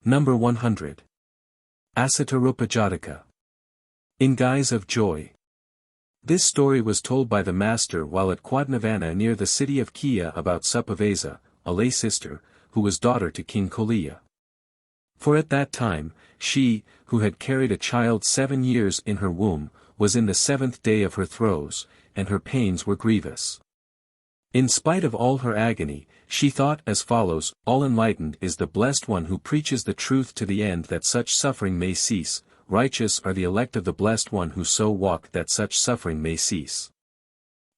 Number 100. Asatarupa-Jataka. In guise of joy. This story was told by the master while at Quadnavana near the city of Kia about Suppavesa, a lay sister, who was daughter to King Koliya. For at that time, she, who had carried a child 7 years in her womb, was in the 7th day of her throes, and her pains were grievous. In spite of all her agony, she thought as follows: all enlightened is the blessed one who preaches the truth to the end that such suffering may cease. Righteous are the elect of the blessed one who so walk that such suffering may cease.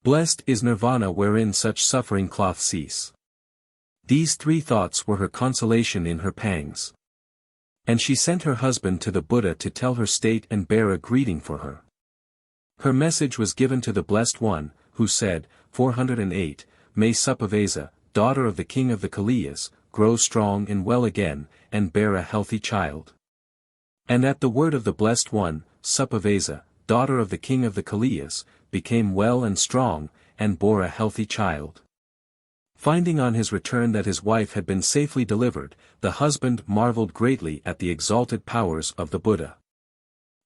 Blessed is nirvana wherein such suffering cloth cease. These 3 thoughts were her consolation in her pangs. And she sent her husband to the Buddha to tell her state and bear a greeting for her. Her message was given to the Blessed One, who said, 408, May Suppavesa, daughter of the king of the Kaliyas, grow strong and well again, and bear a healthy child. And at the word of the Blessed One, Suppavesa, daughter of the king of the Kaliyas, became well and strong, and bore a healthy child. Finding on his return that his wife had been safely delivered, the husband marveled greatly at the exalted powers of the Buddha.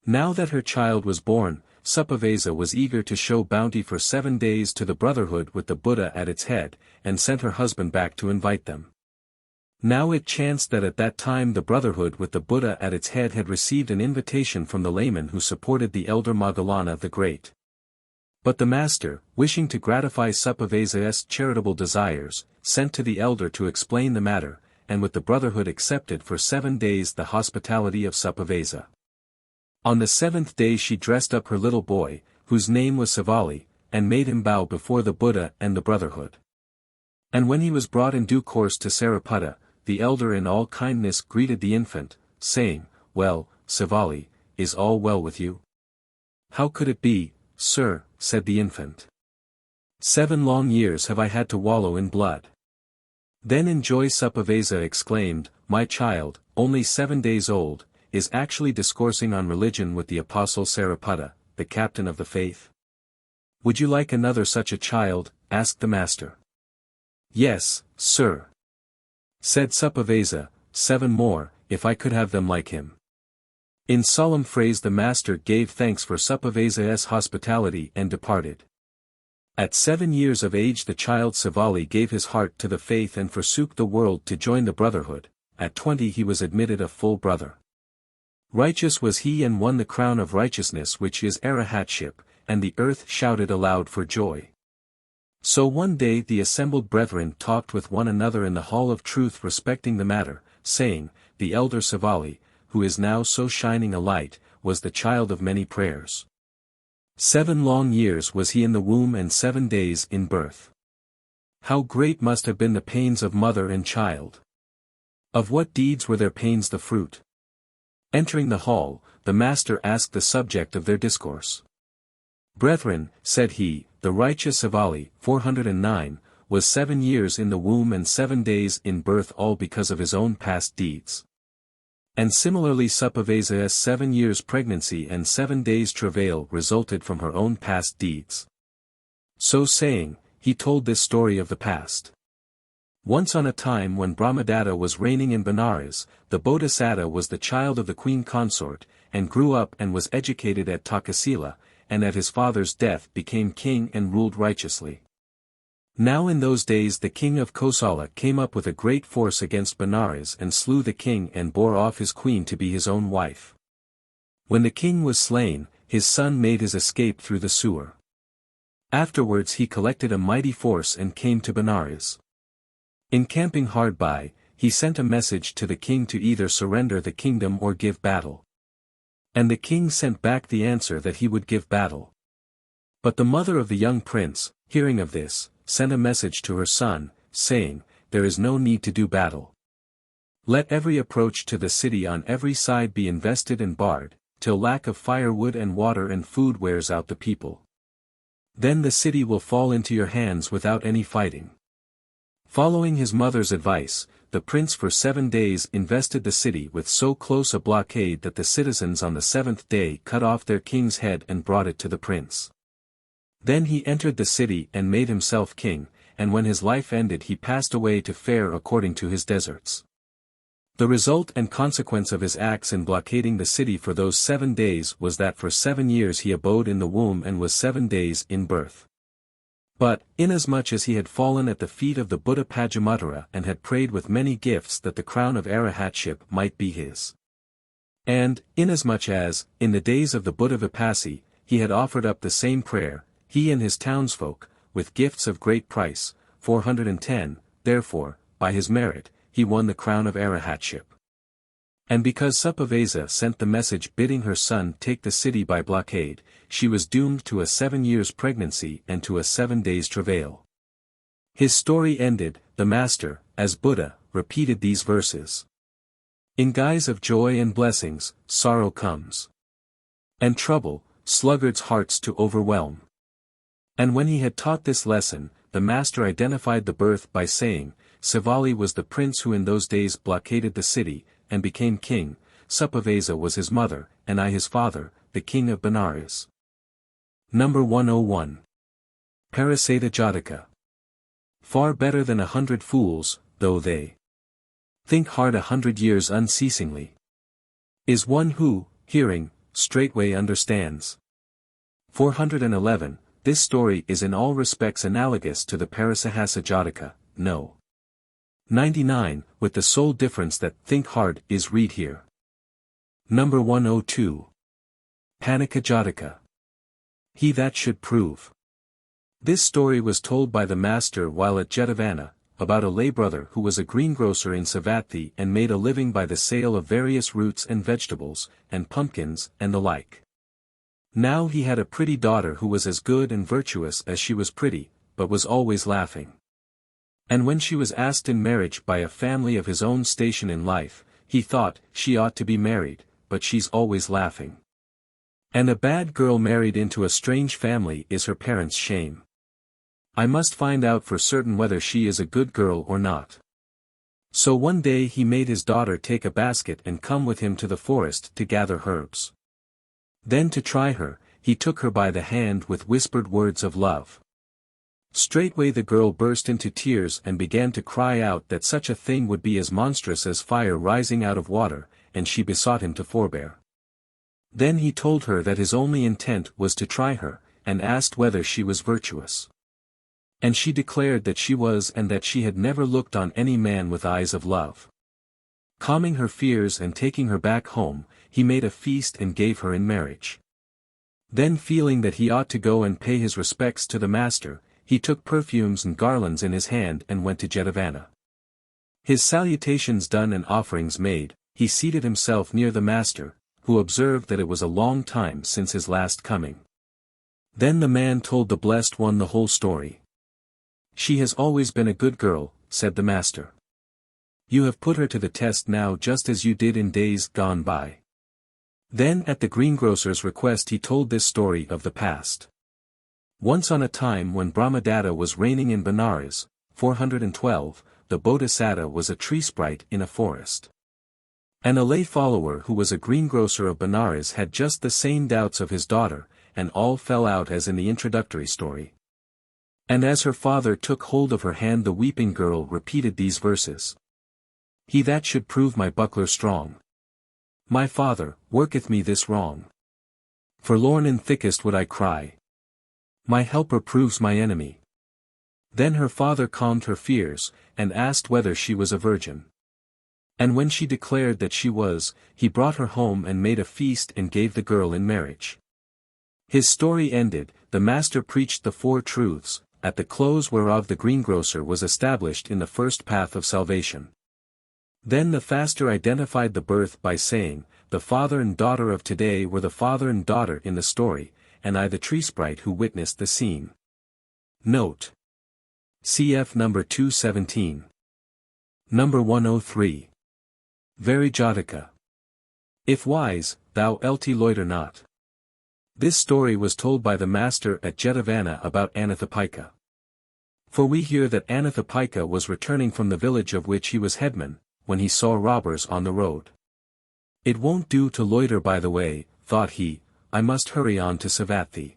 Now that her child was born, Suppavesa was eager to show bounty for 7 days to the brotherhood with the Buddha at its head, and sent her husband back to invite them. Now it chanced that at that time the brotherhood with the Buddha at its head had received an invitation from the layman who supported the elder Moggallana the Great. But the master, wishing to gratify Suppavesa's charitable desires, sent to the elder to explain the matter, and with the brotherhood accepted for 7 days the hospitality of Suppavesa. On the 7th day she dressed up her little boy, whose name was Savali, and made him bow before the Buddha and the brotherhood. And when he was brought in due course to Sariputta, the elder in all kindness greeted the infant, saying, Well, Savali, is all well with you? How could it be, sir, said the infant. 7 long years have I had to wallow in blood. Then in joy Suppavesa exclaimed, My child, only 7 days old, is actually discoursing on religion with the apostle Sariputta, the captain of the faith. Would you like another such a child? Asked the master. Yes, sir, said Suppavesa, 7 more, if I could have them like him. In solemn phrase the master gave thanks for Suppavasa's hospitality and departed. At 7 years of age the child Savali gave his heart to the faith and forsook the world to join the brotherhood. At 20 he was admitted a full brother. Righteous was he and won the crown of righteousness which is arahatship, and the earth shouted aloud for joy. So one day the assembled brethren talked with one another in the hall of truth respecting the matter, saying, The elder Savali, who is now so shining a light, was the child of many prayers. 7 long years was he in the womb and 7 days in birth. How great must have been the pains of mother and child! Of what deeds were their pains the fruit? Entering the hall, the master asked the subject of their discourse. Brethren, said he, the righteous Savali, 409, was 7 years in the womb and 7 days in birth, all because of his own past deeds. And similarly Suppavasa's 7 years pregnancy and 7 days travail resulted from her own past deeds. So saying, he told this story of the past. Once on a time when Brahmadatta was reigning in Benares, the Bodhisattva was the child of the queen consort, and grew up and was educated at Takasila, and at his father's death became king and ruled righteously. Now in those days the king of Kosala came up with a great force against Benares and slew the king and bore off his queen to be his own wife. When the king was slain, his son made his escape through the sewer. Afterwards he collected a mighty force and came to Benares. Encamping hard by, he sent a message to the king to either surrender the kingdom or give battle. And the king sent back the answer that he would give battle. But the mother of the young prince, hearing of this, sent a message to her son, saying, There is no need to do battle. Let every approach to the city on every side be invested and barred, till lack of firewood and water and food wears out the people. Then the city will fall into your hands without any fighting. Following his mother's advice, the prince for 7 days invested the city with so close a blockade that the citizens on the 7th day cut off their king's head and brought it to the prince. Then he entered the city and made himself king, and when his life ended he passed away to fare according to his deserts. The result and consequence of his acts in blockading the city for those 7 days was that for 7 years he abode in the womb and was 7 days in birth. But, inasmuch as he had fallen at the feet of the Buddha Pajamatara and had prayed with many gifts that the crown of arahatship might be his. And, inasmuch as, in the days of the Buddha Vipassi, he had offered up the same prayer, he and his townsfolk, with gifts of great price, 410, therefore, by his merit, he won the crown of arahatship. And because Sabbasamharaka sent the message bidding her son take the city by blockade, she was doomed to a 7 years pregnancy and to a 7 days travail. His story ended, the master, as Buddha, repeated these verses. In guise of joy and blessings, sorrow comes. And trouble, sluggards' hearts to overwhelm. And when he had taught this lesson, the master identified the birth by saying, Sivali was the prince who in those days blockaded the city, and became king, Sabbasamharaka was his mother, and I his father, the king of Benares. Number 101. Parosata-Jataka. Far better than 100 fools, though they think hard 100 years unceasingly, is one who, hearing, straightway understands. 411. This story is in all respects analogous to the Parosata-Jataka, no. 99, with the sole difference that think hard is read here. Number 102. Pannika-Jataka. He that should prove. This story was told by the master while at Jetavana, about a lay brother who was a greengrocer in Savatthi and made a living by the sale of various roots and vegetables, and pumpkins, and the like. Now he had a pretty daughter who was as good and virtuous as she was pretty, but was always laughing. And when she was asked in marriage by a family of his own station in life, he thought, she ought to be married, but she's always laughing. And a bad girl married into a strange family is her parents' shame. I must find out for certain whether she is a good girl or not. So one day he made his daughter take a basket and come with him to the forest to gather herbs. Then to try her, he took her by the hand with whispered words of love. Straightway the girl burst into tears and began to cry out that such a thing would be as monstrous as fire rising out of water, and she besought him to forbear. Then he told her that his only intent was to try her, and asked whether she was virtuous. And she declared that she was and that she had never looked on any man with eyes of love. Calming her fears and taking her back home, he made a feast and gave her in marriage. Then feeling that he ought to go and pay his respects to the master, he took perfumes and garlands in his hand and went to Jetavana. His salutations done and offerings made, he seated himself near the master, who observed that it was a long time since his last coming. Then the man told the blessed one the whole story. She has always been a good girl, said the master. You have put her to the test now just as you did in days gone by. Then at the greengrocer's request he told this story of the past. Once on a time when Brahmadatta was reigning in Benares, 412, the Bodhisattva was a tree sprite in a forest. And a lay follower who was a greengrocer of Benares had just the same doubts of his daughter, and all fell out as in the introductory story. And as her father took hold of her hand the weeping girl repeated these verses. He that should prove my buckler strong. My father, worketh me this wrong. Forlorn in thickest would I cry. My helper proves my enemy. Then her father calmed her fears, and asked whether she was a virgin. And when she declared that she was, he brought her home and made a feast and gave the girl in marriage. His story ended, the master preached the 4 truths, at the close whereof the greengrocer was established in the first path of salvation. Then the faster identified the birth by saying, the father and daughter of today were the father and daughter in the story, and I the tree sprite who witnessed the scene. Note. Cf. number 217. Number 103. Veri-Jataka. If wise, thou lt loiter not. This story was told by the master at Jetavana about Anathapika. For we hear that Anathapika was returning from the village of which he was headman, when he saw robbers on the road. It won't do to loiter by the way, thought he, I must hurry on to Savatthi.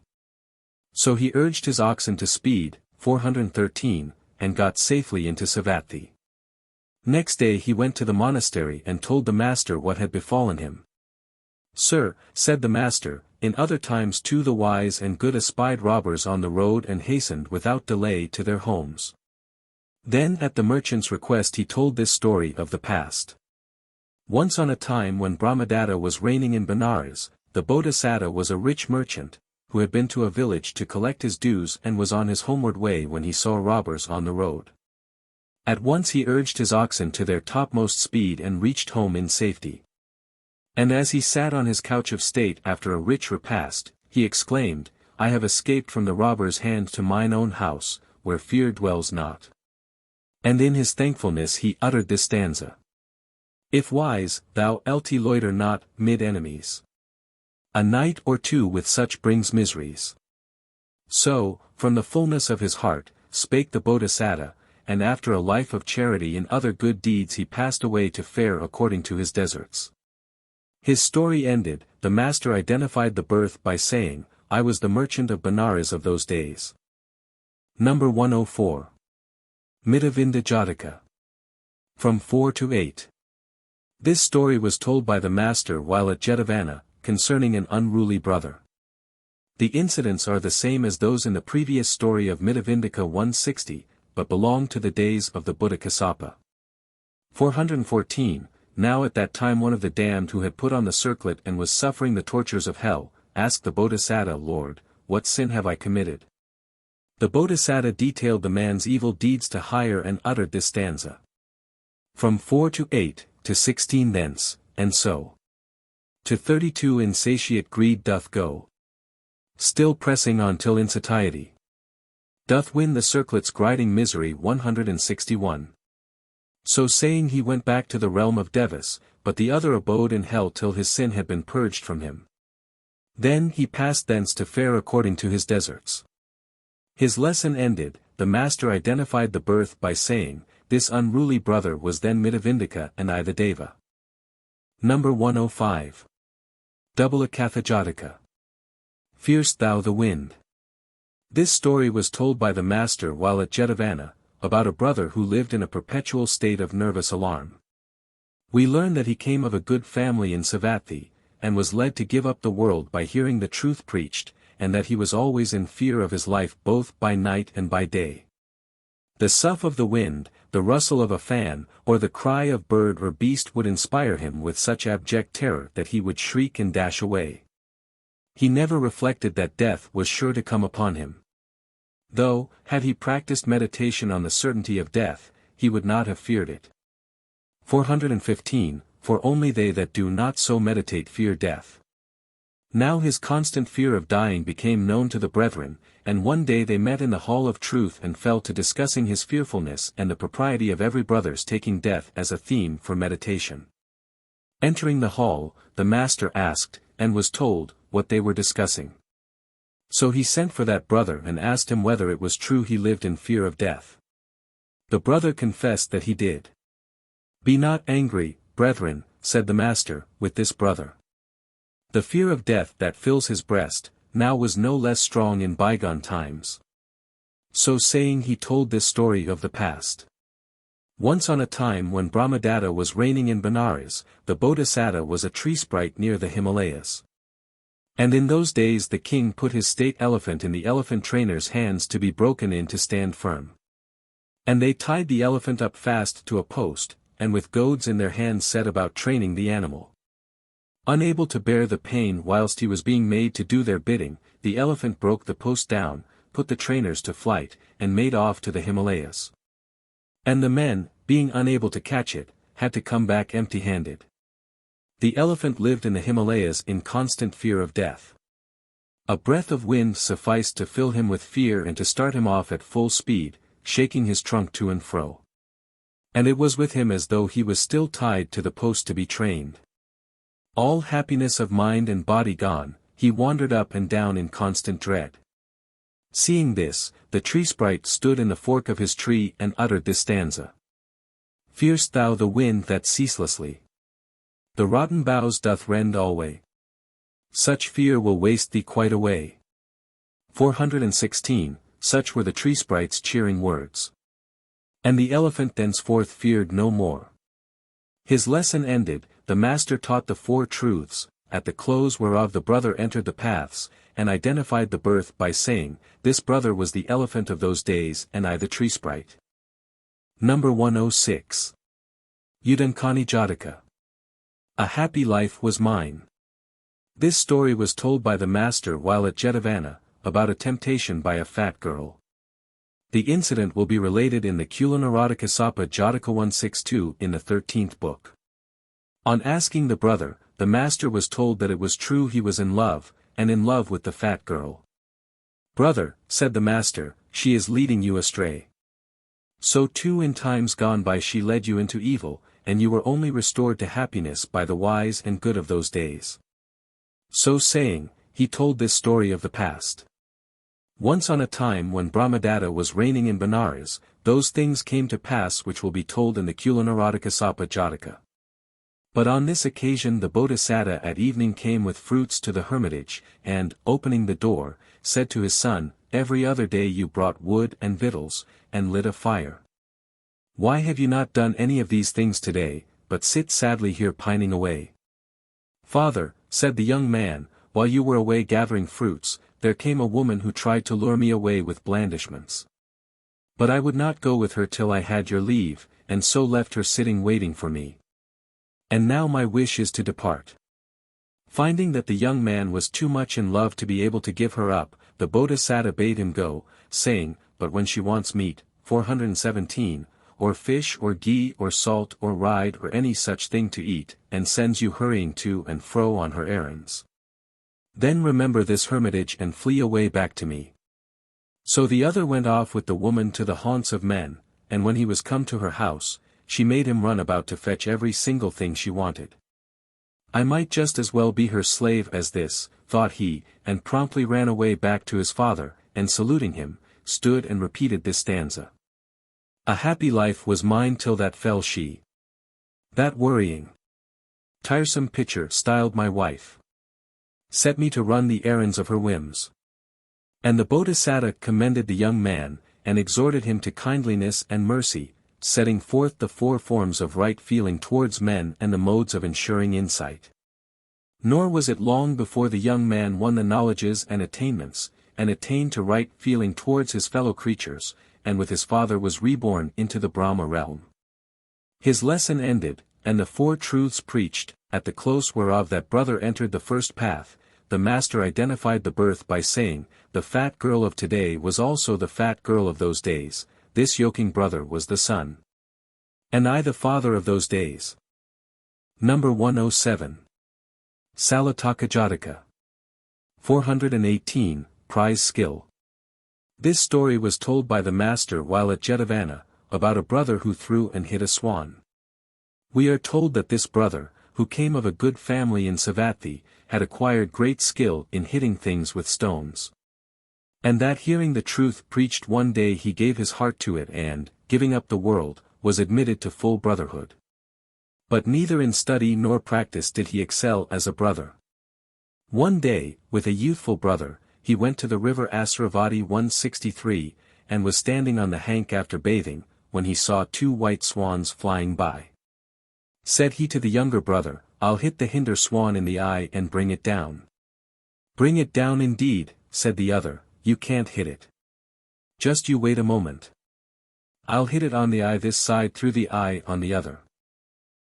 So he urged his oxen to speed, 413, and got safely into Savatthi. Next day he went to the monastery and told the master what had befallen him. "Sir," said the master, "in other times too the wise and good espied robbers on the road and hastened without delay to their homes." Then at the merchant's request he told this story of the past. Once on a time when Brahmadatta was reigning in Benares, the Bodhisattva was a rich merchant, who had been to a village to collect his dues and was on his homeward way when he saw robbers on the road. At once he urged his oxen to their topmost speed and reached home in safety. And as he sat on his couch of state after a rich repast, he exclaimed, "I have escaped from the robber's hand to mine own house, where fear dwells not." And in his thankfulness he uttered this stanza. "If wise, thou lt loiter not, mid enemies. A night or two with such brings miseries." So, from the fullness of his heart, spake the Bodhisattva, and after a life of charity and other good deeds he passed away to fare according to his deserts. His story ended, the master identified the birth by saying, "I was the merchant of Benares of those days." Number 104. Mittavinda-Jataka. From 4 to 8. This story was told by the master while at Jetavana, concerning an unruly brother. The incidents are the same as those in the previous story of Mittavindaka 160, but belong to the days of the Buddha Kassapa. 414. Now at that time one of the damned who had put on the circlet and was suffering the tortures of hell, asked the Bodhisattva, "Lord, what sin have I committed?" The Bodhisattva detailed the man's evil deeds to higher and uttered this stanza. From 4 to 8, to 16 thence, and so. To 32 insatiate greed doth go. Still pressing on till insatiety. Doth win the circlet's grinding misery 161. So saying he went back to the realm of Devas, but the other abode in hell till his sin had been purged from him. Then he passed thence to fare according to his deserts. His lesson ended, the master identified the birth by saying, "This unruly brother was then Mittavindaka and I the Deva." Number 105. Dubbalakattha-Jataka. Fearst thou the wind? This story was told by the master while at Jetavana, about a brother who lived in a perpetual state of nervous alarm. We learn that he came of a good family in Savatthi, and was led to give up the world by hearing the truth preached, and that he was always in fear of his life both by night and by day. The sough of the wind, the rustle of a fan, or the cry of bird or beast would inspire him with such abject terror that he would shriek and dash away. He never reflected that death was sure to come upon him. Though, had he practiced meditation on the certainty of death, he would not have feared it. 415, For only they that do not so meditate fear death. Now his constant fear of dying became known to the brethren, and one day they met in the hall of truth and fell to discussing his fearfulness and the propriety of every brother's taking death as a theme for meditation. Entering the hall, the master asked, and was told, what they were discussing. So he sent for that brother and asked him whether it was true he lived in fear of death. The brother confessed that he did. "Be not angry, brethren," said the master, "with this brother. The fear of death that fills his breast, now was no less strong in bygone times." So saying he told this story of the past. Once on a time when Brahmadatta was reigning in Benares, the Bodhisattva was a tree sprite near the Himalayas. And in those days the king put his state elephant in the elephant trainer's hands to be broken in to stand firm. And they tied the elephant up fast to a post, and with goads in their hands set about training the animal. Unable to bear the pain whilst he was being made to do their bidding, the elephant broke the post down, put the trainers to flight, and made off to the Himalayas. And the men, being unable to catch it, had to come back empty-handed. The elephant lived in the Himalayas in constant fear of death. A breath of wind sufficed to fill him with fear and to start him off at full speed, shaking his trunk to and fro. And it was with him as though he was still tied to the post to be trained. All happiness of mind and body gone, he wandered up and down in constant dread. Seeing this, the tree sprite stood in the fork of his tree and uttered this stanza. "Fearst thou the wind that ceaselessly the rotten boughs doth rend alway? Such fear will waste thee quite away." 416, such were the tree sprite's cheering words. And the elephant thenceforth feared no more. His lesson ended, the master taught the four truths, at the close whereof the brother entered the paths, and identified the birth by saying, this brother was the elephant of those days and I the tree sprite. Number 106. Udancani-Jataka. A happy life was mine. This story was told by the master while at Jetavana, about a temptation by a fat girl. The incident will be related in the Kulanaradaka-Sapa-Jataka 162 in the 13th book. On asking the brother, the master was told that it was true he was in love, and in love with the fat girl. Brother, said the master, she is leading you astray. So too in times gone by she led you into evil, and you were only restored to happiness by the wise and good of those days. So saying, he told this story of the past. Once on a time when Brahmadatta was reigning in Benares, those things came to pass which will be told in the Kulanaradaka-Sapa-Jataka. But on this occasion the Bodhisattva at evening came with fruits to the hermitage, and, opening the door, said to his son, every other day you brought wood and victuals, and lit a fire. Why have you not done any of these things today, but sit sadly here pining away? Father, said the young man, while you were away gathering fruits, there came a woman who tried to lure me away with blandishments. But I would not go with her till I had your leave, and so left her sitting waiting for me. And now my wish is to depart. Finding that the young man was too much in love to be able to give her up, the Bodhisattva bade him go, saying, but when she wants meat, 417, or fish or ghee or salt or ride or any such thing to eat, and sends you hurrying to and fro on her errands. Then remember this hermitage and flee away back to me. So the other went off with the woman to the haunts of men, and when he was come to her house, she made him run about to fetch every single thing she wanted. I might just as well be her slave as this, thought he, and promptly ran away back to his father, and saluting him, stood and repeated this stanza. A happy life was mine till that fell she. That worrying, tiresome pitcher styled my wife. Set me to run the errands of her whims. And the Bodhisattva commended the young man, and exhorted him to kindliness and mercy, setting forth the four forms of right feeling towards men and the modes of ensuring insight. Nor was it long before the young man won the knowledges and attainments, and attained to right feeling towards his fellow creatures, and with his father was reborn into the Brahma realm. His lesson ended, and the four truths preached, at the close whereof that brother entered the first path, the master identified the birth by saying, the fat girl of today was also the fat girl of those days, this yoking brother was the son. And I the father of those days. Number 107. Salittaka-Jataka. 418, Prize Skill. This story was told by the master while at Jetavana, about a brother who threw and hit a swan. We are told that this brother, who came of a good family in Savatthi, had acquired great skill in hitting things with stones. And that hearing the truth preached one day he gave his heart to it and, giving up the world, was admitted to full brotherhood. But neither in study nor practice did he excel as a brother. One day, with a youthful brother, he went to the river Assaravati 163, and was standing on the hank after bathing, when he saw two white swans flying by. Said he to the younger brother, I'll hit the hinder swan in the eye and bring it down. Bring it down indeed, said the other, you can't hit it. Just you wait a moment. I'll hit it on the eye this side through the eye on the other.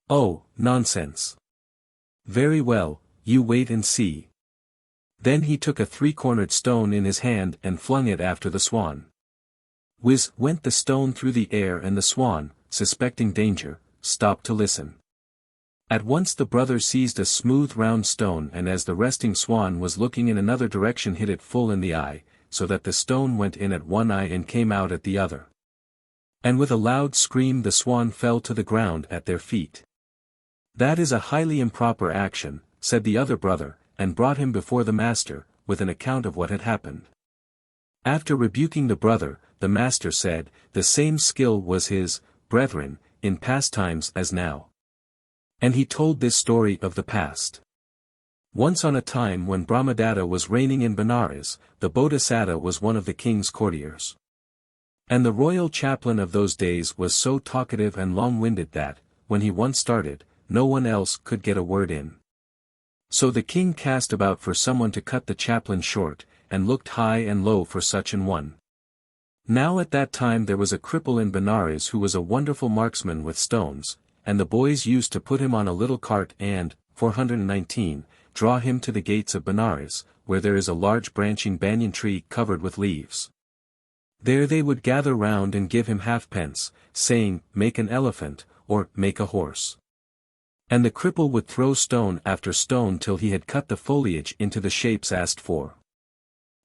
Oh, nonsense. Very well, you wait and see. Then he took a three-cornered stone in his hand and flung it after the swan. Whiz went the stone through the air and the swan, suspecting danger, stopped to listen. At once the brother seized a smooth round stone and as the resting swan was looking in another direction hit it full in the eye, so that the stone went in at one eye and came out at the other. And with a loud scream the swan fell to the ground at their feet. That is a highly improper action, said the other brother, and brought him before the master, with an account of what had happened. After rebuking the brother, the master said, the same skill was his, brethren, in past times as now. And he told this story of the past. Once on a time when Brahmadatta was reigning in Benares, the Bodhisattva was one of the king's courtiers. And the royal chaplain of those days was so talkative and long-winded that, when he once started, no one else could get a word in. So the king cast about for someone to cut the chaplain short, and looked high and low for such an one. Now at that time there was a cripple in Benares who was a wonderful marksman with stones, and the boys used to put him on a little cart and, 419, draw him to the gates of Benares, where there is a large branching banyan tree covered with leaves. There they would gather round and give him halfpence, saying, "Make an elephant," or "Make a horse." And the cripple would throw stone after stone till he had cut the foliage into the shapes asked for.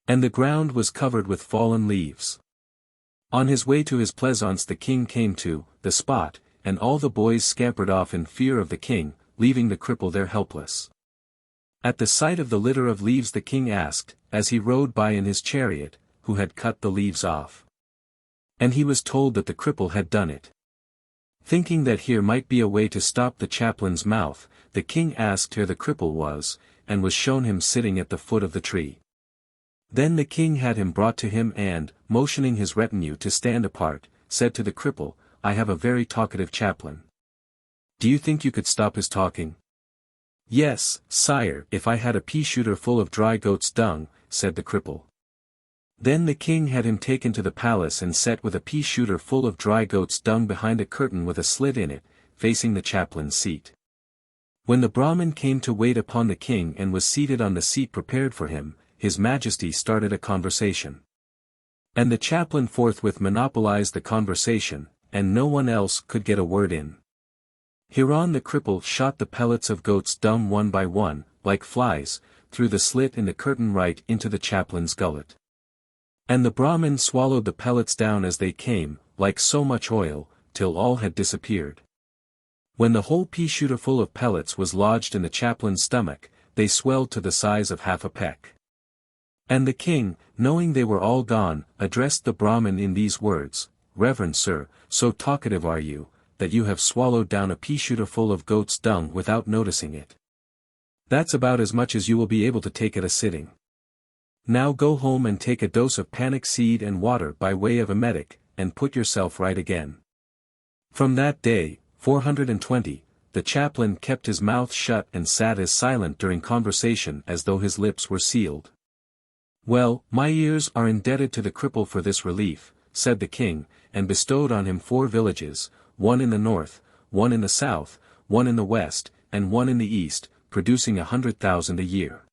And the ground was covered with fallen leaves. On his way to his pleasaunce the king came to the spot, and all the boys scampered off in fear of the king, leaving the cripple there helpless. At the sight of the litter of leaves the king asked, as he rode by in his chariot, who had cut the leaves off. And he was told that the cripple had done it. Thinking that here might be a way to stop the chaplain's mouth, the king asked where the cripple was, and was shown him sitting at the foot of the tree. Then the king had him brought to him and, motioning his retinue to stand apart, said to the cripple, "I have a very talkative chaplain. Do you think you could stop his talking?" "Yes, sire, if I had a pea-shooter full of dry goat's dung," said the cripple. Then the king had him taken to the palace and set with a pea-shooter full of dry goat's dung behind a curtain with a slit in it, facing the chaplain's seat. When the Brahmin came to wait upon the king and was seated on the seat prepared for him, His Majesty started a conversation. And the chaplain forthwith monopolized the conversation, and no one else could get a word in. Hereon the cripple shot the pellets of goat's dung one by one, like flies, through the slit in the curtain right into the chaplain's gullet. And the Brahmin swallowed the pellets down as they came, like so much oil, till all had disappeared. When the whole pea-shooter full of pellets was lodged in the chaplain's stomach, they swelled to the size of half a peck. And the king, knowing they were all gone, addressed the Brahmin in these words, "Reverend sir, so talkative are you, that you have swallowed down a pea-shooter full of goat's dung without noticing it. That's about as much as you will be able to take at a sitting. Now go home and take a dose of panic seed and water by way of emetic, and put yourself right again." From that day, 420, the chaplain kept his mouth shut and sat as silent during conversation as though his lips were sealed. "Well, my ears are indebted to the cripple for this relief," said the king, and bestowed on him 4 villages, one in the north, one in the south, one in the west, and one in the east, producing 100,000 a year.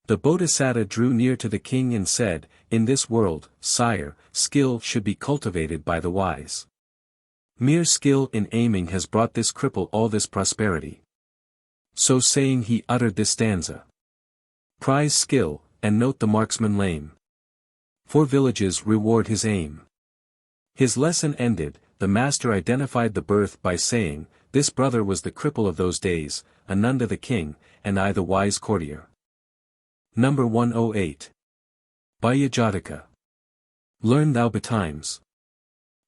The Bodhisattva drew near to the king and said, "In this world, sire, skill should be cultivated by the wise. Mere skill in aiming has brought this cripple all this prosperity." So saying he uttered this stanza. "Prize skill, and note the marksman lame. 4 villages reward his aim." His lesson ended, the master identified the birth by saying, "This brother was the cripple of those days, Ananda the king, and I the wise courtier." Number 108. Bahiya-Jataka. Learn thou betimes.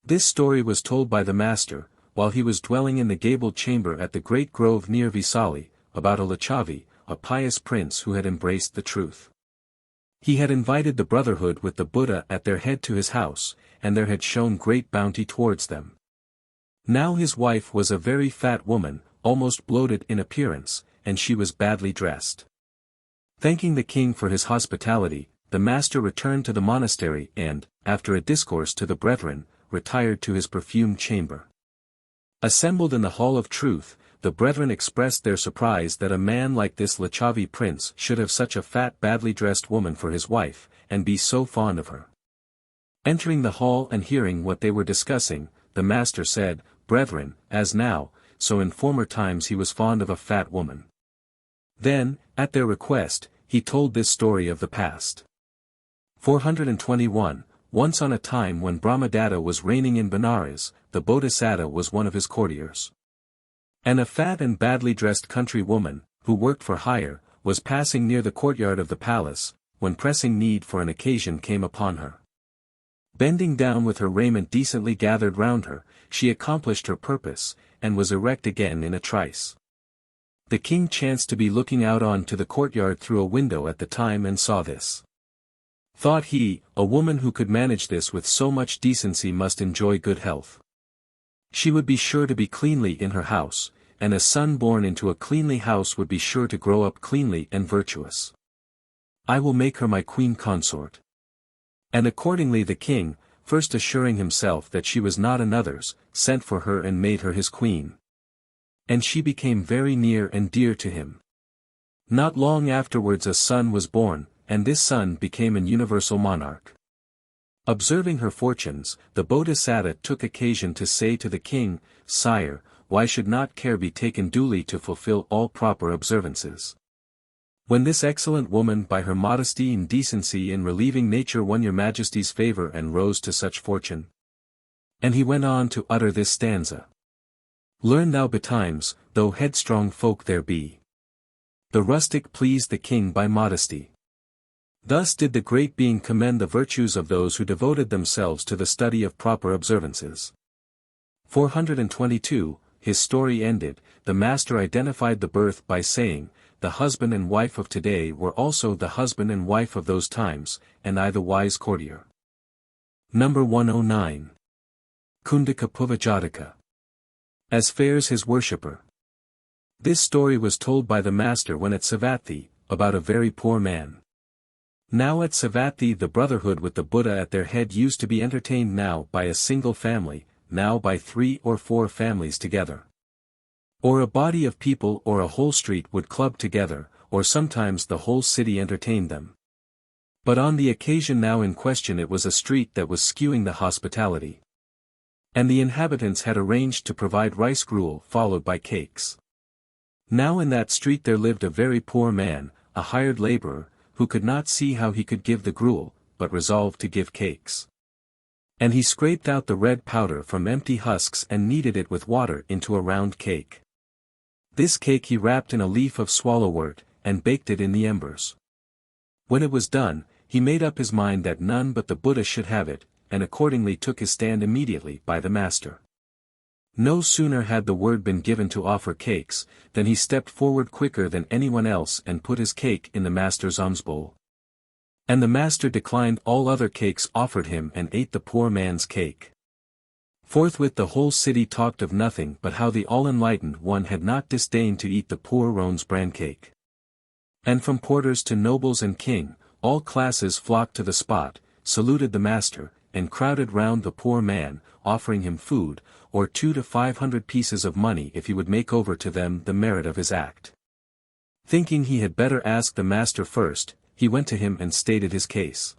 This story was told by the master, while he was dwelling in the gabled chamber at the great grove near Visali, about a Lichavi, a pious prince who had embraced the truth. He had invited the brotherhood with the Buddha at their head to his house, and there had shown great bounty towards them. Now his wife was a very fat woman, almost bloated in appearance, and she was badly dressed. Thanking the king for his hospitality, the master returned to the monastery and, after a discourse to the brethren, retired to his perfumed chamber. Assembled in the hall of truth, the brethren expressed their surprise that a man like this Lichavi prince should have such a fat badly dressed woman for his wife, and be so fond of her. Entering the hall and hearing what they were discussing, the master said, "Brethren, as now, so in former times he was fond of a fat woman." Then, at their request, he told this story of the past. 421, once on a time when Brahmadatta was reigning in Benares, the Bodhisattva was one of his courtiers. And a fat and badly dressed country woman, who worked for hire, was passing near the courtyard of the palace, when pressing need for an occasion came upon her. Bending down with her raiment decently gathered round her, she accomplished her purpose, and was erect again in a trice. The king chanced to be looking out on to the courtyard through a window at the time and saw this. Thought he, a woman who could manage this with so much decency must enjoy good health. She would be sure to be cleanly in her house, and a son born into a cleanly house would be sure to grow up cleanly and virtuous. I will make her my queen consort. And accordingly the king, first assuring himself that she was not another's, sent for her and made her his queen. And she became very near and dear to him. Not long afterwards a son was born, and this son became an universal monarch. Observing her fortunes, the Bodhisattva took occasion to say to the king, Sire, why should not care be taken duly to fulfill all proper observances? When this excellent woman by her modesty and decency in relieving nature won your majesty's favor and rose to such fortune. And he went on to utter this stanza. Learn thou betimes, though headstrong folk there be. The rustic pleased the king by modesty. Thus did the great being commend the virtues of those who devoted themselves to the study of proper observances. 422, his story ended, the master identified the birth by saying, the husband and wife of today were also the husband and wife of those times, and I the wise courtier. Number 109. Kundakapuva-Jataka. As fares his worshipper. This story was told by the master when at Savatthi, about a very poor man. Now at Savatthi the brotherhood with the Buddha at their head used to be entertained now by a single family, now by 3 or 4 families together. Or a body of people or a whole street would club together, or sometimes the whole city entertained them. But on the occasion now in question it was a street that was skewing the hospitality. And the inhabitants had arranged to provide rice gruel followed by cakes. Now in that street there lived a very poor man, a hired laborer, who could not see how he could give the gruel, but resolved to give cakes. And he scraped out the red powder from empty husks and kneaded it with water into a round cake. This cake he wrapped in a leaf of swallowwort, and baked it in the embers. When it was done, he made up his mind that none but the Buddha should have it, and accordingly took his stand immediately by the master. No sooner had the word been given to offer cakes, than he stepped forward quicker than anyone else and put his cake in the master's alms bowl. And the master declined all other cakes offered him and ate the poor man's cake. Forthwith the whole city talked of nothing but how the all-enlightened one had not disdained to eat the poor roan's bran cake. And from porters to nobles and king, all classes flocked to the spot, saluted the master, and crowded round the poor man, offering him food, or 200 to 500 pieces of money if he would make over to them the merit of his act. Thinking he had better ask the master first, he went to him and stated his case.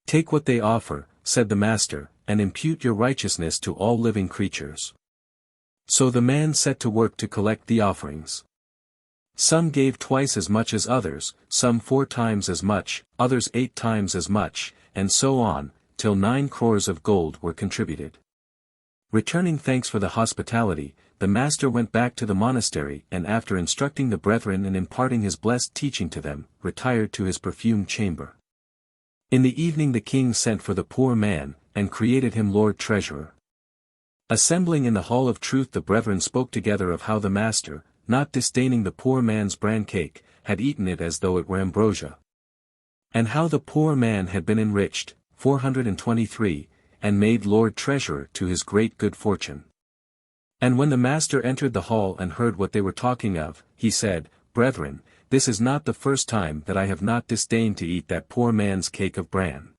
Take what they offer, said the master, and impute your righteousness to all living creatures. So the man set to work to collect the offerings. Some gave twice as much as others, some 4 times as much, others 8 times as much, and so on, till 9 crores of gold were contributed. Returning thanks for the hospitality, the master went back to the monastery and after instructing the brethren and imparting his blessed teaching to them, retired to his perfumed chamber. In the evening the king sent for the poor man, and created him Lord Treasurer. Assembling in the hall of truth the brethren spoke together of how the master, not disdaining the poor man's bran cake, had eaten it as though it were ambrosia. And how the poor man had been enriched, 423, and made Lord Treasurer to his great good fortune. And when the master entered the hall and heard what they were talking of, he said, Brethren, this is not the first time that I have not disdained to eat that poor man's cake of bran.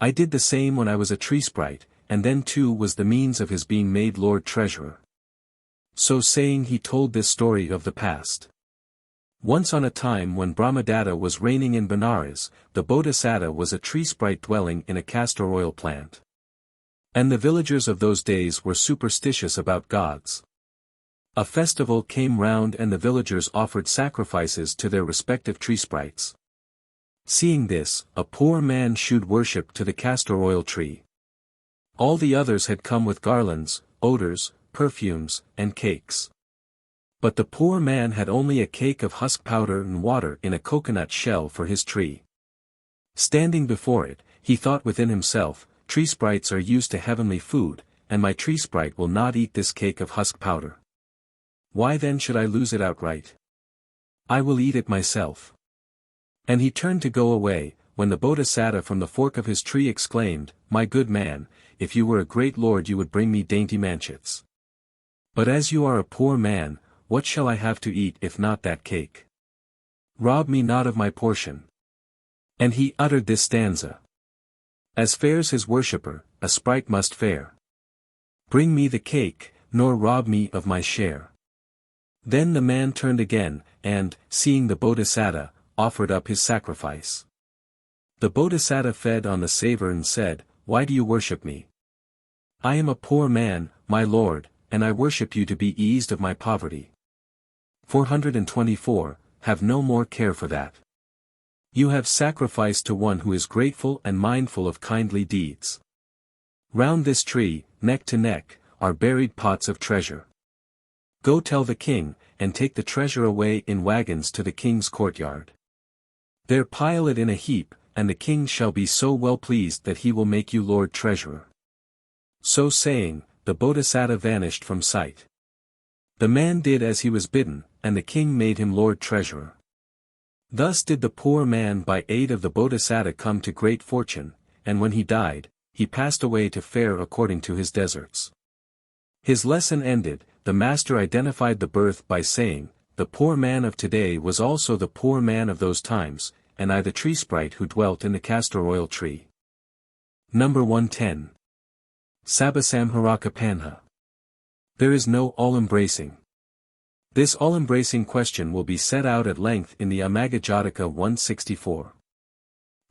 I did the same when I was a tree sprite, and then too was the means of his being made Lord Treasurer. So saying he told this story of the past. Once on a time when Brahmadatta was reigning in Benares, the Bodhisattva was a tree sprite dwelling in a castor oil plant. And the villagers of those days were superstitious about gods. A festival came round and the villagers offered sacrifices to their respective tree sprites. Seeing this, a poor man shewed worship to the castor oil tree. All the others had come with garlands, odors, perfumes, and cakes. But the poor man had only a cake of husk powder and water in a coconut shell for his tree. Standing before it, he thought within himself, Tree sprites are used to heavenly food, and my tree sprite will not eat this cake of husk powder. Why then should I lose it outright? I will eat it myself. And he turned to go away, when the Bodhisattva from the fork of his tree exclaimed, "My good man, if you were a great lord you would bring me dainty manchets. But as you are a poor man, what shall I have to eat if not that cake? Rob me not of my portion." And he uttered this stanza. As fares his worshipper, a sprite must fare. Bring me the cake, nor rob me of my share. Then the man turned again, and, seeing the Bodhisattva, offered up his sacrifice. The Bodhisattva fed on the savor and said, "Why do you worship me? I am a poor man, my lord, and I worship you to be eased of my poverty." 424, have no more care for that. You have sacrificed to one who is grateful and mindful of kindly deeds. Round this tree, neck to neck, are buried pots of treasure. Go tell the king, and take the treasure away in wagons to the king's courtyard. There pile it in a heap, and the king shall be so well pleased that he will make you Lord Treasurer. So saying, the Bodhisattva vanished from sight. The man did as he was bidden, and the king made him Lord Treasurer. Thus did the poor man by aid of the Bodhisattva come to great fortune, and when he died, he passed away to fare according to his deserts. His lesson ended, the master identified the birth by saying, "The poor man of today was also the poor man of those times, and I the tree sprite who dwelt in the castor oil tree." Number 110. Sabbasamharaka-Panha. There is no all-embracing. This all-embracing question will be set out at length in the Amba-Jataka 164.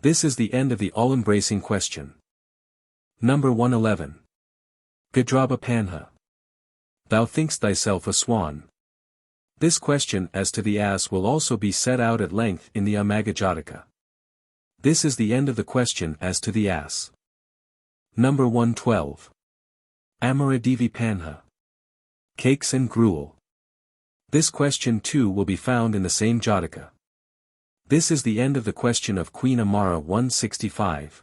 This is the end of the all-embracing question. Number 111. Gadrabha-Panha. Thou think'st thyself a swan. This question as to the ass will also be set out at length in the Amba-Jataka. This is the end of the question as to the ass. Number 112. Amaradevi-Panha. Cakes and gruel. This question too will be found in the same Jataka. This is the end of the question of Queen Amara 165.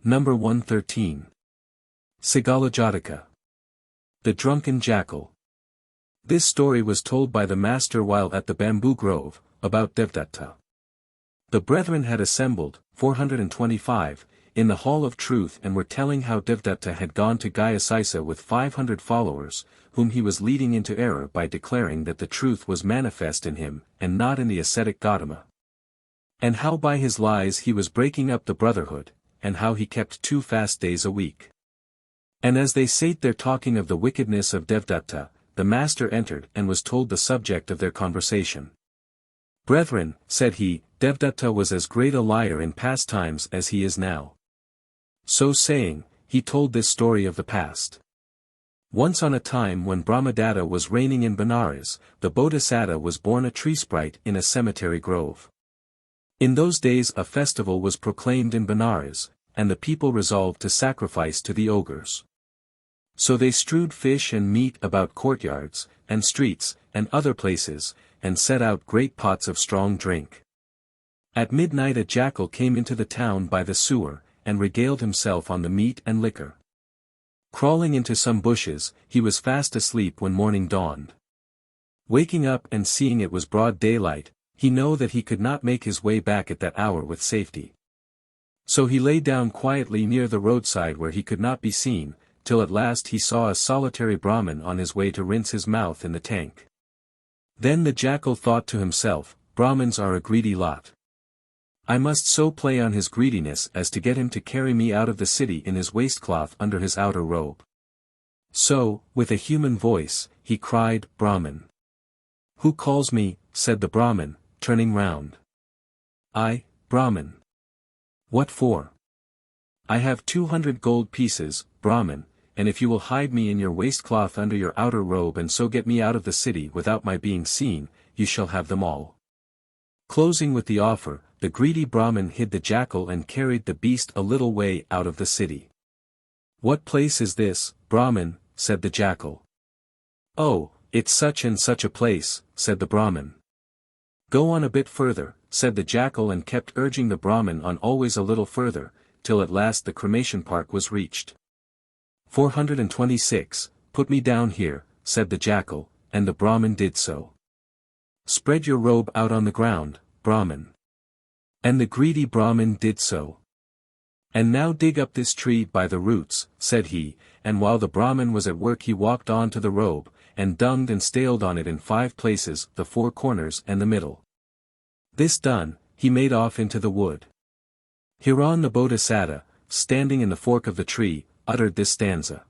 Number 113. Sigala-Jataka. The drunken jackal. This story was told by the master while at the bamboo grove, about Devdatta. The brethren had assembled, 425, in the hall of truth and were telling how Devdatta had gone to Gayasisa with 500 followers, whom he was leading into error by declaring that the truth was manifest in him, and not in the ascetic Gautama. And how by his lies he was breaking up the brotherhood, and how he kept 2 fast days a week. And as they sate there talking of the wickedness of Devdatta, the master entered and was told the subject of their conversation. "Brethren," said he, "Devdatta was as great a liar in past times as he is now." So saying, he told this story of the past. Once on a time when Brahmadatta was reigning in Benares, the Bodhisattva was born a tree sprite in a cemetery grove. In those days a festival was proclaimed in Benares, and the people resolved to sacrifice to the ogres. So they strewed fish and meat about courtyards, and streets, and other places, and set out great pots of strong drink. At midnight a jackal came into the town by the sewer, and regaled himself on the meat and liquor. Crawling into some bushes, he was fast asleep when morning dawned. Waking up and seeing it was broad daylight, he knew that he could not make his way back at that hour with safety. So he lay down quietly near the roadside where he could not be seen, till at last he saw a solitary Brahmin on his way to rinse his mouth in the tank. Then the jackal thought to himself, "Brahmins are a greedy lot. I must so play on his greediness as to get him to carry me out of the city in his waistcloth under his outer robe." So, with a human voice, he cried, "Brahmin." "Who calls me?" said the Brahmin, turning round. "I, Brahmin." "What for?" "I have 200 gold pieces, Brahmin, and if you will hide me in your waistcloth under your outer robe and so get me out of the city without my being seen, you shall have them all." Closing with the offer, the greedy Brahmin hid the jackal and carried the beast a little way out of the city. "What place is this, Brahmin?" said the jackal. "Oh, it's such and such a place," said the Brahmin. "Go on a bit further," said the jackal and kept urging the Brahmin on always a little further, till at last the cremation park was reached. 426, "Put me down here," said the jackal, and the Brahmin did so. "Spread your robe out on the ground, Brahmin." And the greedy Brahmin did so. And now dig up this tree by the roots, said he, and while the Brahmin was at work he walked on to the robe, and dunged and staled on it in 5 places, the 4 corners and the middle. This done, he made off into the wood. Hereon the Bodhisattva, standing in the fork of the tree, uttered this stanza.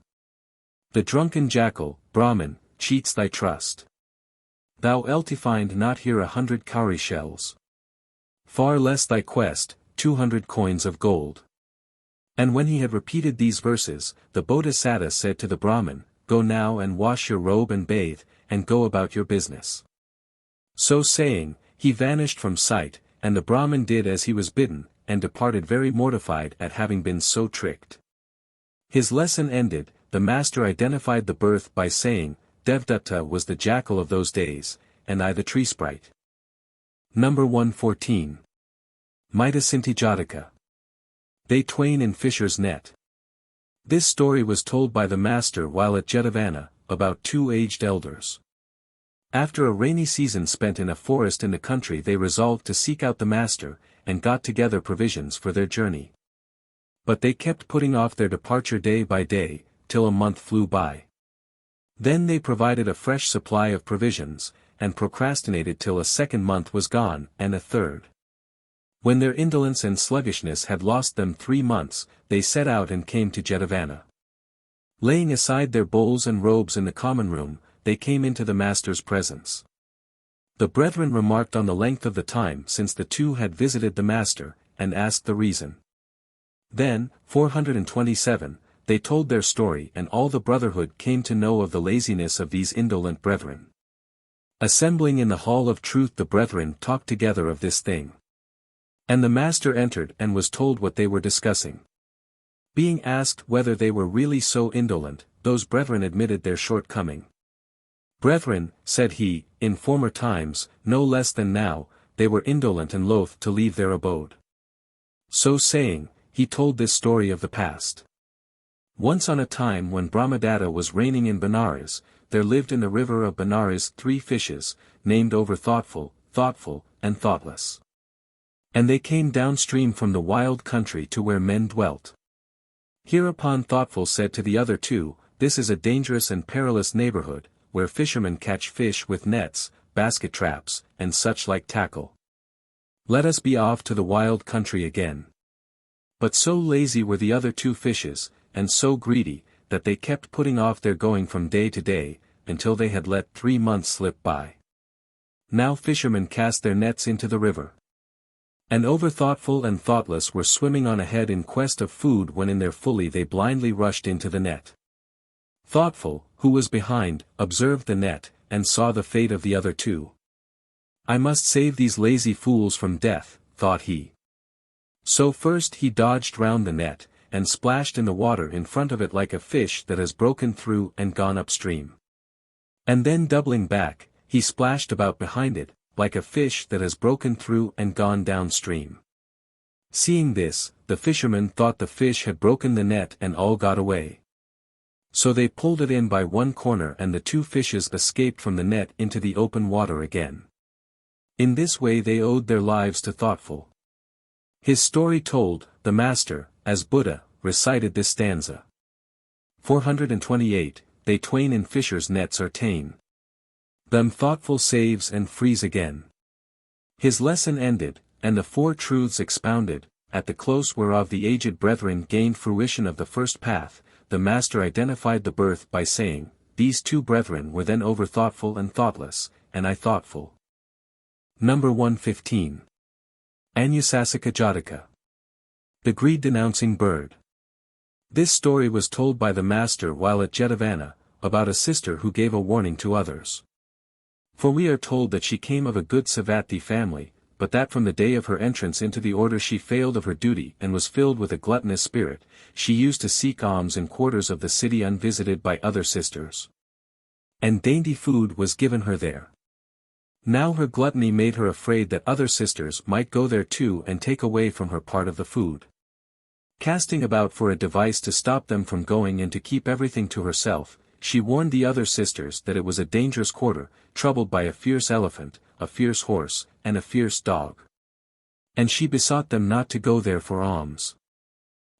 The drunken jackal, Brahmin, cheats thy trust. Thou find not here 100 cowrie shells. Far less thy quest, 200 coins of gold. And when he had repeated these verses, the Bodhisattva said to the Brahmin, Go now and wash your robe and bathe, and go about your business. So saying, he vanished from sight, and the Brahmin did as he was bidden, and departed very mortified at having been so tricked. His lesson ended, the master identified the birth by saying, Devdatta was the jackal of those days, and I the tree sprite. Number 114. Mitacinti-Jataka. They twain in fisher's net. This story was told by the master while at Jetavana, about 2 aged elders. After a rainy season spent in a forest in the country they resolved to seek out the master, and got together provisions for their journey. But they kept putting off their departure day by day, till a month flew by. Then they provided a fresh supply of provisions, and procrastinated till a 2nd month was gone, and a 3rd. When their indolence and sluggishness had lost them 3 months, they set out and came to Jetavana. Laying aside their bowls and robes in the common room, they came into the master's presence. The brethren remarked on the length of the time since the 2 had visited the master, and asked the reason. Then, 427, they told their story and all the brotherhood came to know of the laziness of these indolent brethren. Assembling in the hall of truth the brethren talked together of this thing. And the master entered and was told what they were discussing. Being asked whether they were really so indolent, those brethren admitted their shortcoming. Brethren, said he, in former times, no less than now, they were indolent and loath to leave their abode. So saying, he told this story of the past. Once on a time when Brahmadatta was reigning in Benares, there lived in the river of Benares 3 fishes, named Over Thoughtful, Thoughtful, and Thoughtless. And they came downstream from the wild country to where men dwelt. Hereupon Thoughtful said to the other 2, This is a dangerous and perilous neighborhood, where fishermen catch fish with nets, basket traps, and such like tackle. Let us be off to the wild country again. But so lazy were the other 2 fishes, and so greedy, that they kept putting off their going from day to day, until they had let 3 months slip by. Now fishermen cast their nets into the river. And Over Thoughtful and Thoughtless were swimming on ahead in quest of food when in their folly they blindly rushed into the net. Thoughtful, who was behind, observed the net, and saw the fate of the other 2. I must save these lazy fools from death, thought he. So first he dodged round the net, and splashed in the water in front of it like a fish that has broken through and gone upstream. And then doubling back, he splashed about behind it, like a fish that has broken through and gone downstream. Seeing this, the fishermen thought the fish had broken the net and all got away. So they pulled it in by one corner and the 2 fishes escaped from the net into the open water again. In this way they owed their lives to Thoughtful. His story told, the master, as Buddha, recited this stanza. 428, They twain in fishers' nets are ta'en. Them Thoughtful saves and frees again. His lesson ended, and the 4 truths expounded, at the close whereof the aged brethren gained fruition of the first path, the master identified the birth by saying, These 2 brethren were then Over Thoughtful and Thoughtless, and I Thoughtful. Number 115. Anusasika-Jataka. The greed-denouncing bird. This story was told by the master while at Jetavana, about a sister who gave a warning to others. For we are told that she came of a good Savatthi family, but that from the day of her entrance into the order she failed of her duty and was filled with a gluttonous spirit, she used to seek alms in quarters of the city unvisited by other sisters. And dainty food was given her there. Now her gluttony made her afraid that other sisters might go there too and take away from her part of the food. Casting about for a device to stop them from going and to keep everything to herself, she warned the other sisters that it was a dangerous quarter, troubled by a fierce elephant, a fierce horse, and a fierce dog. And she besought them not to go there for alms.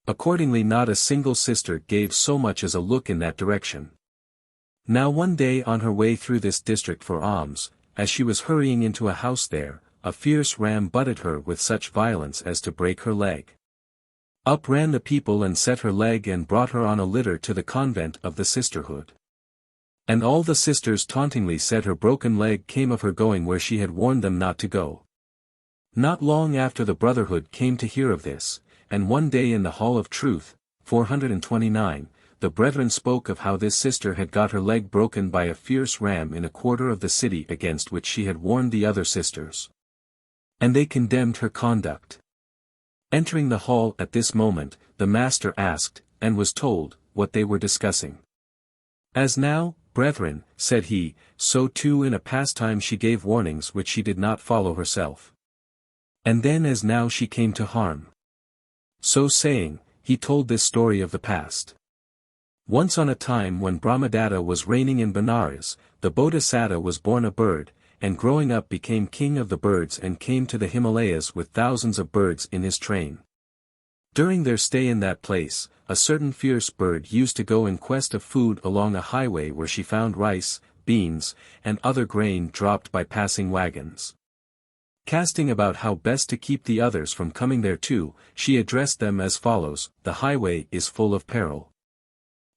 Accordingly not a single sister gave so much as a look in that direction. Now one day on her way through this district for alms, as she was hurrying into a house there, a fierce ram butted her with such violence as to break her leg. Up ran the people and set her leg and brought her on a litter to the convent of the sisterhood. And all the sisters tauntingly said her broken leg came of her going where she had warned them not to go. Not long after the brotherhood came to hear of this, and one day in the Hall of Truth, 429, the brethren spoke of how this sister had got her leg broken by a fierce ram in a quarter of the city against which she had warned the other sisters. And they condemned her conduct. Entering the hall at this moment, the master asked, and was told, what they were discussing. As now, brethren, said he, so too in a past time she gave warnings which she did not follow herself. And then as now she came to harm. So saying, he told this story of the past. Once on a time when Brahmadatta was reigning in Benares, the Bodhisattva was born a bird, and growing up became king of the birds and came to the Himalayas with thousands of birds in his train. During their stay in that place, a certain fierce bird used to go in quest of food along a highway where she found rice, beans, and other grain dropped by passing wagons. Casting about how best to keep the others from coming thereto, she addressed them as follows: the highway is full of peril.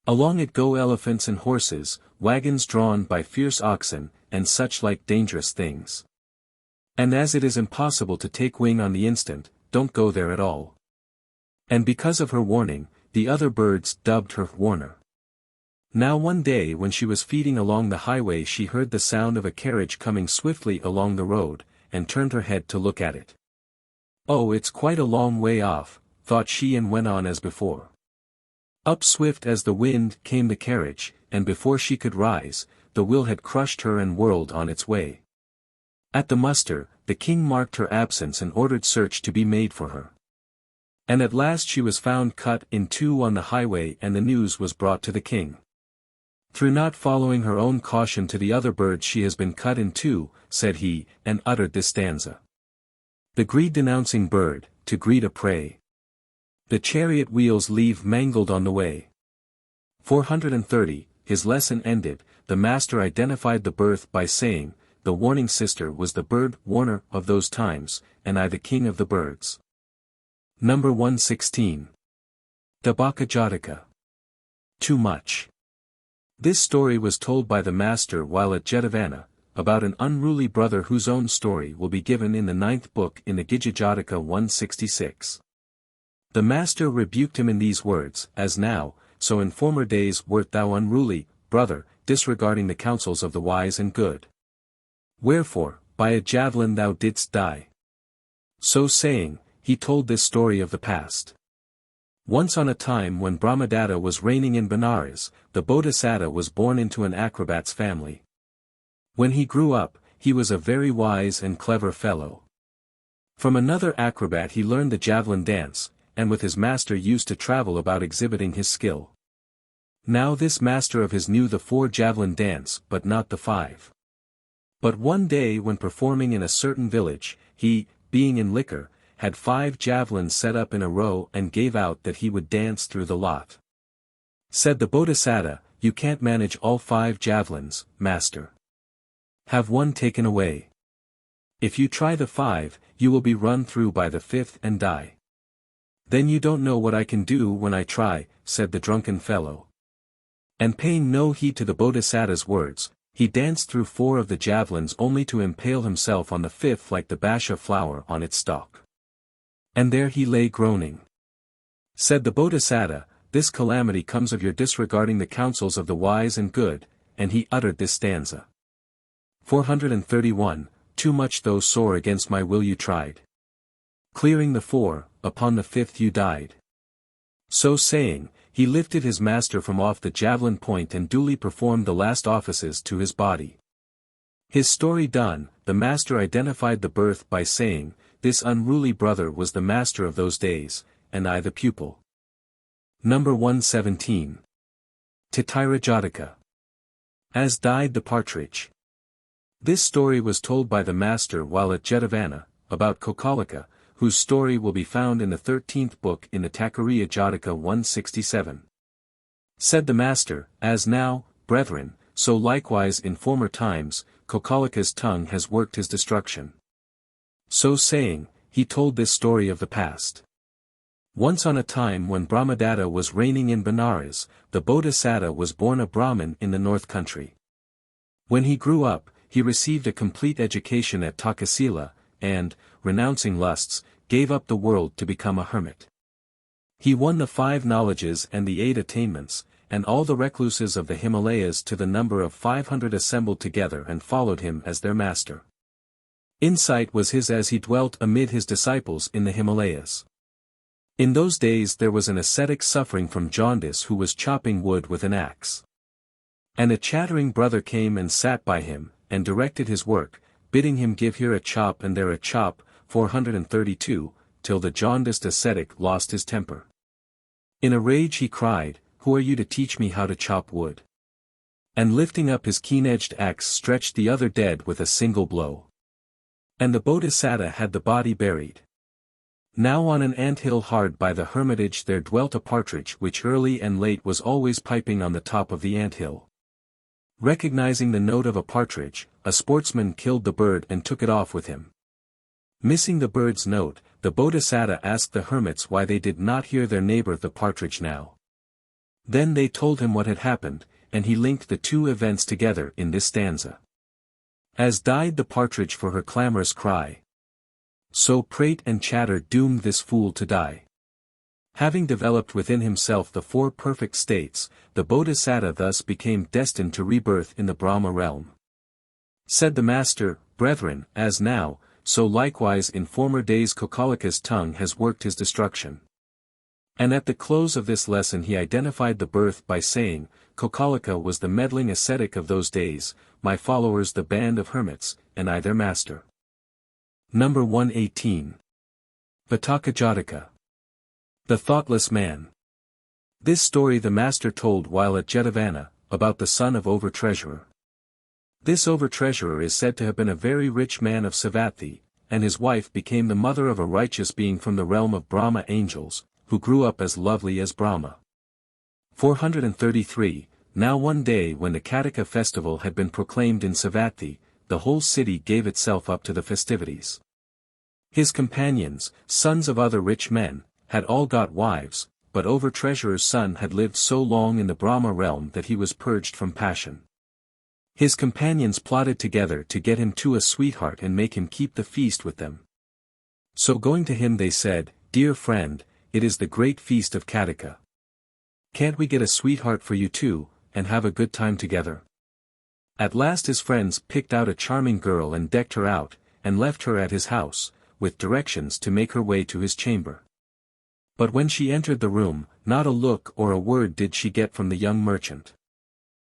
Along it go elephants and horses, wagons drawn by fierce oxen, and such like dangerous things. And as it is impossible to take wing on the instant, don't go there at all. And because of her warning, the other birds dubbed her Warner. Now one day when she was feeding along the highway she heard the sound of a carriage coming swiftly along the road, and turned her head to look at it. Oh, it's quite a long way off, thought she, and went on as before. Up swift as the wind came the carriage, and before she could rise, the wheel had crushed her and whirled on its way. At the muster, the king marked her absence and ordered search to be made for her. And at last she was found cut in two on the highway, and the news was brought to the king. Through not following her own caution to the other birds she has been cut in two, said he, and uttered this stanza. The greed-denouncing bird, to greed a prey. The chariot wheels leave mangled on the way. 430, his lesson ended, the master identified the birth by saying, the warning sister was the bird warner of those times, and I the king of the birds. Number 116. Dubbaca-Jataka. Too much. This story was told by the master while at Jetavana, about an unruly brother whose own story will be given in the 9th book in the Gija-Jataka 166. The master rebuked him in these words, as now, so in former days wert thou unruly, brother, disregarding the counsels of the wise and good. Wherefore, by a javelin thou didst die. So saying, he told this story of the past. Once on a time when Brahmadatta was reigning in Benares, the Bodhisattva was born into an acrobat's family. When he grew up, he was a very wise and clever fellow. From another acrobat he learned the javelin dance, and with his master used to travel about exhibiting his skill. Now this master of his knew the 4 javelin dance but not the 5. But one day when performing in a certain village, he, being in liquor, had 5 javelins set up in a row and gave out that he would dance through the lot. Said the Bodhisattva, you can't manage all 5 javelins, master. Have one taken away. If you try the 5, you will be run through by the 5th and die. Then you don't know what I can do when I try, said the drunken fellow. And paying no heed to the Bodhisattva's words, he danced through 4 of the javelins only to impale himself on the 5th like the basha flower on its stalk. And there he lay groaning. Said the Bodhisattva, this calamity comes of your disregarding the counsels of the wise and good, and he uttered this stanza. 431, too much though sore against my will you tried. Clearing the 4, upon the 5th you died. So saying, he lifted his master from off the javelin point and duly performed the last offices to his body. His story done, the master identified the birth by saying, this unruly brother was the master of those days, and I the pupil. Number 117. Tittira-Jataka. As died the partridge. This story was told by the master while at Jetavana, about Kokalika, whose story will be found in the 13th book in the Takkariya-Jataka 167. Said the master, as now, brethren, so likewise in former times, Kokalika's tongue has worked his destruction. So saying, he told this story of the past. Once on a time when Brahmadatta was reigning in Benares, the Bodhisattva was born a Brahmin in the north country. When he grew up, he received a complete education at Takasila, and, renouncing lusts, gave up the world to become a hermit. He won the 5 knowledges and the 8 attainments, and all the recluses of the Himalayas to the number of 500 assembled together and followed him as their master. Insight was his as he dwelt amid his disciples in the Himalayas. In those days there was an ascetic suffering from jaundice who was chopping wood with an axe. And a chattering brother came and sat by him, and directed his work, bidding him give here a chop and there a chop, 432, till the jaundiced ascetic lost his temper. In a rage he cried, "Who are you to teach me how to chop wood?" And lifting up his keen-edged axe stretched the other dead with a single blow. And the Bodhisattva had the body buried. Now on an ant-hill hard by the hermitage there dwelt a partridge which early and late was always piping on the top of the ant-hill. Recognizing the note of a partridge, a sportsman killed the bird and took it off with him. Missing the bird's note, the Bodhisattva asked the hermits why they did not hear their neighbor the partridge now. Then they told him what had happened, and he linked the 2 events together in this stanza. As died the partridge for her clamorous cry, so prate and chatter doomed this fool to die. Having developed within himself the 4 perfect states, the Bodhisattva thus became destined to rebirth in the Brahma realm. Said the master, brethren, as now, so likewise in former days Kokalika's tongue has worked his destruction. And at the close of this lesson he identified the birth by saying, Kokalika was the meddling ascetic of those days, my followers the band of hermits, and I their master. Number 118. Vattaka-Jataka. The Thoughtless Man. This story the master told while at Jetavana, about the son of over-treasurer. This over-treasurer is said to have been a very rich man of Savatthi, and his wife became the mother of a righteous being from the realm of Brahma angels, who grew up as lovely as Brahma. 433. Now one day when the Kataka festival had been proclaimed in Savatthi, the whole city gave itself up to the festivities. His companions, sons of other rich men, had all got wives, but over-treasurer's son had lived so long in the Brahma realm that he was purged from passion. His companions plotted together to get him to a sweetheart and make him keep the feast with them. So going to him they said, "Dear friend, it is the great feast of Kataka. Can't we get a sweetheart for you too, and have a good time together?" At last his friends picked out a charming girl and decked her out, and left her at his house, with directions to make her way to his chamber. But when she entered the room, not a look or a word did she get from the young merchant.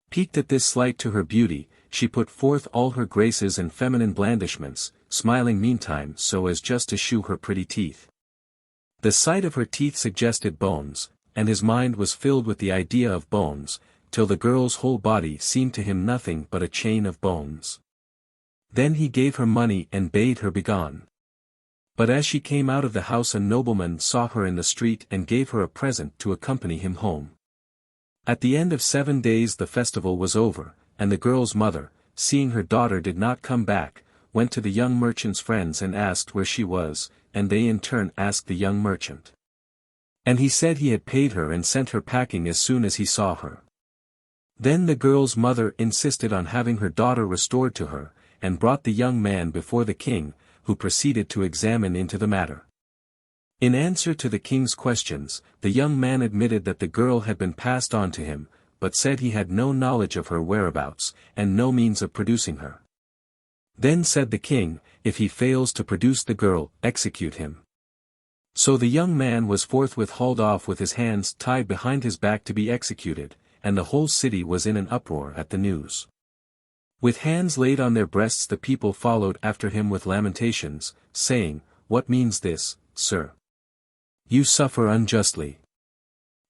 Piqued at this slight to her beauty, she put forth all her graces and feminine blandishments, smiling meantime so as just to shew her pretty teeth. The sight of her teeth suggested bones, and his mind was filled with the idea of bones, till the girl's whole body seemed to him nothing but a chain of bones. Then he gave her money and bade her begone. But as she came out of the house a nobleman saw her in the street and gave her a present to accompany him home. At the end of 7 days the festival was over, and the girl's mother, seeing her daughter did not come back, went to the young merchant's friends and asked where she was, and they in turn asked the young merchant. And he said he had paid her and sent her packing as soon as he saw her. Then the girl's mother insisted on having her daughter restored to her, and brought the young man before the king, who proceeded to examine into the matter. In answer to the king's questions, the young man admitted that the girl had been passed on to him, but said he had no knowledge of her whereabouts, and no means of producing her. Then said the king, if he fails to produce the girl, execute him. So the young man was forthwith hauled off with his hands tied behind his back to be executed, and the whole city was in an uproar at the news. With hands laid on their breasts the people followed after him with lamentations, saying, "What means this, sir? You suffer unjustly."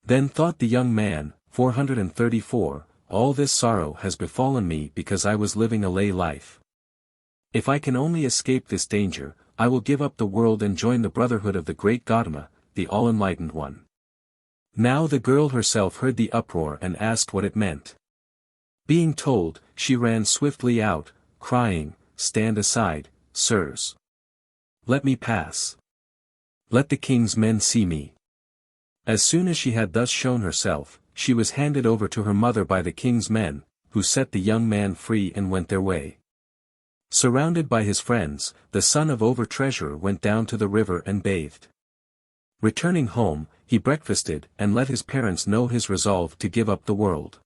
Then thought the young man, 434, all this sorrow has befallen me because I was living a lay life. If I can only escape this danger, I will give up the world and join the brotherhood of the great Gautama, the all-enlightened one. Now the girl herself heard the uproar and asked what it meant. Being told, she ran swiftly out, crying, "Stand aside, sirs. Let me pass. Let the king's men see me." As soon as she had thus shown herself, she was handed over to her mother by the king's men, who set the young man free and went their way. Surrounded by his friends, the son of over-treasurer went down to the river and bathed. Returning home, he breakfasted and let his parents know his resolve to give up the world.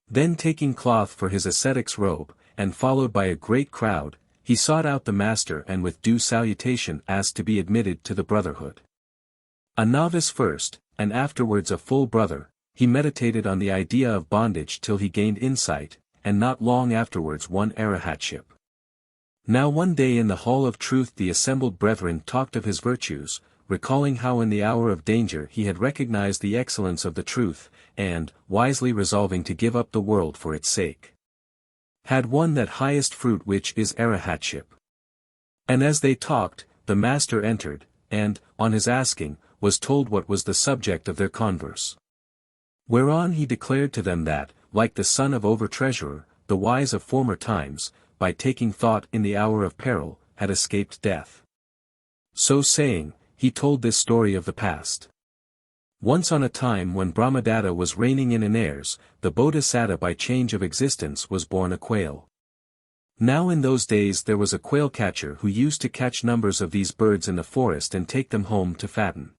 Then taking cloth for his ascetic's robe, and followed by a great crowd, he sought out the master and with due salutation asked to be admitted to the brotherhood. A novice first, and afterwards a full brother, he meditated on the idea of bondage till he gained insight, and not long afterwards won arahatship. Now one day in the hall of truth the assembled brethren talked of his virtues, recalling how in the hour of danger he had recognized the excellence of the truth, and, wisely resolving to give up the world for its sake, had won that highest fruit which is arahatship. And as they talked, the master entered, and, on his asking, was told what was the subject of their converse. Whereon he declared to them that, like the son of over-treasurer, the wise of former times, by taking thought in the hour of peril, had escaped death. So saying, he told this story of the past. Once on a time when Brahmadatta was reigning in Inares, the Bodhisattva by change of existence was born a quail. Now in those days there was a quail catcher who used to catch numbers of these birds in the forest and take them home to fatten.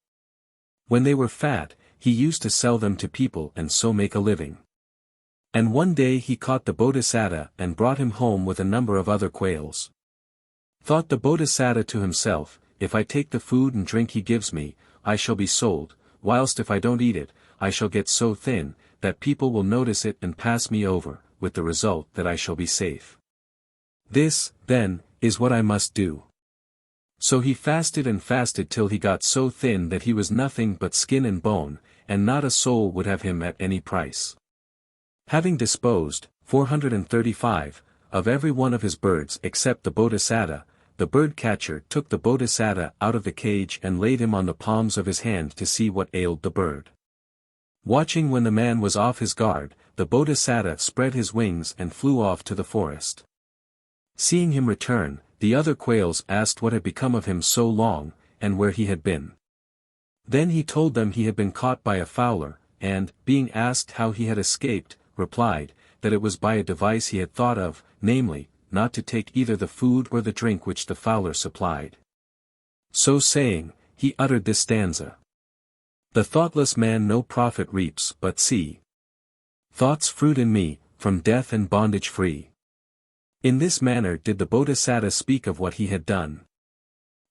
When they were fat, he used to sell them to people and so make a living. And one day he caught the Bodhisattva and brought him home with a number of other quails. Thought the Bodhisattva to himself, if I take the food and drink he gives me, I shall be sold, whilst if I don't eat it, I shall get so thin, that people will notice it and pass me over, with the result that I shall be safe. This, then, is what I must do. So he fasted and fasted till he got so thin that he was nothing but skin and bone, and not a soul would have him at any price. Having disposed, 435, of every one of his birds except the Bodhisattva, the bird-catcher took the Bodhisattva out of the cage and laid him on the palms of his hand to see what ailed the bird. Watching when the man was off his guard, the Bodhisattva spread his wings and flew off to the forest. Seeing him return, the other quails asked what had become of him so long, and where he had been. Then he told them he had been caught by a fowler, and, being asked how he had escaped, replied, that it was by a device he had thought of, namely, not to take either the food or the drink which the fowler supplied. So saying, he uttered this stanza. The thoughtless man no profit reaps, but see thought's fruit in me, from death and bondage free. In this manner did the Bodhisattva speak of what he had done.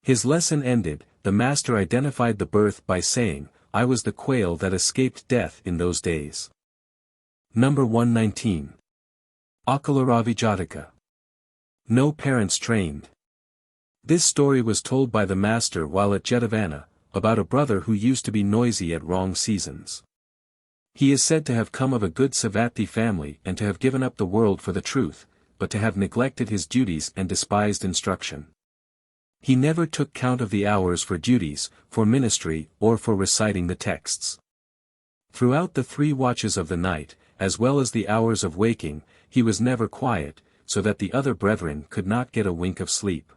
His lesson ended, the master identified the birth by saying, I was the quail that escaped death in those days. Number 119. Akalaravi-Jataka. No parents trained. This story was told by the master while at Jetavana, about a brother who used to be noisy at wrong seasons. He is said to have come of a good Savatthi family and to have given up the world for the truth, but to have neglected his duties and despised instruction. He never took count of the hours for duties, for ministry, or for reciting the texts. Throughout the 3 watches of the night, as well as the hours of waking, he was never quiet, so that the other brethren could not get a wink of sleep.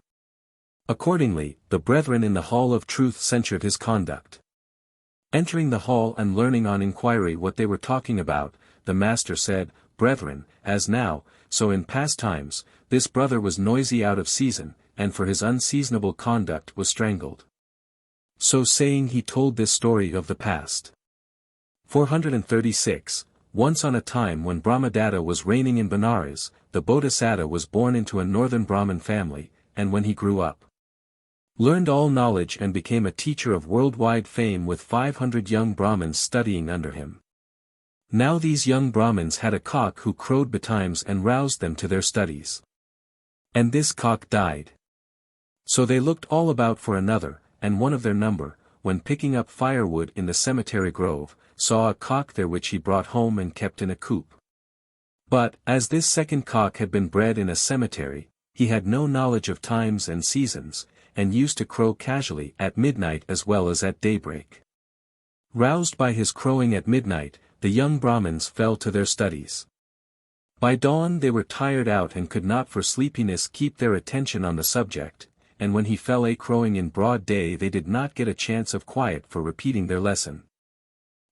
Accordingly, the brethren in the hall of truth censured his conduct. Entering the hall and learning on inquiry what they were talking about, the master said, Brethren, as now, so in past times, this brother was noisy out of season, and for his unseasonable conduct was strangled. So saying he told this story of the past. 436. Once on a time when Brahmadatta was reigning in Benares, the Bodhisattva was born into a northern Brahmin family, and when he grew up, learned all knowledge and became a teacher of worldwide fame with 500 young Brahmins studying under him. Now these young Brahmins had a cock who crowed betimes and roused them to their studies. And this cock died. So they looked all about for another, and one of their number, when picking up firewood in the cemetery grove, saw a cock there which he brought home and kept in a coop. But, as this second cock had been bred in a cemetery, he had no knowledge of times and seasons, and used to crow casually at midnight as well as at daybreak. Roused by his crowing at midnight, the young Brahmins fell to their studies. By dawn they were tired out and could not for sleepiness keep their attention on the subject, and when he fell a crowing in broad day they did not get a chance of quiet for repeating their lesson.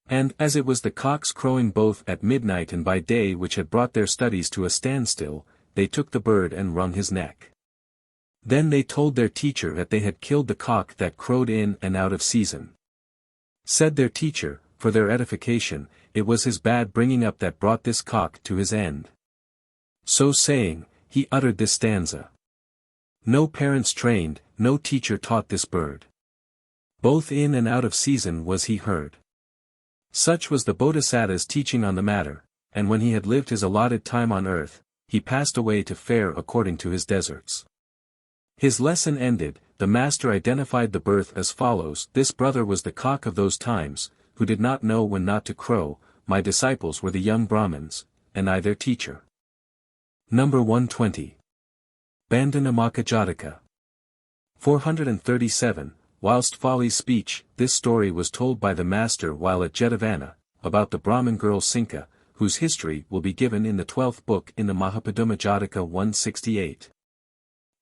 And as it was the cocks crowing both at midnight and by day which had brought their studies to a standstill, they took the bird and wrung his neck. Then they told their teacher that they had killed the cock that crowed in and out of season. Said their teacher, for their edification, it was his bad bringing up that brought this cock to his end. So saying, he uttered this stanza. No parents trained, no teacher taught this bird. Both in and out of season was he heard. Such was the Bodhisattva's teaching on the matter, and when he had lived his allotted time on earth, he passed away to fare according to his deserts. His lesson ended, the master identified the birth as follows: this brother was the cock of those times, who did not know when not to crow, my disciples were the young Brahmins, and I their teacher. Number 120. Bandhanamokkha-Jataka. 437. Whilst Folly's speech, this story was told by the master while at Jetavana, about the Brahmin girl Sinka, whose history will be given in the 12th book in the Mittavinda-Jataka 168.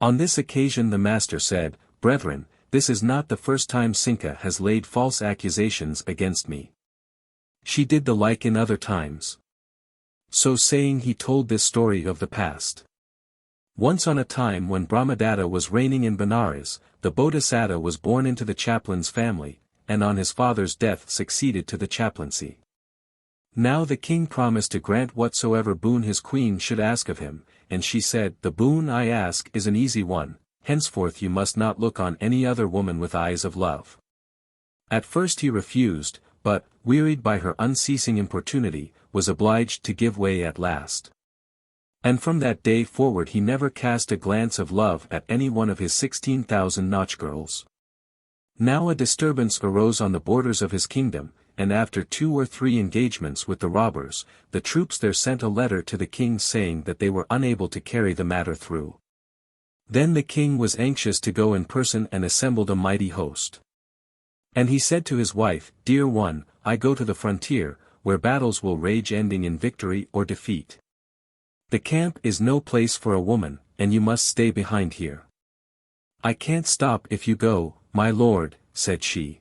On this occasion the master said, Brethren, this is not the first time Sinka has laid false accusations against me. She did the like in other times. So saying he told this story of the past. Once on a time when Brahmadatta was reigning in Benares, the Bodhisattva was born into the chaplain's family, and on his father's death succeeded to the chaplaincy. Now the king promised to grant whatsoever boon his queen should ask of him, and she said, The boon I ask is an easy one, henceforth you must not look on any other woman with eyes of love. At first he refused, but, wearied by her unceasing importunity, was obliged to give way at last. And from that day forward he never cast a glance of love at any one of his 16,000 Nach girls. Now a disturbance arose on the borders of his kingdom, and after 2 or 3 engagements with the robbers, the troops there sent a letter to the king saying that they were unable to carry the matter through. Then the king was anxious to go in person and assembled a mighty host. And he said to his wife, Dear one, I go to the frontier, where battles will rage ending in victory or defeat. The camp is no place for a woman, and you must stay behind here. I can't stop if you go, my lord, said she.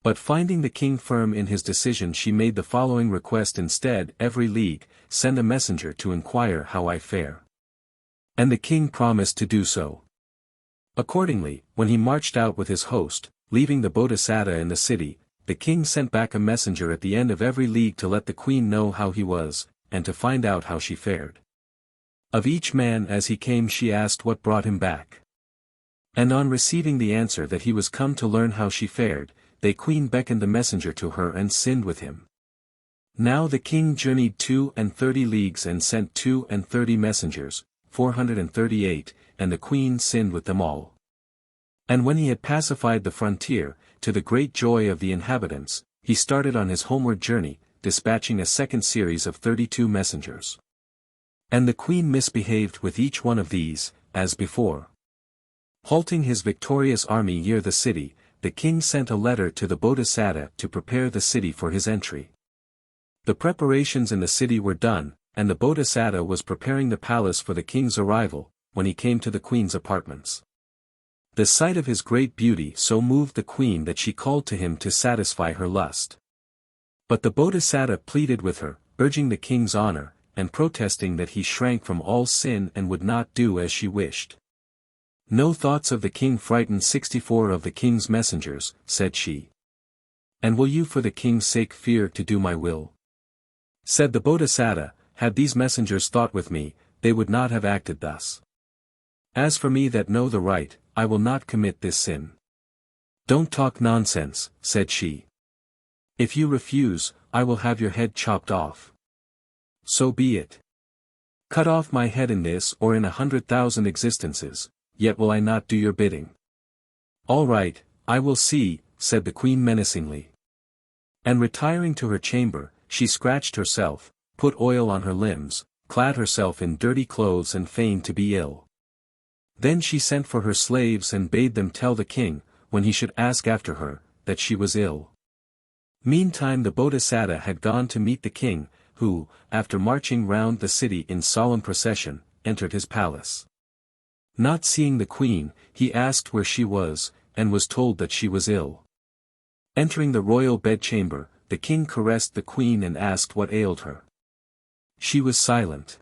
But finding the king firm in his decision she made the following request instead: every league, send a messenger to inquire how I fare. And the king promised to do so. Accordingly, when he marched out with his host, leaving the Bodhisattva in the city, the king sent back a messenger at the end of every league to let the queen know how he was, and to find out how she fared. Of each man as he came she asked what brought him back. And on receiving the answer that he was come to learn how she fared, the queen beckoned the messenger to her and sinned with him. Now the king journeyed 32 leagues and sent 32 messengers, 438, and the queen sinned with them all. And when he had pacified the frontier, to the great joy of the inhabitants, he started on his homeward journey, dispatching a second series of 32 messengers. And the queen misbehaved with each one of these, as before. Halting his victorious army near the city, the king sent a letter to the Bodhisattva to prepare the city for his entry. The preparations in the city were done, and the Bodhisattva was preparing the palace for the king's arrival, when he came to the queen's apartments. The sight of his great beauty so moved the queen that she called to him to satisfy her lust. But the Bodhisattva pleaded with her, urging the king's honor, and protesting that he shrank from all sin and would not do as she wished. No thoughts of the king frightened 64 of the king's messengers, said she. And will you for the king's sake fear to do my will? Said the Bodhisattva, had these messengers thought with me, they would not have acted thus. As for me that know the right, I will not commit this sin. Don't talk nonsense, said she. If you refuse, I will have your head chopped off. So be it. Cut off my head in this or in 100,000 existences, yet will I not do your bidding. All right, I will see, said the queen menacingly. And retiring to her chamber, she scratched herself, put oil on her limbs, clad herself in dirty clothes and feigned to be ill. Then she sent for her slaves and bade them tell the king, when he should ask after her, that she was ill. Meantime the Bodhisattva had gone to meet the king, who, after marching round the city in solemn procession, entered his palace. Not seeing the queen, he asked where she was, and was told that she was ill. Entering the royal bedchamber, the king caressed the queen and asked what ailed her. She was silent.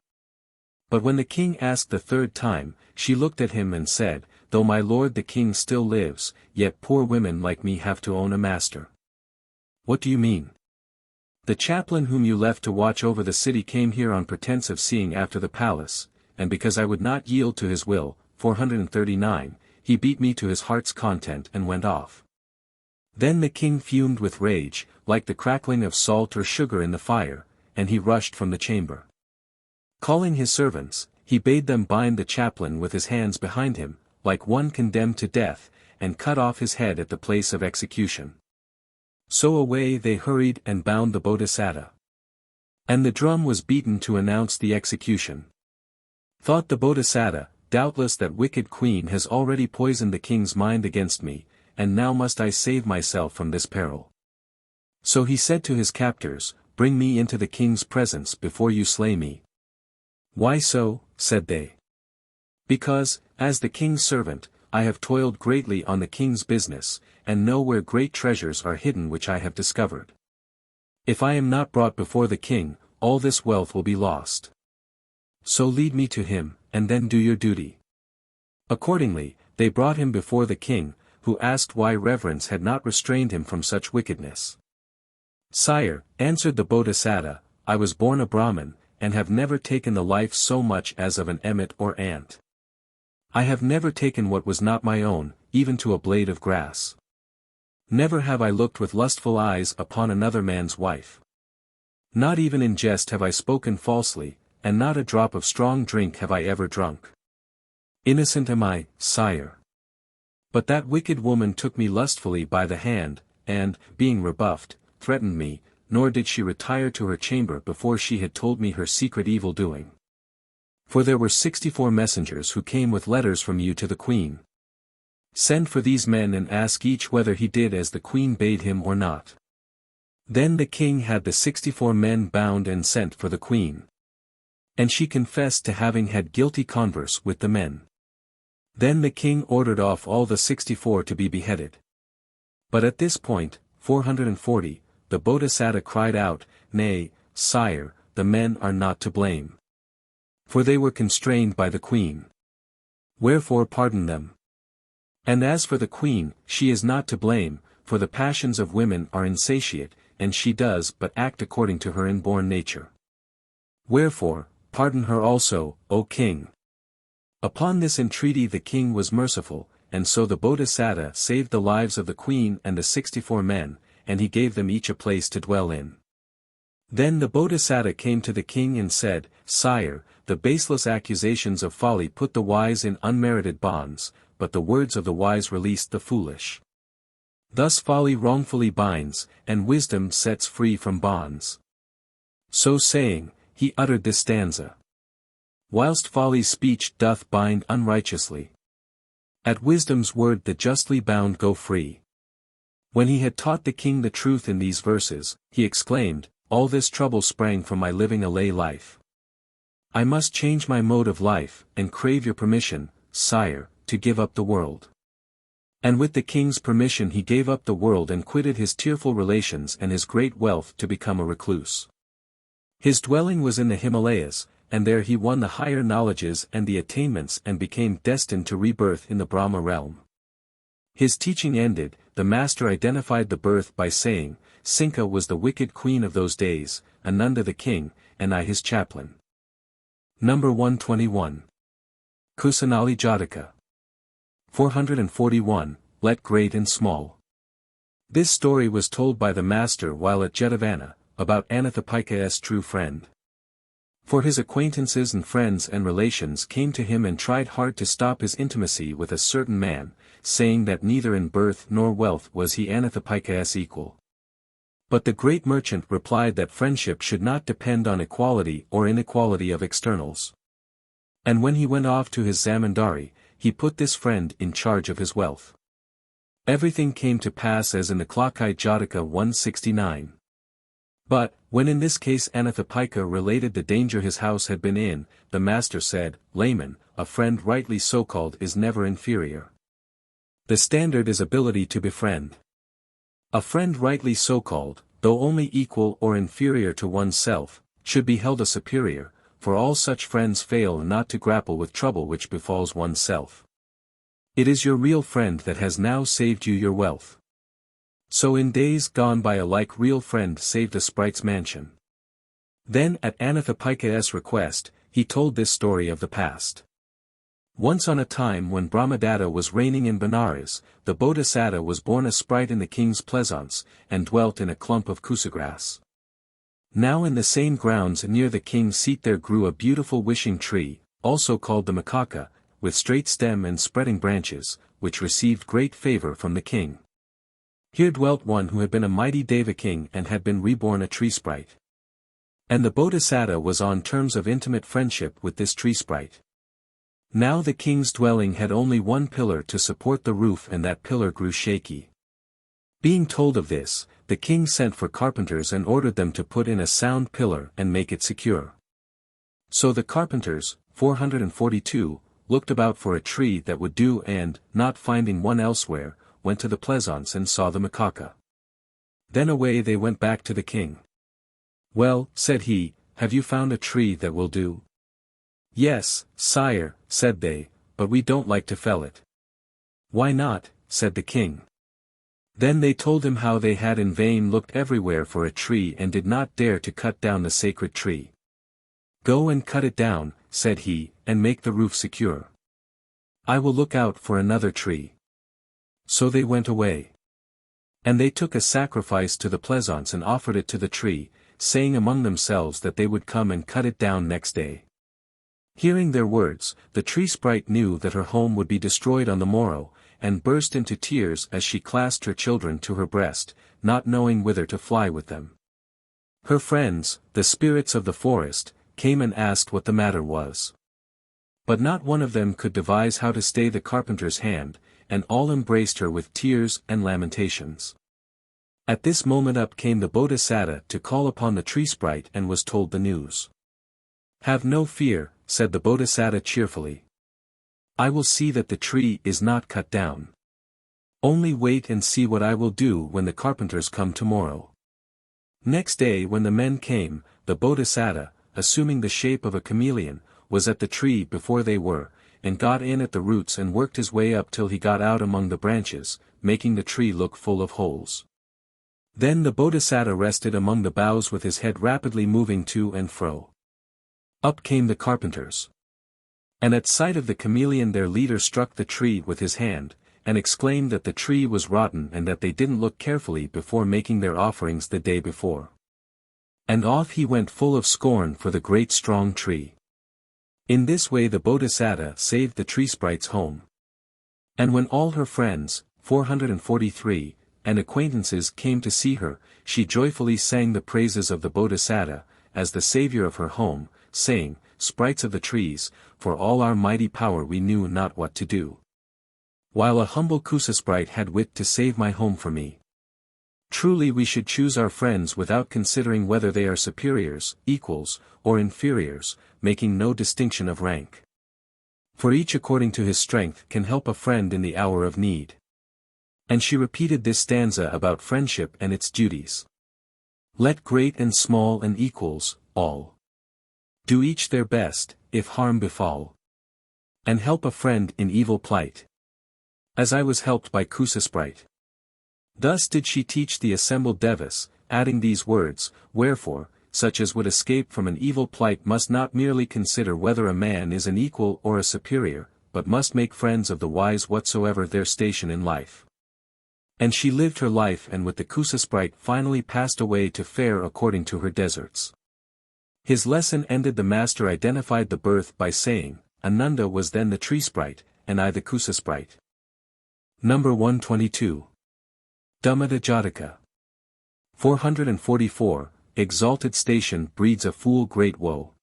But when the king asked the third time, she looked at him and said, "Though my lord the king still lives, yet poor women like me have to own a master." "What do you mean?" "The chaplain whom you left to watch over the city came here on pretense of seeing after the palace, and because I would not yield to his will, 439, he beat me to his heart's content and went off." Then the king fumed with rage, like the crackling of salt or sugar in the fire, and he rushed from the chamber. Calling his servants, he bade them bind the chaplain with his hands behind him, like one condemned to death, and cut off his head at the place of execution. So away they hurried and bound the Bodhisattva. And the drum was beaten to announce the execution. Thought the Bodhisattva, doubtless that wicked queen has already poisoned the king's mind against me, and now must I save myself from this peril. So he said to his captors, "Bring me into the king's presence before you slay me." "Why so?" said they. "Because, as the king's servant, I have toiled greatly on the king's business, and know where great treasures are hidden which I have discovered. If I am not brought before the king, all this wealth will be lost. So lead me to him, and then do your duty." Accordingly, they brought him before the king, who asked why reverence had not restrained him from such wickedness. "Sire," answered the Bodhisattva, "I was born a Brahmin, and have never taken the life so much as of an emmet or ant. I have never taken what was not my own, even to a blade of grass. Never have I looked with lustful eyes upon another man's wife. Not even in jest have I spoken falsely, and not a drop of strong drink have I ever drunk. Innocent am I, sire. But that wicked woman took me lustfully by the hand, and, being rebuffed, threatened me, nor did she retire to her chamber before she had told me her secret evil-doing. For there were 64 messengers who came with letters from you to the queen. Send for these men and ask each whether he did as the queen bade him or not." Then the king had the 64 men bound and sent for the queen. And she confessed to having had guilty converse with the men. Then the king ordered off all the 64 to be beheaded. But at this point, 440, the Bodhisattva cried out, "Nay, sire, the men are not to blame. For they were constrained by the queen. Wherefore pardon them. And as for the queen, she is not to blame, for the passions of women are insatiate, and she does but act according to her inborn nature. Wherefore, pardon her also, O king." Upon this entreaty the king was merciful, and so the Bodhisattva saved the lives of the queen and the 64 men, and he gave them each a place to dwell in. Then the Bodhisattva came to the king and said, "Sire, the baseless accusations of folly put the wise in unmerited bonds, but the words of the wise released the foolish. Thus folly wrongfully binds, and wisdom sets free from bonds." So saying, he uttered this stanza. "Whilst folly's speech doth bind unrighteously, at wisdom's word the justly bound go free." When he had taught the king the truth in these verses, he exclaimed, "All this trouble sprang from my living a lay life. I must change my mode of life, and crave your permission, sire, to give up the world." And with the king's permission he gave up the world and quitted his tearful relations and his great wealth to become a recluse. His dwelling was in the Himalayas, and there he won the higher knowledges and the attainments and became destined to rebirth in the Brahma realm. His teaching ended, the master identified the birth by saying, "Sinka was the wicked queen of those days, Ananda the king, and I his chaplain." Number 121. Kusanali-Jataka. 441, Let Great and Small. This story was told by the master while at Jetavana, about Anathapika's true friend. For his acquaintances and friends and relations came to him and tried hard to stop his intimacy with a certain man, saying that neither in birth nor wealth was he Anathapika's equal. But the great merchant replied that friendship should not depend on equality or inequality of externals. And when he went off to his zamindari, he put this friend in charge of his wealth. Everything came to pass as in the Jataka 169. But, when in this case Anathapika related the danger his house had been in, the master said, "Layman, a friend rightly so-called is never inferior. The standard is ability to befriend. A friend rightly so-called, though only equal or inferior to oneself, should be held a superior, for all such friends fail not to grapple with trouble which befalls oneself. It is your real friend that has now saved you your wealth." So in days gone by a like real friend saved a sprite's mansion. Then at Anathapika's request, he told this story of the past. Once on a time when Brahmadatta was reigning in Benares, the Bodhisattva was born a sprite in the king's pleasaunce, and dwelt in a clump of kusagrass. Now in the same grounds near the king's seat there grew a beautiful wishing tree, also called the Makaka, with straight stem and spreading branches, which received great favor from the king. Here dwelt one who had been a mighty Deva king and had been reborn a tree sprite. And the Bodhisattva was on terms of intimate friendship with this tree sprite. Now the king's dwelling had only one pillar to support the roof, and that pillar grew shaky. Being told of this, the king sent for carpenters and ordered them to put in a sound pillar and make it secure. So the carpenters, 442, looked about for a tree that would do and, not finding one elsewhere, went to the pleasaunce and saw the Makaka. Then away they went back to the king. "Well," said he, "have you found a tree that will do?" "Yes, sire," said they, "but we don't like to fell it." "Why not?" said the king. Then they told him how they had in vain looked everywhere for a tree and did not dare to cut down the sacred tree. "Go and cut it down," said he, "and make the roof secure. I will look out for another tree." So they went away. And they took a sacrifice to the pleasaunce and offered it to the tree, saying among themselves that they would come and cut it down next day. Hearing their words, the tree sprite knew that her home would be destroyed on the morrow, and burst into tears as she clasped her children to her breast, not knowing whither to fly with them. Her friends, the spirits of the forest, came and asked what the matter was. But not one of them could devise how to stay the carpenter's hand, and all embraced her with tears and lamentations. At this moment up came the Bodhisattva to call upon the tree sprite and was told the news. "Have no fear," said the Bodhisattva cheerfully. "I will see that the tree is not cut down. Only wait and see what I will do when the carpenters come tomorrow." Next day when the men came, the Bodhisattva, assuming the shape of a chameleon, was at the tree before they were, and got in at the roots and worked his way up till he got out among the branches, making the tree look full of holes. Then the Bodhisattva rested among the boughs with his head rapidly moving to and fro. Up came the carpenters. And at sight of the chameleon their leader struck the tree with his hand, and exclaimed that the tree was rotten and that they didn't look carefully before making their offerings the day before. And off he went full of scorn for the great strong tree. In this way the Bodhisattva saved the tree sprite's home. And when all her friends, 443, and acquaintances came to see her, she joyfully sang the praises of the Bodhisattva, as the savior of her home, saying, "Sprites of the trees, for all our mighty power we knew not what to do. While a humble Kusa sprite had wit to save my home for me. Truly we should choose our friends without considering whether they are superiors, equals, or inferiors, making no distinction of rank. For each according to his strength can help a friend in the hour of need." And she repeated this stanza about friendship and its duties. "Let great and small and equals, all, do each their best, if harm befall. And help a friend in evil plight. As I was helped by Kusa sprite." Thus did she teach the assembled devas, adding these words, "Wherefore, such as would escape from an evil plight must not merely consider whether a man is an equal or a superior, but must make friends of the wise whatsoever their station in life." And she lived her life and with the Kusa sprite finally passed away to fare according to her deserts. His lesson ended, the master identified the birth by saying, "Ananda was then the tree sprite, and I the Kusa sprite." Number 122. Dummedha-Jataka. 444, Exalted station breeds a fool great woe.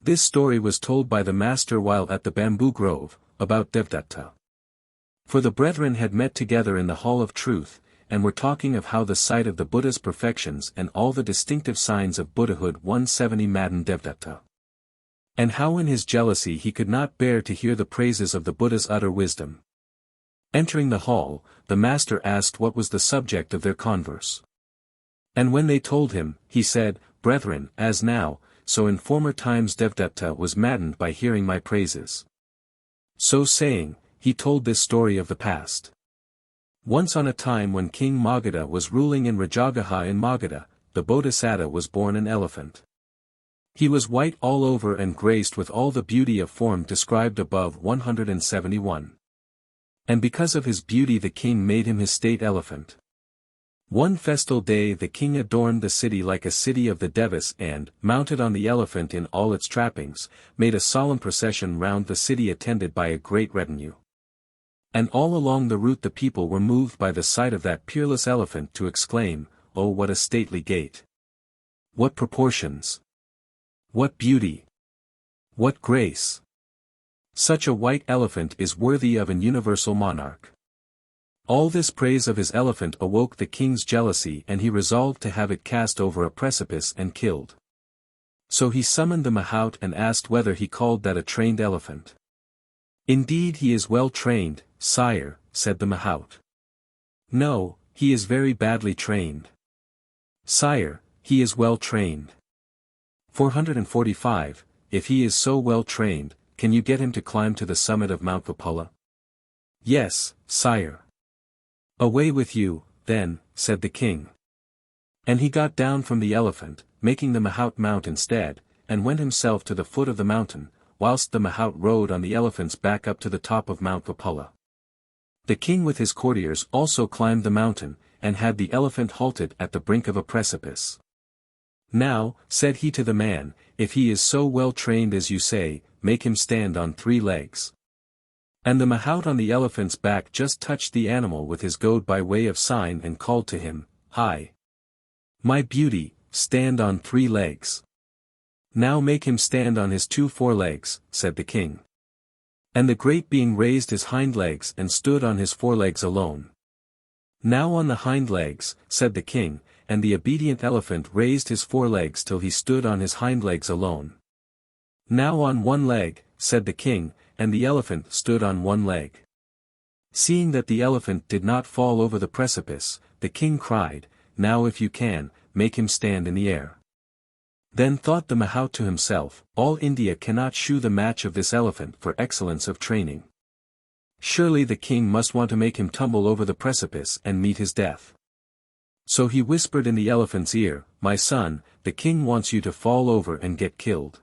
This story was told by the master while at the bamboo grove, about Devdatta. For the brethren had met together in the Hall of Truth, and were talking of how the sight of the Buddha's perfections and all the distinctive signs of Buddhahood 170 maddened Devdatta. And how in his jealousy he could not bear to hear the praises of the Buddha's utter wisdom. Entering the hall, the master asked what was the subject of their converse. And when they told him, he said, Brethren, as now, so in former times Devdatta was maddened by hearing my praises. So saying, he told this story of the past. Once on a time when King Magadha was ruling in Rajagaha in Magadha, the Bodhisattva was born an elephant. He was white all over and graced with all the beauty of form described above 171. And because of his beauty the king made him his state elephant. One festal day the king adorned the city like a city of the Devas and, mounted on the elephant in all its trappings, made a solemn procession round the city attended by a great retinue. And all along the route the people were moved by the sight of that peerless elephant to exclaim, "Oh, what a stately gait! What proportions! What beauty! What grace! Such a white elephant is worthy of an universal monarch." All this praise of his elephant awoke the king's jealousy and he resolved to have it cast over a precipice and killed. So he summoned the mahout and asked whether he called that a trained elephant. "Indeed he is well trained, sire," said the mahout. "No, he is very badly trained." "Sire, he is well trained." 445, If he is so well trained, can you get him to climb to the summit of Mount Vipula? "Yes, sire." "Away with you, then," said the king. And he got down from the elephant, making the mahout mount instead, and went himself to the foot of the mountain, whilst the mahout rode on the elephant's back up to the top of Mount Vipula. The king with his courtiers also climbed the mountain, and had the elephant halted at the brink of a precipice. "Now," said he to the man, "if he is so well trained as you say, make him stand on 3 legs." And the mahout on the elephant's back just touched the animal with his goad by way of sign and called to him, "Hi! My beauty, stand on 3 legs." "Now make him stand on his 2 forelegs," said the king. And the great being raised his hind legs and stood on his forelegs alone. "Now on the hind legs," said the king, and the obedient elephant raised his forelegs till he stood on his hind legs alone. "Now on 1 leg," said the king, and the elephant stood on 1 leg. Seeing that the elephant did not fall over the precipice, the king cried, "Now if you can, make him stand in the air." Then thought the mahout to himself, "All India cannot shew the match of this elephant for excellence of training. Surely the king must want to make him tumble over the precipice and meet his death." So he whispered in the elephant's ear, "My son, the king wants you to fall over and get killed.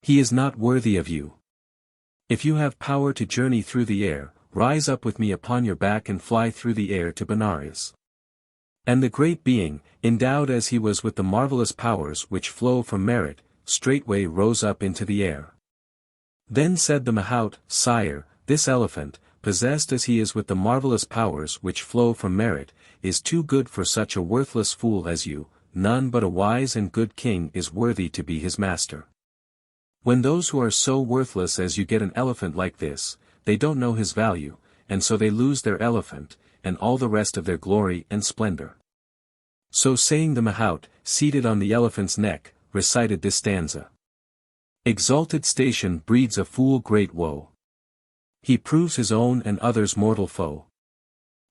He is not worthy of you. If you have power to journey through the air, rise up with me upon your back and fly through the air to Benares." And the great being, endowed as he was with the marvelous powers which flow from merit, straightway rose up into the air. Then said the mahout, "Sire, this elephant, possessed as he is with the marvelous powers which flow from merit, is too good for such a worthless fool as you. None but a wise and good king is worthy to be his master. When those who are so worthless as you get an elephant like this, they don't know his value, and so they lose their elephant, and all the rest of their glory and splendor." So saying the mahout, seated on the elephant's neck, recited this stanza. "Exalted station breeds a fool great woe. He proves his own and others' mortal foe."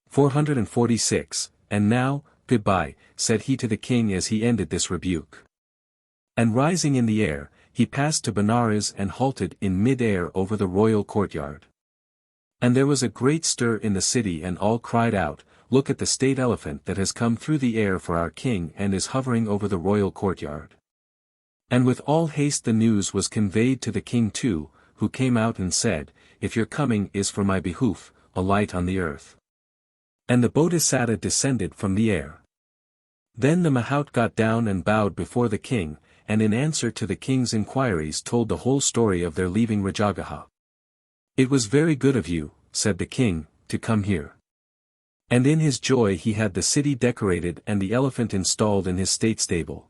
446, And now, goodbye, said he to the king as he ended this rebuke. And rising in the air, he passed to Benares and halted in mid-air over the royal courtyard. And there was a great stir in the city and all cried out, "Look at the state elephant that has come through the air for our king and is hovering over the royal courtyard." And with all haste the news was conveyed to the king too, who came out and said, "If your coming is for my behoof, alight on the earth." And the Bodhisattva descended from the air. Then the mahout got down and bowed before the king, and in answer to the king's inquiries told the whole story of their leaving Rajagaha. "It was very good of you," said the king, "to come here." And in his joy he had the city decorated and the elephant installed in his state stable.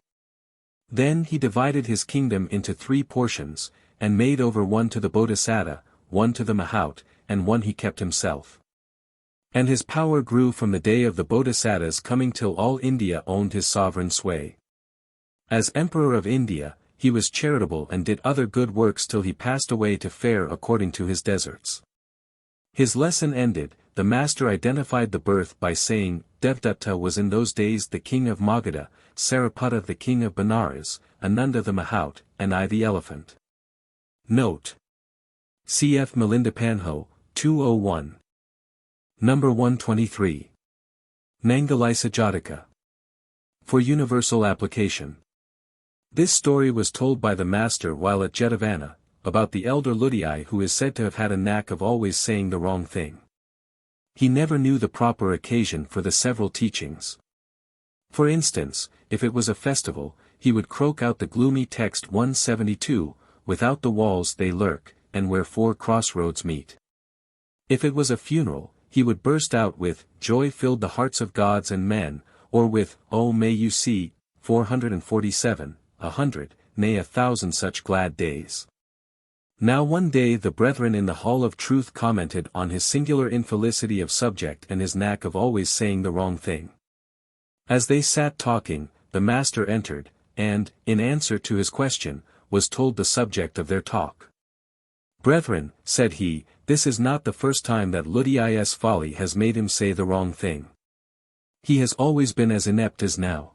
Then he divided his kingdom into 3 portions, and made over one to the Bodhisattva, one to the mahout, and one he kept himself. And his power grew from the day of the Bodhisattva's coming till all India owned his sovereign sway. As Emperor of India, he was charitable and did other good works till he passed away to fare according to his deserts. His lesson ended, the master identified the birth by saying, Devdatta was in those days the king of Magadha, Sariputta the king of Benares, Ananda the mahout, and I the elephant. Note. Cf. Milinda-Panha, 201. Number 123. Nangalisa-Jataka. For universal application. This story was told by the master while at Jetavana, about the elder Ludhiai who is said to have had a knack of always saying the wrong thing. He never knew the proper occasion for the several teachings. For instance, if it was a festival, he would croak out the gloomy text 172, without the walls they lurk, and where four crossroads meet. If it was a funeral, he would burst out with, joy filled the hearts of gods and men, or with, oh may you see, 447, 100, nay 1,000 such glad days. Now one day the brethren in the Hall of Truth commented on his singular infelicity of subject and his knack of always saying the wrong thing. As they sat talking, the master entered, and, in answer to his question, was told the subject of their talk. Brethren, said he, this is not the first time that Ludhiai's folly has made him say the wrong thing. He has always been as inept as now.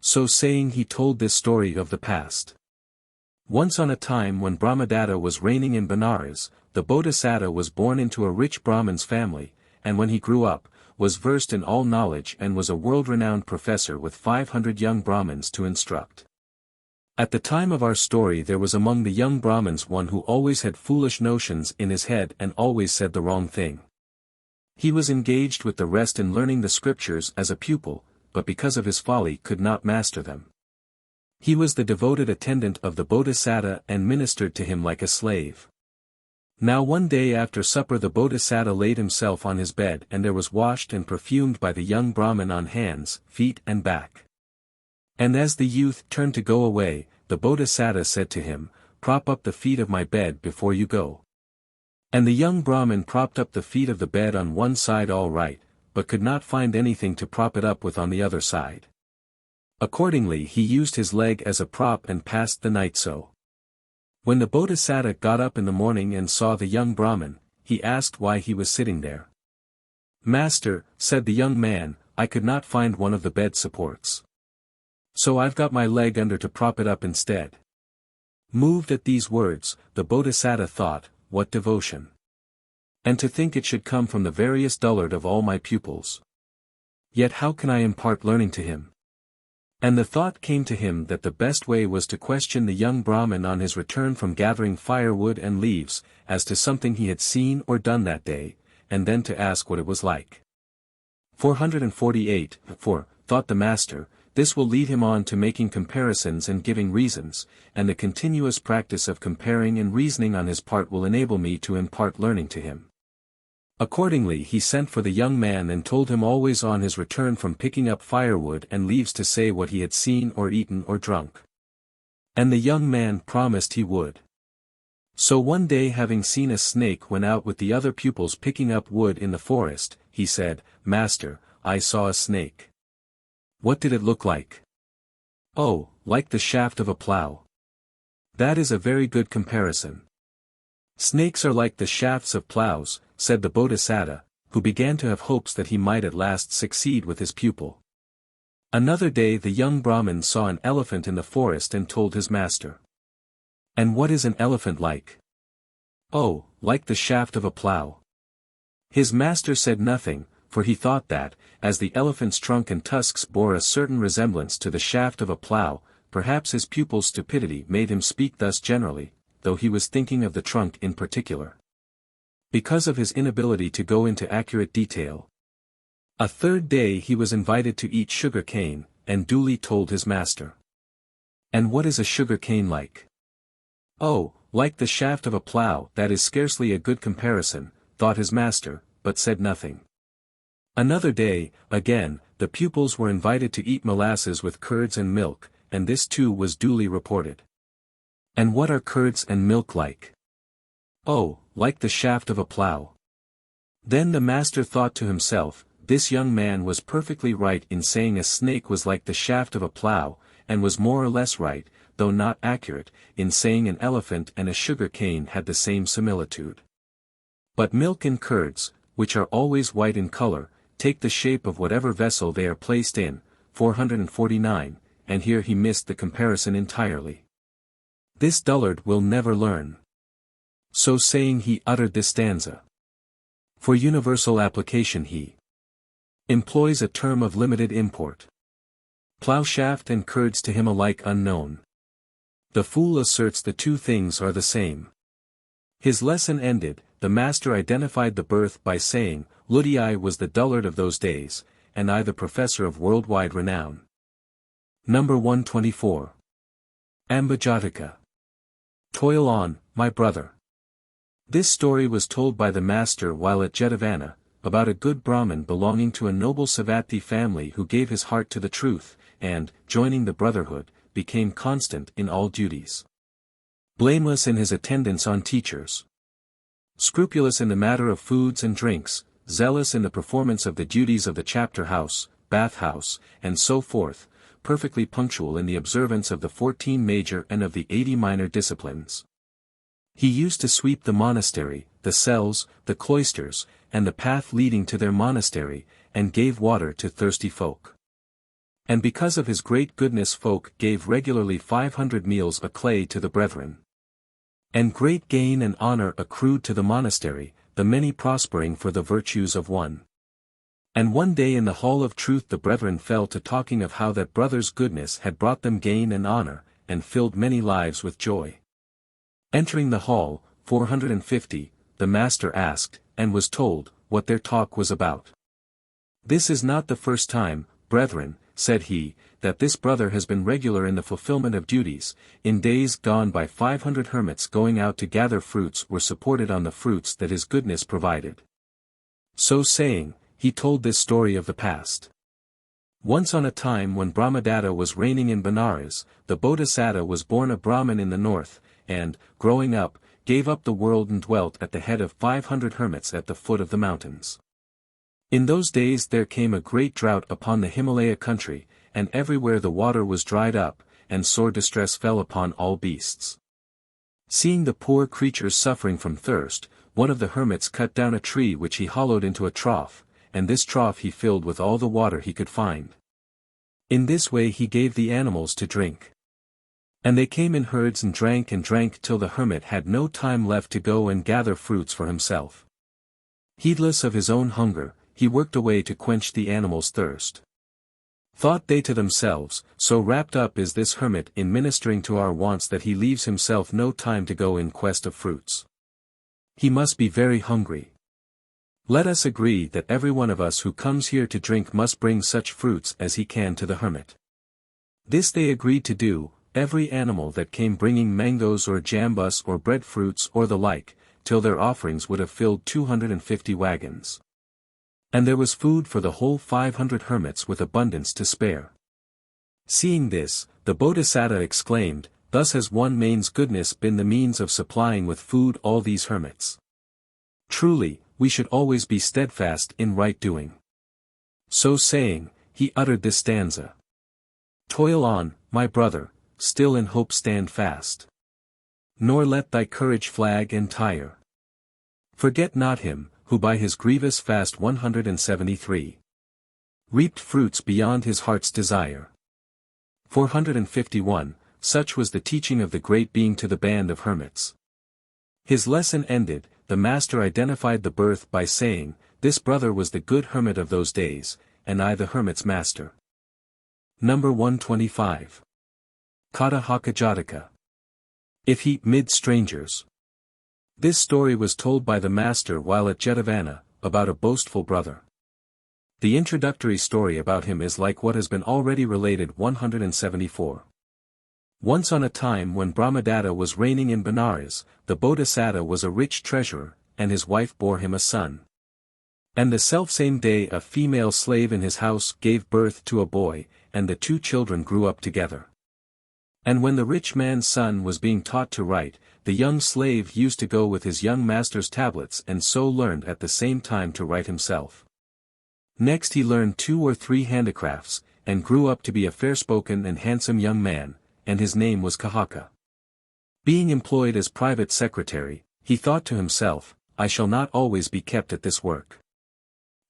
So saying he told this story of the past. Once on a time when Brahmadatta was reigning in Benares, the Bodhisattva was born into a rich Brahmin's family, and when he grew up, was versed in all knowledge and was a world-renowned professor with 500 young Brahmins to instruct. At the time of our story there was among the young Brahmins one who always had foolish notions in his head and always said the wrong thing. He was engaged with the rest in learning the scriptures as a pupil, but because of his folly could not master them. He was the devoted attendant of the Bodhisattva and ministered to him like a slave. Now one day after supper the Bodhisattva laid himself on his bed and there was washed and perfumed by the young Brahmin on hands, feet and back. And as the youth turned to go away, the Bodhisattva said to him, prop up the feet of my bed before you go. And the young Brahmin propped up the feet of the bed on one side all right, but could not find anything to prop it up with on the other side. Accordingly he used his leg as a prop and passed the night so. When the Bodhisattva got up in the morning and saw the young Brahmin, he asked why he was sitting there. Master, said the young man, I could not find one of the bed supports. So I've got my leg under to prop it up instead. Moved at these words, the Bodhisattva thought, what devotion! And to think it should come from the veriest dullard of all my pupils. Yet how can I impart learning to him? And the thought came to him that the best way was to question the young Brahmin on his return from gathering firewood and leaves, as to something he had seen or done that day, and then to ask what it was like. 448, for, thought the master, this will lead him on to making comparisons and giving reasons, and the continuous practice of comparing and reasoning on his part will enable me to impart learning to him. Accordingly he sent for the young man and told him always on his return from picking up firewood and leaves to say what he had seen or eaten or drunk. And the young man promised he would. So one day having seen a snake when out with the other pupils picking up wood in the forest, he said, Master, I saw a snake. What did it look like? Oh, like the shaft of a plough. That is a very good comparison. Snakes are like the shafts of ploughs, said the Bodhisattva, who began to have hopes that he might at last succeed with his pupil. Another day the young Brahmin saw an elephant in the forest and told his master. And what is an elephant like? Oh, like the shaft of a plough. His master said nothing, for he thought that, as the elephant's trunk and tusks bore a certain resemblance to the shaft of a plough, perhaps his pupil's stupidity made him speak thus generally, though he was thinking of the trunk in particular. Because of his inability to go into accurate detail. A third day he was invited to eat sugar cane, and duly told his master. And what is a sugar cane like? Oh, like the shaft of a plough. That is scarcely a good comparison, thought his master, but said nothing. Another day, again, the pupils were invited to eat molasses with curds and milk, and this too was duly reported. And what are curds and milk like? Oh, like the shaft of a plough. Then the master thought to himself, this young man was perfectly right in saying a snake was like the shaft of a plough, and was more or less right, though not accurate, in saying an elephant and a sugar cane had the same similitude. But milk and curds, which are always white in color, take the shape of whatever vessel they are placed in, 449, and here he missed the comparison entirely. This dullard will never learn. So saying he uttered this stanza. For universal application he employs a term of limited import. Plough shaft and curds to him alike unknown. The fool asserts the two things are the same. His lesson ended, the master identified the birth by saying, Ludi was the dullard of those days, and I the professor of worldwide renown. Number 124. Amba-Jataka. Toil on, my brother. This story was told by the master while at Jetavana, about a good Brahmin belonging to a noble Savatthi family who gave his heart to the truth, and, joining the brotherhood, became constant in all duties. Blameless in his attendance on teachers. Scrupulous in the matter of foods and drinks, zealous in the performance of the duties of the chapter house, bath house, and so forth, perfectly punctual in the observance of the 14 major and of the 80 minor disciplines. He used to sweep the monastery, the cells, the cloisters, and the path leading to their monastery, and gave water to thirsty folk. And because of his great goodness folk gave regularly 500 meals a clay to the brethren. And great gain and honor accrued to the monastery, the many prospering for the virtues of one. And one day in the hall of truth the brethren fell to talking of how that brother's goodness had brought them gain and honor, and filled many lives with joy. Entering the hall, 450, the master asked, and was told, what their talk was about. This is not the first time, brethren, said he, that this brother has been regular in the fulfillment of duties. In days gone by 500 hermits going out to gather fruits were supported on the fruits that his goodness provided. So saying, he told this story of the past. Once on a time when Brahmadatta was reigning in Benares, the Bodhisattva was born a Brahmin in the north, and, growing up, gave up the world and dwelt at the head of 500 hermits at the foot of the mountains. In those days there came a great drought upon the Himalaya country, and everywhere the water was dried up, and sore distress fell upon all beasts. Seeing the poor creatures suffering from thirst, one of the hermits cut down a tree which he hollowed into a trough, and this trough he filled with all the water he could find. In this way he gave the animals to drink. And they came in herds and drank till the hermit had no time left to go and gather fruits for himself. Heedless of his own hunger, he worked away to quench the animals' thirst. Thought they to themselves, so wrapped up is this hermit in ministering to our wants that he leaves himself no time to go in quest of fruits. He must be very hungry. Let us agree that every one of us who comes here to drink must bring such fruits as he can to the hermit. This they agreed to do, every animal that came bringing mangoes or jambus or breadfruits or the like, till their offerings would have filled 250 wagons. And there was food for the whole 500 hermits with abundance to spare. Seeing this, the Bodhisattva exclaimed, thus has one man's goodness been the means of supplying with food all these hermits. Truly, we should always be steadfast in right doing. So saying, he uttered this stanza. Toil on, my brother, still in hope stand fast. Nor let thy courage flag and tire. Forget not him, who by his grievous fast 173 reaped fruits beyond his heart's desire. 451, such was the teaching of the great being to the band of hermits. His lesson ended, the master identified the birth by saying, this brother was the good hermit of those days, and I the hermit's master. Number 125. Katahaka-Jataka. If he mid strangers. This story was told by the master while at Jetavana, about a boastful brother. The introductory story about him is like what has been already related 174. Once on a time when Brahmadatta was reigning in Benares, the Bodhisattva was a rich treasurer, and his wife bore him a son. And the selfsame day a female slave in his house gave birth to a boy, and the two children grew up together. And when the rich man's son was being taught to write, the young slave used to go with his young master's tablets and so learned at the same time to write himself. Next he learned 2 or 3 handicrafts, and grew up to be a fair-spoken and handsome young man, and his name was Kahaka. Being employed as private secretary, he thought to himself, I shall not always be kept at this work.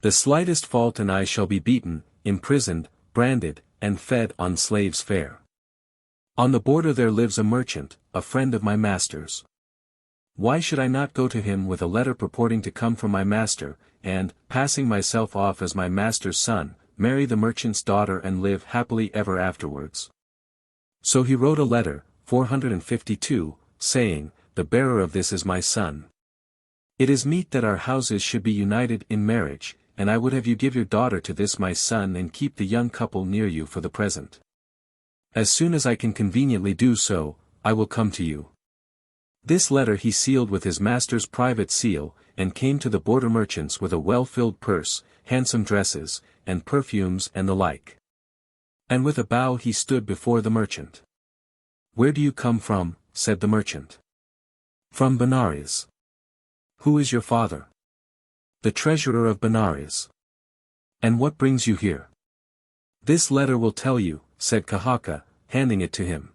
The slightest fault and I shall be beaten, imprisoned, branded, and fed on slaves' fare. On the border there lives a merchant, a friend of my master's. Why should I not go to him with a letter purporting to come from my master, and, passing myself off as my master's son, marry the merchant's daughter and live happily ever afterwards? So he wrote a letter, 452, saying, The bearer of this is my son. It is meet that our houses should be united in marriage, and I would have you give your daughter to this my son and keep the young couple near you for the present. As soon as I can conveniently do so, I will come to you. This letter he sealed with his master's private seal, and came to the border merchants with a well-filled purse, handsome dresses, and perfumes and the like. And with a bow he stood before the merchant. Where do you come from? Said the merchant. From Benares. Who is your father? The treasurer of Benares. And what brings you here? This letter will tell you, said Kahaka, handing it to him.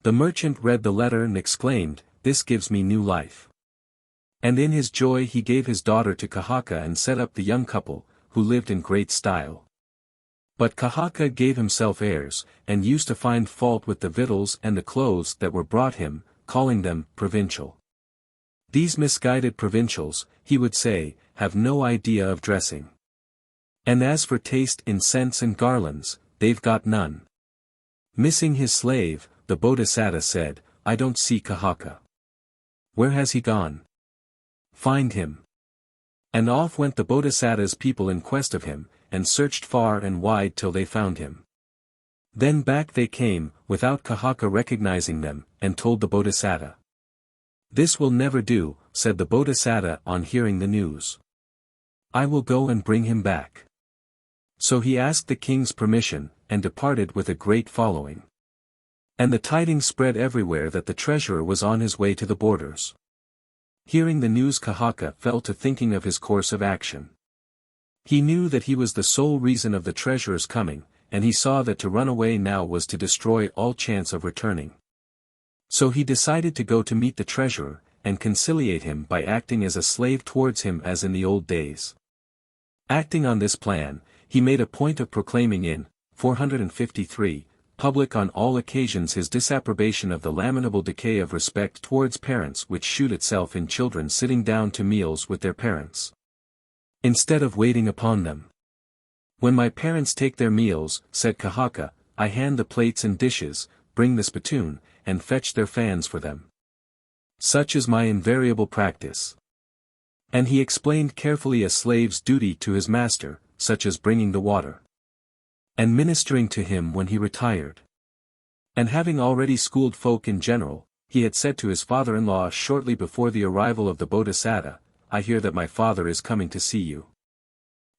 The merchant read the letter and exclaimed, This gives me new life. And in his joy he gave his daughter to Kahaka and set up the young couple, who lived in great style. But Kahaka gave himself airs, and used to find fault with the victuals and the clothes that were brought him, calling them provincial. These misguided provincials, he would say, have no idea of dressing. And as for taste in scents and garlands, they've got none. Missing his slave, the Bodhisattva said, I don't see Kahaka. Where has he gone? Find him. And off went the Bodhisattva's people in quest of him, and searched far and wide till they found him. Then back they came, without Kahaka recognizing them, and told the Bodhisattva. This will never do, said the Bodhisattva on hearing the news. I will go and bring him back. So he asked the king's permission, and departed with a great following. And the tidings spread everywhere that the treasurer was on his way to the borders. Hearing the news, Kahaka fell to thinking of his course of action. He knew that he was the sole reason of the treasurer's coming, and he saw that to run away now was to destroy all chance of returning. So he decided to go to meet the treasurer, and conciliate him by acting as a slave towards him as in the old days. Acting on this plan, he made a point of proclaiming in 453, public on all occasions his disapprobation of the lamentable decay of respect towards parents which shewed itself in children sitting down to meals with their parents, instead of waiting upon them. When my parents take their meals, said Kahaka, I hand the plates and dishes, bring the spittoon, and fetch their fans for them. Such is my invariable practice. And he explained carefully a slave's duty to his master, such as bringing the water, and ministering to him when he retired. And having already schooled folk in general, he had said to his father-in-law shortly before the arrival of the Bodhisattva, I hear that my father is coming to see you.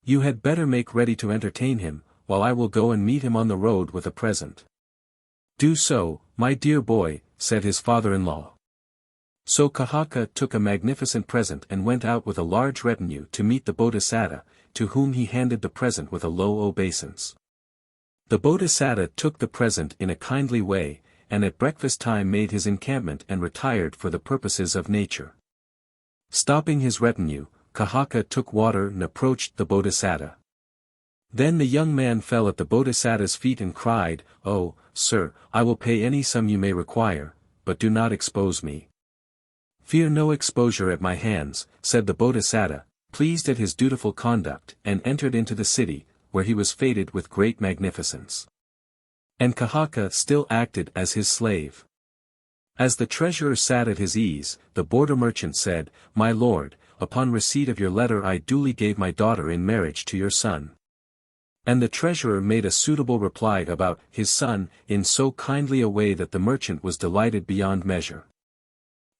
You had better make ready to entertain him, while I will go and meet him on the road with a present. Do so, my dear boy, said his father-in-law. So Kahaka took a magnificent present and went out with a large retinue to meet the Bodhisattva, to whom he handed the present with a low obeisance. The Bodhisattva took the present in a kindly way, and at breakfast time made his encampment and retired for the purposes of nature. Stopping his retinue, Kahaka took water and approached the Bodhisattva. Then the young man fell at the Bodhisattva's feet and cried, Oh, sir, I will pay any sum you may require, but do not expose me. Fear no exposure at my hands, said the Bodhisattva, pleased at his dutiful conduct, and entered into the city, where he was feted with great magnificence. And Kahaka still acted as his slave. As the treasurer sat at his ease, the border merchant said, My lord, upon receipt of your letter I duly gave my daughter in marriage to your son. And the treasurer made a suitable reply about his son, in so kindly a way that the merchant was delighted beyond measure.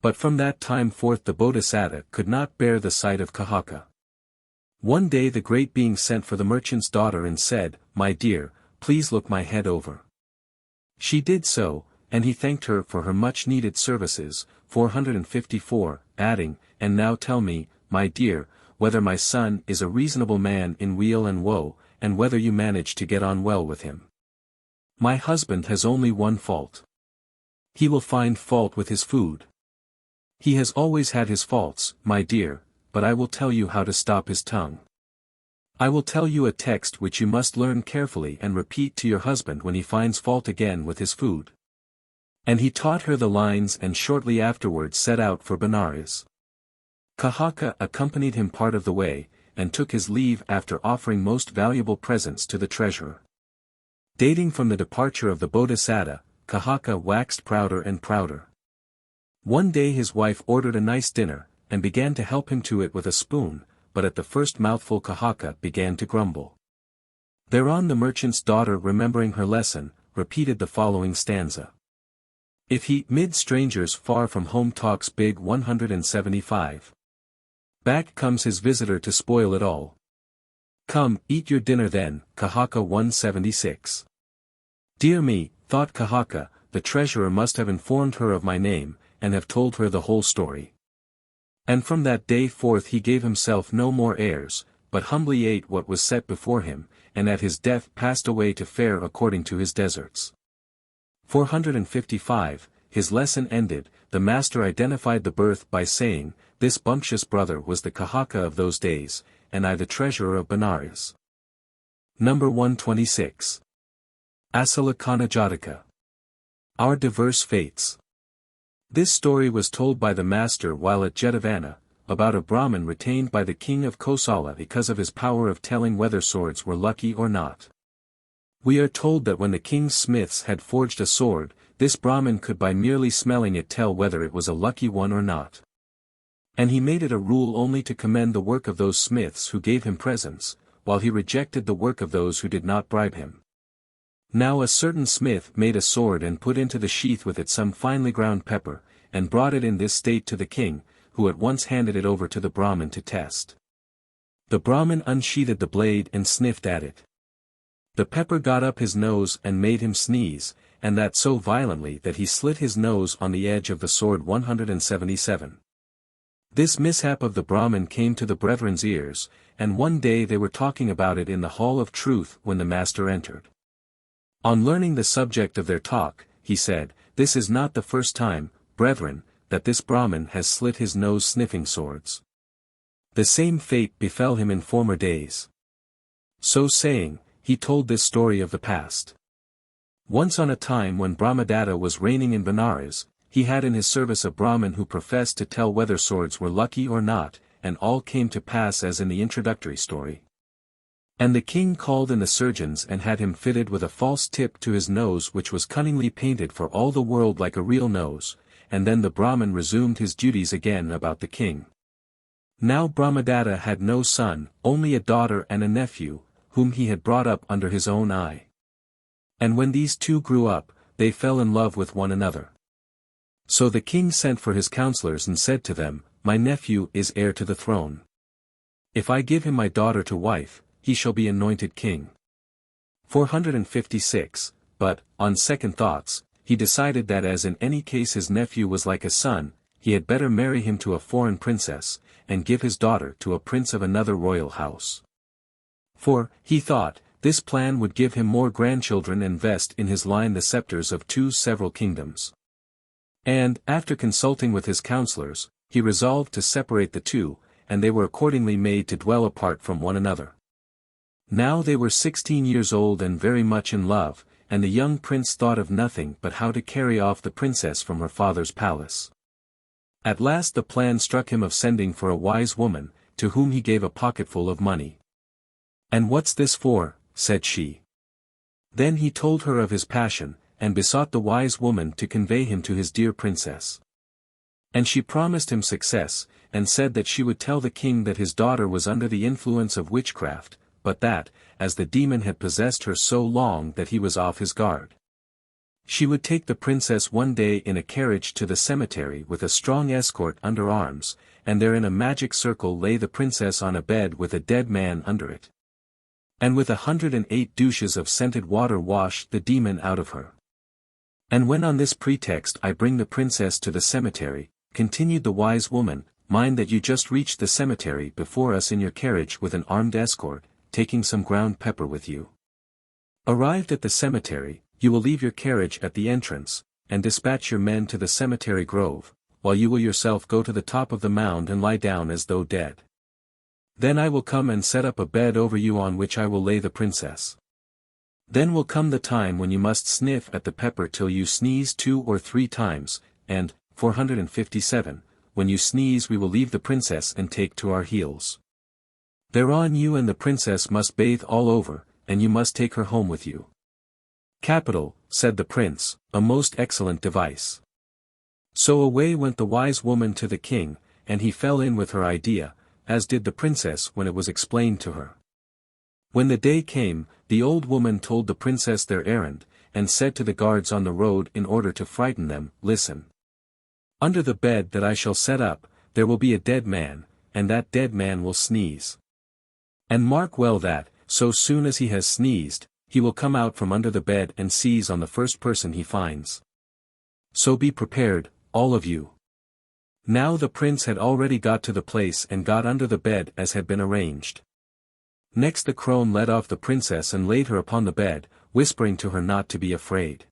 But from that time forth the Bodhisattva could not bear the sight of Kahaka. One day the great being sent for the merchant's daughter and said, My dear, please look my head over. She did so, and he thanked her for her much-needed services. 454, adding, "And now tell me, my dear, whether my son is a reasonable man in weal and woe, and whether you manage to get on well with him. My husband has only one fault. He will find fault with his food. He has always had his faults, my dear, but I will tell you how to stop his tongue. I will tell you a text which you must learn carefully and repeat to your husband when he finds fault again with his food." And he taught her the lines and shortly afterwards set out for Benares. Kahaka accompanied him part of the way, and took his leave after offering most valuable presents to the treasurer. Dating from the departure of the Bodhisattva, Kahaka waxed prouder and prouder. One day his wife ordered a nice dinner, and began to help him to it with a spoon, but at the first mouthful Kahaka began to grumble. Thereon the merchant's daughter, remembering her lesson, repeated the following stanza. If he, mid strangers far from home, talks big. 175. Back comes his visitor to spoil it all. Come, eat your dinner then. Kahaka 176. Dear me, thought Kahaka, the treasurer must have informed her of my name, and have told her the whole story. And from that day forth he gave himself no more airs, but humbly ate what was set before him, and at his death passed away to fare according to his deserts. 455, his lesson ended, the master identified the birth by saying, "This bumptious brother was the Kahaka of those days, and I the treasurer of Benares." Number 126. Asilakkhana-Jataka. Our diverse fates. This story was told by the master while at Jetavana, about a Brahmin retained by the king of Kosala because of his power of telling whether swords were lucky or not. We are told that when the king's smiths had forged a sword, this Brahmin could by merely smelling it tell whether it was a lucky one or not. And he made it a rule only to commend the work of those smiths who gave him presents, while he rejected the work of those who did not bribe him. Now a certain smith made a sword and put into the sheath with it some finely ground pepper, and brought it in this state to the king, who at once handed it over to the Brahmin to test. The Brahmin unsheathed the blade and sniffed at it. The pepper got up his nose and made him sneeze, and that so violently that he slit his nose on the edge of the sword. 177. This mishap of the Brahmin came to the brethren's ears, and one day they were talking about it in the hall of truth when the master entered. On learning the subject of their talk, he said, "This is not the first time, brethren, that this Brahmin has slit his nose sniffing swords. The same fate befell him in former days." So saying, he told this story of the past. Once on a time when Brahmadatta was reigning in Benares, he had in his service a Brahmin who professed to tell whether swords were lucky or not, and all came to pass as in the introductory story. And the king called in the surgeons and had him fitted with a false tip to his nose which was cunningly painted for all the world like a real nose, and then the Brahmin resumed his duties again about the king. Now Brahmadatta had no son, only a daughter and a nephew, whom he had brought up under his own eye. And when these two grew up, they fell in love with one another. So the king sent for his counselors and said to them, "My nephew is heir to the throne. If I give him my daughter to wife, he shall be anointed king." 456, but, on second thoughts, he decided that as in any case his nephew was like a son, he had better marry him to a foreign princess, and give his daughter to a prince of another royal house. For, he thought, this plan would give him more grandchildren and vest in his line the scepters of two several kingdoms. And, after consulting with his counselors, he resolved to separate the two, and they were accordingly made to dwell apart from one another. Now they were 16 years old and very much in love, and the young prince thought of nothing but how to carry off the princess from her father's palace. At last the plan struck him of sending for a wise woman, to whom he gave a pocketful of money. "And what's this for?" said she. Then he told her of his passion, and besought the wise woman to convey him to his dear princess. And she promised him success, and said that she would tell the king that his daughter was under the influence of witchcraft, but that, as the demon had possessed her so long that he was off his guard, she would take the princess one day in a carriage to the cemetery with a strong escort under arms, and there in a magic circle lay the princess on a bed with a dead man under it. And with 108 douches of scented water wash the demon out of her. And when on this pretext I bring the princess to the cemetery, continued the wise woman, mind that you just reached the cemetery before us in your carriage with an armed escort, taking some ground pepper with you. Arrived at the cemetery, you will leave your carriage at the entrance, and dispatch your men to the cemetery grove, while you will yourself go to the top of the mound and lie down as though dead. Then I will come and set up a bed over you on which I will lay the princess. Then will come the time when you must sniff at the pepper till you sneeze 2 or 3 times, and, 457, when you sneeze we will leave the princess and take to our heels. Thereon you and the princess must bathe all over, and you must take her home with you. Capital, said the prince, a most excellent device. So away went the wise woman to the king, and he fell in with her idea, as did the princess when it was explained to her. When the day came, the old woman told the princess their errand, and said to the guards on the road in order to frighten them, listen. Under the bed that I shall set up, there will be a dead man, and that dead man will sneeze. And mark well that, so soon as he has sneezed, he will come out from under the bed and seize on the first person he finds. So be prepared, all of you. Now the prince had already got to the place and got under the bed as had been arranged. Next the crone led off the princess and laid her upon the bed, whispering to her not to be afraid.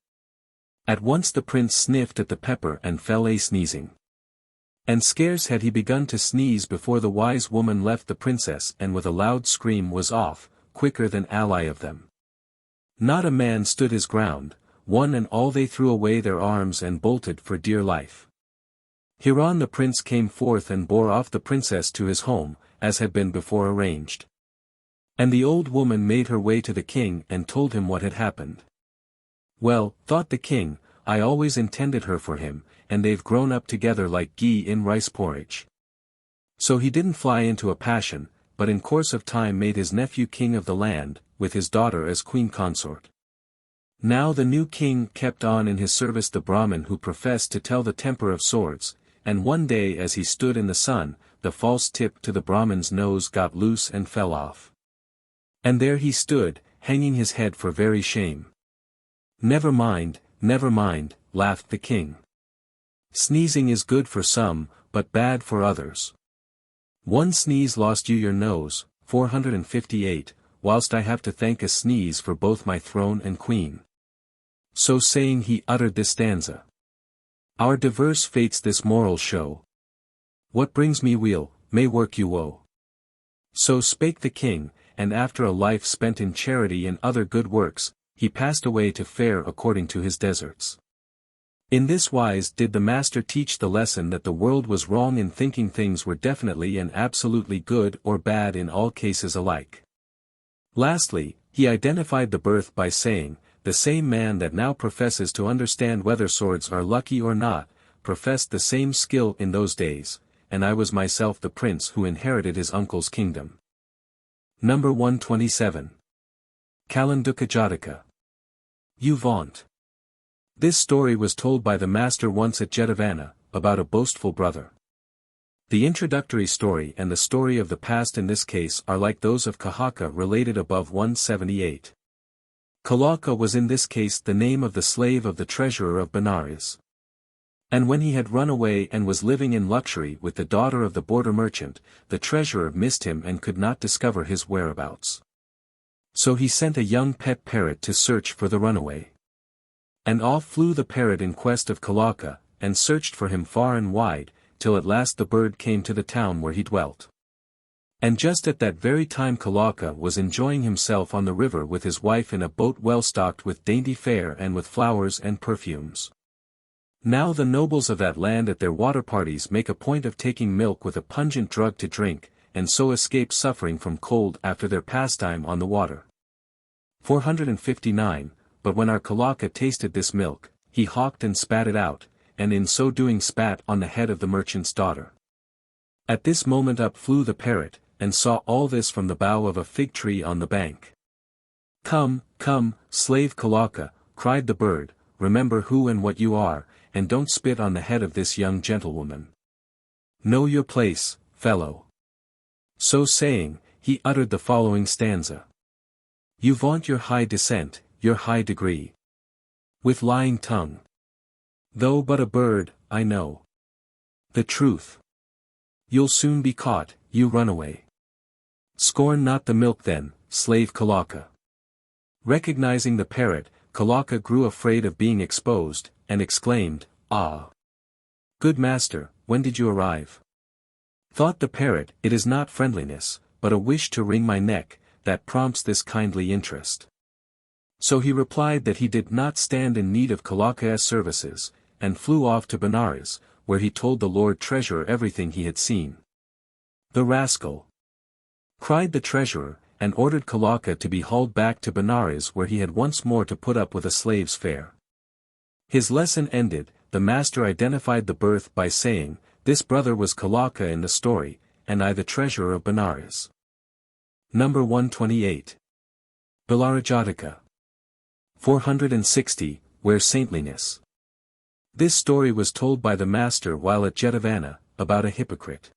At once the prince sniffed at the pepper and fell a-sneezing. And scarce had he begun to sneeze before the wise woman left the princess and with a loud scream was off, quicker than ally of them. Not a man stood his ground, one and all they threw away their arms and bolted for dear life. Hereon the prince came forth and bore off the princess to his home, as had been before arranged. And the old woman made her way to the king and told him what had happened. Well, thought the king, I always intended her for him, and they've grown up together like ghee in rice porridge. So he didn't fly into a passion, but in course of time made his nephew king of the land, with his daughter as queen consort. Now the new king kept on in his service the Brahmin who professed to tell the temper of swords, and one day as he stood in the sun, the false tip to the Brahmin's nose got loose and fell off. And there he stood, hanging his head for very shame. Never mind, laughed the king. Sneezing is good for some, but bad for others. One sneeze lost you your nose, 458, whilst I have to thank a sneeze for both my throne and queen. So saying he uttered this stanza. Our diverse fates this moral show. What brings me weal, may work you woe. So spake the king, and after a life spent in charity and other good works, he passed away to fare according to his deserts. In this wise did the master teach the lesson that the world was wrong in thinking things were definitely and absolutely good or bad in all cases alike. Lastly, he identified the birth by saying, the same man that now professes to understand whether swords are lucky or not, professed the same skill in those days, and I was myself the prince who inherited his uncle's kingdom. Number 127. Kundakapuva-Jataka. You vaunt. This story was told by the master once at Jetavana, about a boastful brother. The introductory story and the story of the past in this case are like those of Kahaka related above 178. Kalaka was in this case the name of the slave of the treasurer of Benares. And when he had run away and was living in luxury with the daughter of the border merchant, the treasurer missed him and could not discover his whereabouts. So he sent a young pet parrot to search for the runaway. And off flew the parrot in quest of Kalaka, and searched for him far and wide, till at last the bird came to the town where he dwelt. And just at that very time Kalaka was enjoying himself on the river with his wife in a boat well stocked with dainty fare and with flowers and perfumes. Now the nobles of that land at their water parties make a point of taking milk with a pungent drug to drink, and so escape suffering from cold after their pastime on the water. 459, but when our Kalaka tasted this milk, he hawked and spat it out, and in so doing spat on the head of the merchant's daughter. At this moment up flew the parrot, and saw all this from the bough of a fig tree on the bank. Come, slave Kalaka, cried the bird, remember who and what you are, and don't spit on the head of this young gentlewoman. Know your place, fellow. So saying, he uttered the following stanza. You vaunt your high descent, your high degree. With lying tongue. Though but a bird, I know the truth. You'll soon be caught, you runaway. Scorn not the milk then, slave Kalaka. Recognizing the parrot, Kalaka grew afraid of being exposed, and exclaimed, "Ah! Good master, when did you arrive?" Thought the parrot, it is not friendliness, but a wish to wring my neck, that prompts this kindly interest. So he replied that he did not stand in need of Kalaka's services, and flew off to Benares, where he told the Lord Treasurer everything he had seen. "The rascal!" cried the treasurer, and ordered Kalaka to be hauled back to Benares, where he had once more to put up with a slave's fare. His lesson ended, the master identified the birth by saying, "This brother was Kalaka in the story, and I the treasurer of Benares." Number 128. Veri-Jataka. 460, Where Saintliness. This story was told by the master while at Jetavana, about a hypocrite.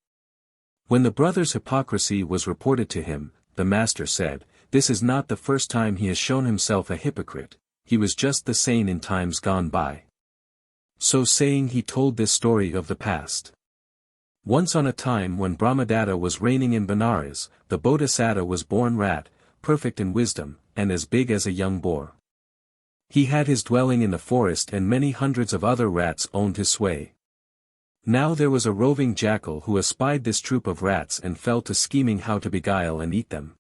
When the brother's hypocrisy was reported to him, the master said, "This is not the first time he has shown himself a hypocrite, he was just the same in times gone by." So saying, he told this story of the past. Once on a time when Brahmadatta was reigning in Benares, the Bodhisattva was born rat, perfect in wisdom, and as big as a young boar. He had his dwelling in the forest, and many hundreds of other rats owned his sway. Now there was a roving jackal who espied this troop of rats and fell to scheming how to beguile and eat them.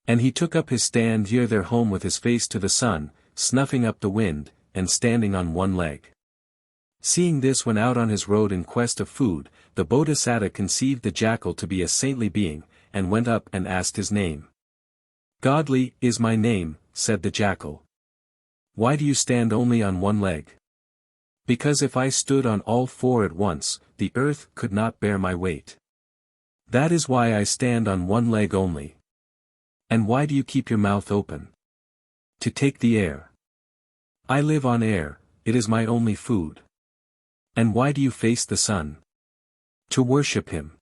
And he took up his stand near their home with his face to the sun, snuffing up the wind, and standing on one leg. Seeing this, went out on his road in quest of food, the Bodhisattva conceived the jackal to be a saintly being, and went up and asked his name. "Godly is my name," said the jackal. "Why do you stand only on one leg?" "Because if I stood on all four at once, the earth could not bear my weight. That is why I stand on one leg only." "And why do you keep your mouth open?" "To take the air. I live on air, it is my only food." "And why do you face the sun?" "To worship him."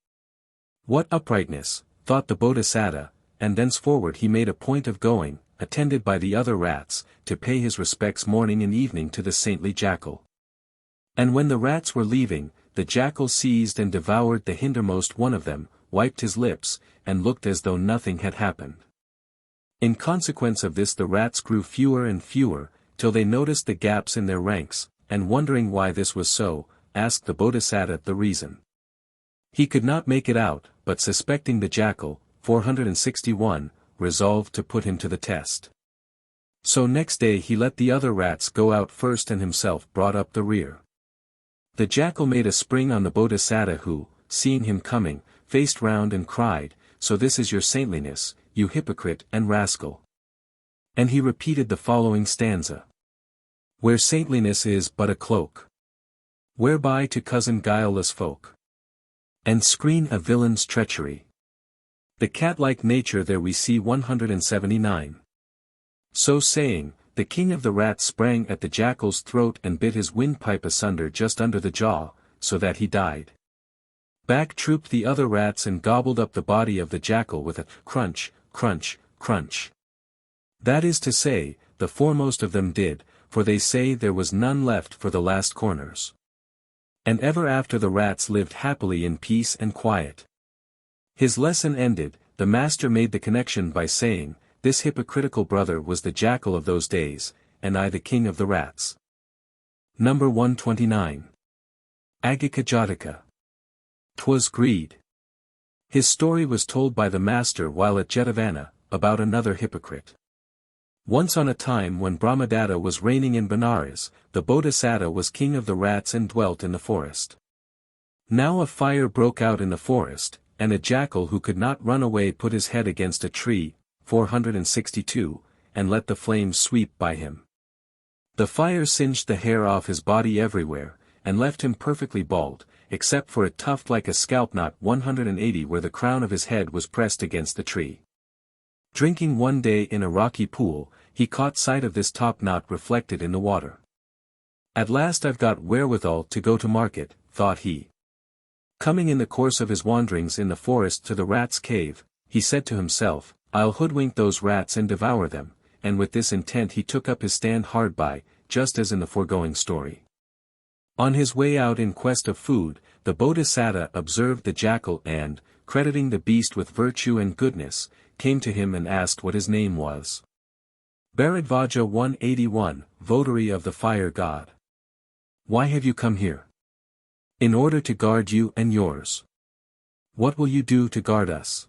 "What uprightness," thought the Bodhisattva, and thenceforward he made a point of going, attended by the other rats, to pay his respects morning and evening to the saintly jackal. And when the rats were leaving, the jackal seized and devoured the hindermost one of them, wiped his lips, and looked as though nothing had happened. In consequence of this the rats grew fewer and fewer, till they noticed the gaps in their ranks, and wondering why this was so, asked the Bodhisattva the reason. He could not make it out, but suspecting the jackal, 461, resolved to put him to the test. So next day he let the other rats go out first and himself brought up the rear. The jackal made a spring on the Bodhisattva, who, seeing him coming, faced round and cried, "So this is your saintliness, you hypocrite and rascal." And he repeated the following stanza. "Where saintliness is but a cloak, whereby to cozen guileless folk, and screen a villain's treachery. The cat-like nature there we see." 179. So saying, the king of the rats sprang at the jackal's throat and bit his windpipe asunder just under the jaw, so that he died. Back trooped the other rats and gobbled up the body of the jackal with a crunch, crunch, crunch. That is to say, the foremost of them did, for they say there was none left for the last corners. And ever after the rats lived happily in peace and quiet. His lesson ended, the master made the connection by saying, "This hypocritical brother was the jackal of those days, and I the king of the rats." Number 129. Agika-Jataka. 'Twas greed. His story was told by the master while at Jetavana, about another hypocrite. Once on a time when Brahmadatta was reigning in Benares, the Bodhisattva was king of the rats and dwelt in the forest. Now a fire broke out in the forest, and a jackal who could not run away put his head against a tree, 462, and let the flames sweep by him. The fire singed the hair off his body everywhere, and left him perfectly bald, except for a tuft like a scalp knot 180 where the crown of his head was pressed against the tree. Drinking one day in a rocky pool, he caught sight of this top knot reflected in the water. "At last I've got wherewithal to go to market," thought he. Coming in the course of his wanderings in the forest to the rat's cave, he said to himself, "I'll hoodwink those rats and devour them," and with this intent he took up his stand hard by, just as in the foregoing story. On his way out in quest of food, the Bodhisattva observed the jackal and, crediting the beast with virtue and goodness, came to him and asked what his name was. Bharadvaja 181, Votary of the Fire God. Why have you come here? In order to guard you and yours. What will you do to guard us?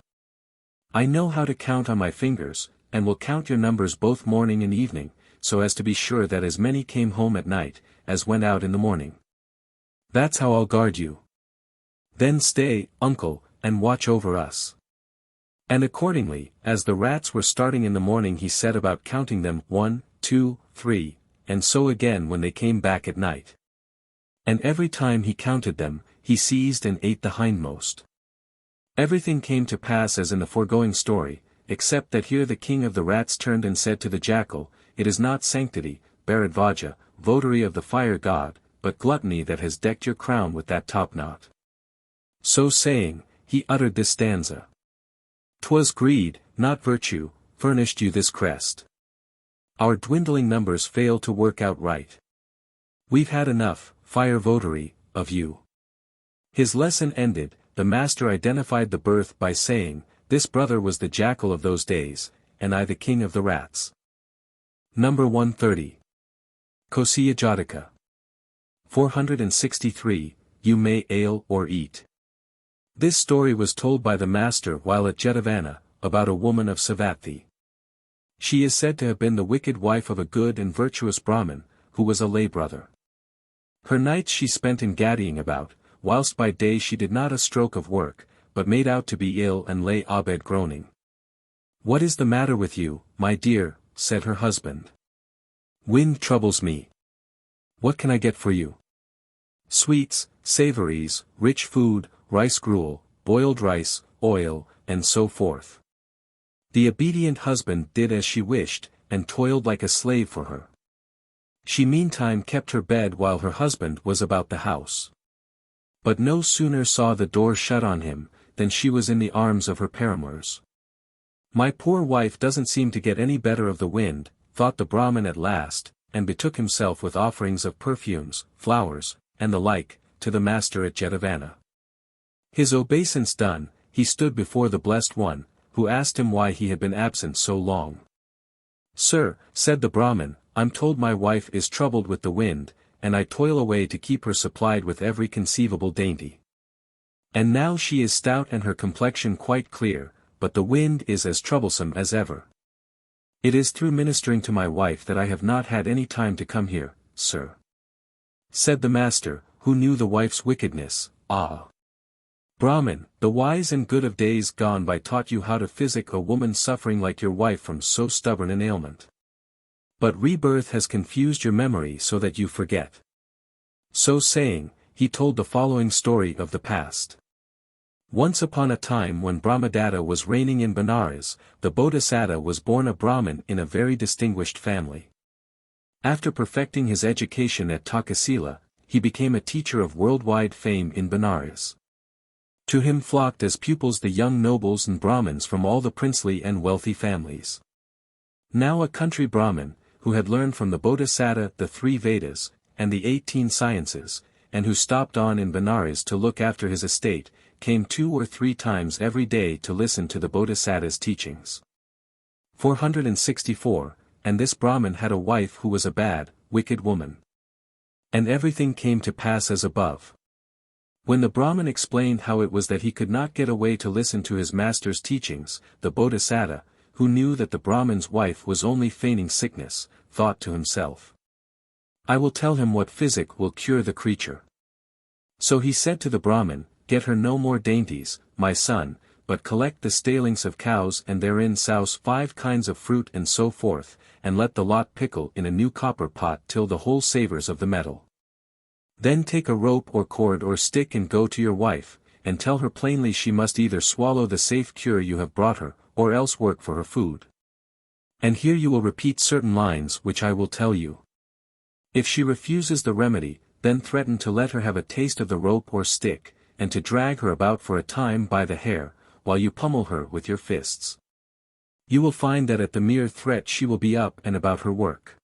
I know how to count on my fingers, and will count your numbers both morning and evening, so as to be sure that as many came home at night, as went out in the morning. That's how I'll guard you. Then stay, uncle, and watch over us. And accordingly, as the rats were starting in the morning he set about counting them 1, 2, 3, and so again when they came back at night. And every time he counted them, he seized and ate the hindmost. Everything came to pass as in the foregoing story, except that here the king of the rats turned and said to the jackal, It is not sanctity, Bharadvaja, votary of the fire god, but gluttony that has decked your crown with that topknot. So saying, he uttered this stanza. 'Twas greed, not virtue, furnished you this crest. Our dwindling numbers fail to work out right. We've had enough, fire votary, of you. His lesson ended, the master identified the birth by saying, This brother was the jackal of those days, and I the king of the rats. Number 130. Kosiya-Jataka. 463, You may ale or eat. This story was told by the master while at Jetavana, about a woman of Savatthi. She is said to have been the wicked wife of a good and virtuous Brahmin, who was a lay brother. Her nights she spent in gaddying about, whilst by day she did not a stroke of work, but made out to be ill and lay abed groaning. What is the matter with you, my dear, said her husband. Wind troubles me. What can I get for you? Sweets, savories, rich food, rice gruel, boiled rice, oil, and so forth. The obedient husband did as she wished, and toiled like a slave for her. She meantime kept her bed while her husband was about the house. But no sooner saw the door shut on him, than she was in the arms of her paramours. My poor wife doesn't seem to get any better of the wind, thought the Brahmin at last, and betook himself with offerings of perfumes, flowers, and the like, to the master at Jetavana. His obeisance done, he stood before the Blessed One, who asked him why he had been absent so long. Sir, said the Brahmin, I'm told my wife is troubled with the wind, and I toil away to keep her supplied with every conceivable dainty. And now she is stout and her complexion quite clear, but the wind is as troublesome as ever. It is through ministering to my wife that I have not had any time to come here, sir. Said the master, who knew the wife's wickedness, Ah! Brahmin, the wise and good of days gone by taught you how to physic a woman suffering like your wife from so stubborn an ailment. But rebirth has confused your memory so that you forget. So saying, he told the following story of the past. Once upon a time when Brahmadatta was reigning in Benares, the Bodhisattva was born a Brahmin in a very distinguished family. After perfecting his education at Takasila, he became a teacher of worldwide fame in Benares. To him flocked as pupils the young nobles and Brahmins from all the princely and wealthy families. Now a country Brahmin, who had learned from the Bodhisattva the 3 Vedas, and the 18 sciences, and who stopped on in Benares to look after his estate, came 2 or 3 times every day to listen to the Bodhisattva's teachings. 464, and this Brahmin had a wife who was a bad, wicked woman. And everything came to pass as above. When the Brahmin explained how it was that he could not get away to listen to his master's teachings, the Bodhisattva, who knew that the Brahmin's wife was only feigning sickness, thought to himself. I will tell him what physic will cure the creature. So he said to the Brahmin, Get her no more dainties, my son, but collect the stalings of cows and therein souse 5 kinds of fruit and so forth, and let the lot pickle in a new copper pot till the whole savours of the metal. Then take a rope or cord or stick and go to your wife, and tell her plainly she must either swallow the safe cure you have brought her, or else work for her food. And here you will repeat certain lines which I will tell you. If she refuses the remedy, then threaten to let her have a taste of the rope or stick, and to drag her about for a time by the hair, while you pummel her with your fists. You will find that at the mere threat she will be up and about her work.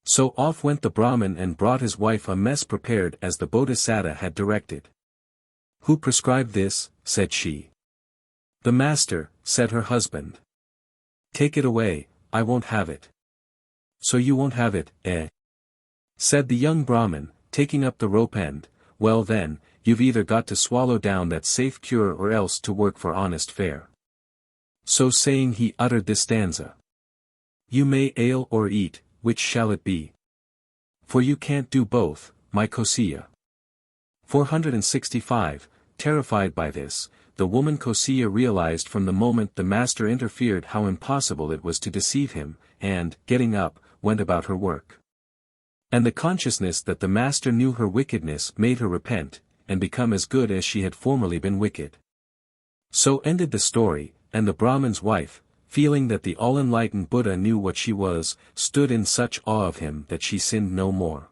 So off went the Brahmin and brought his wife a mess prepared as the Bodhisattva had directed. "Who prescribed this?" said she. "The master," said her husband. "Take it away, I won't have it." "So you won't have it, eh?" said the young Brahmin, taking up the rope end. "Well then, you've either got to swallow down that safe cure or else to work for honest fare." So saying he uttered this stanza. "You may ale or eat, which shall it be? For you can't do both, my Kosiya." 465, terrified by this, the woman Kosiya realized from the moment the master interfered how impossible it was to deceive him, and, getting up, went about her work. And the consciousness that the master knew her wickedness made her repent, and become as good as she had formerly been wicked. So ended the story, and the Brahmin's wife, feeling that the all-enlightened Buddha knew what she was, stood in such awe of him that she sinned no more.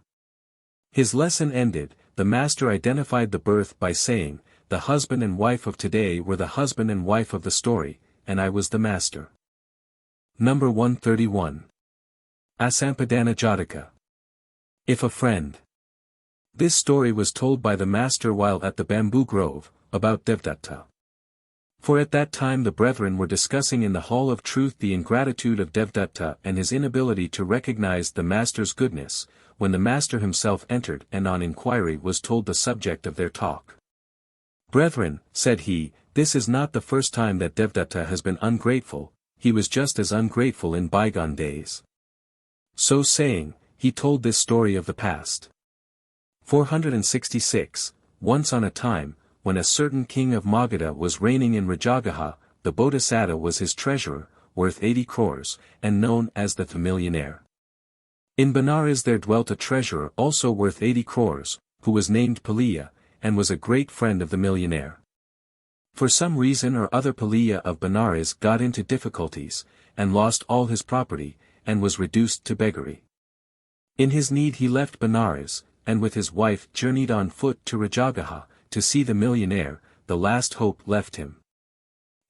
His lesson ended, the master identified the birth by saying, "The husband and wife of today were the husband and wife of the story, and I was the master." Number 131. Asampadana-Jataka. If a friend. This story was told by the master while at the bamboo grove, about Devdatta. For at that time the brethren were discussing in the hall of truth the ingratitude of Devdatta and his inability to recognize the master's goodness, when the master himself entered and on inquiry was told the subject of their talk. "Brethren," said he, "this is not the first time that Devdatta has been ungrateful, he was just as ungrateful in bygone days." So saying, he told this story of the past. 466, once on a time, when a certain king of Magadha was reigning in Rajagaha, the Bodhisattva was his treasurer, worth 80 crores, and known as the millionaire. In Benares there dwelt a treasurer also worth 80 crores, who was named Paliya, and was a great friend of the millionaire. For some reason or other Paliya of Benares got into difficulties, and lost all his property, and was reduced to beggary. In his need he left Benares, and with his wife journeyed on foot to Rajagaha, to see the millionaire, the last hope left him.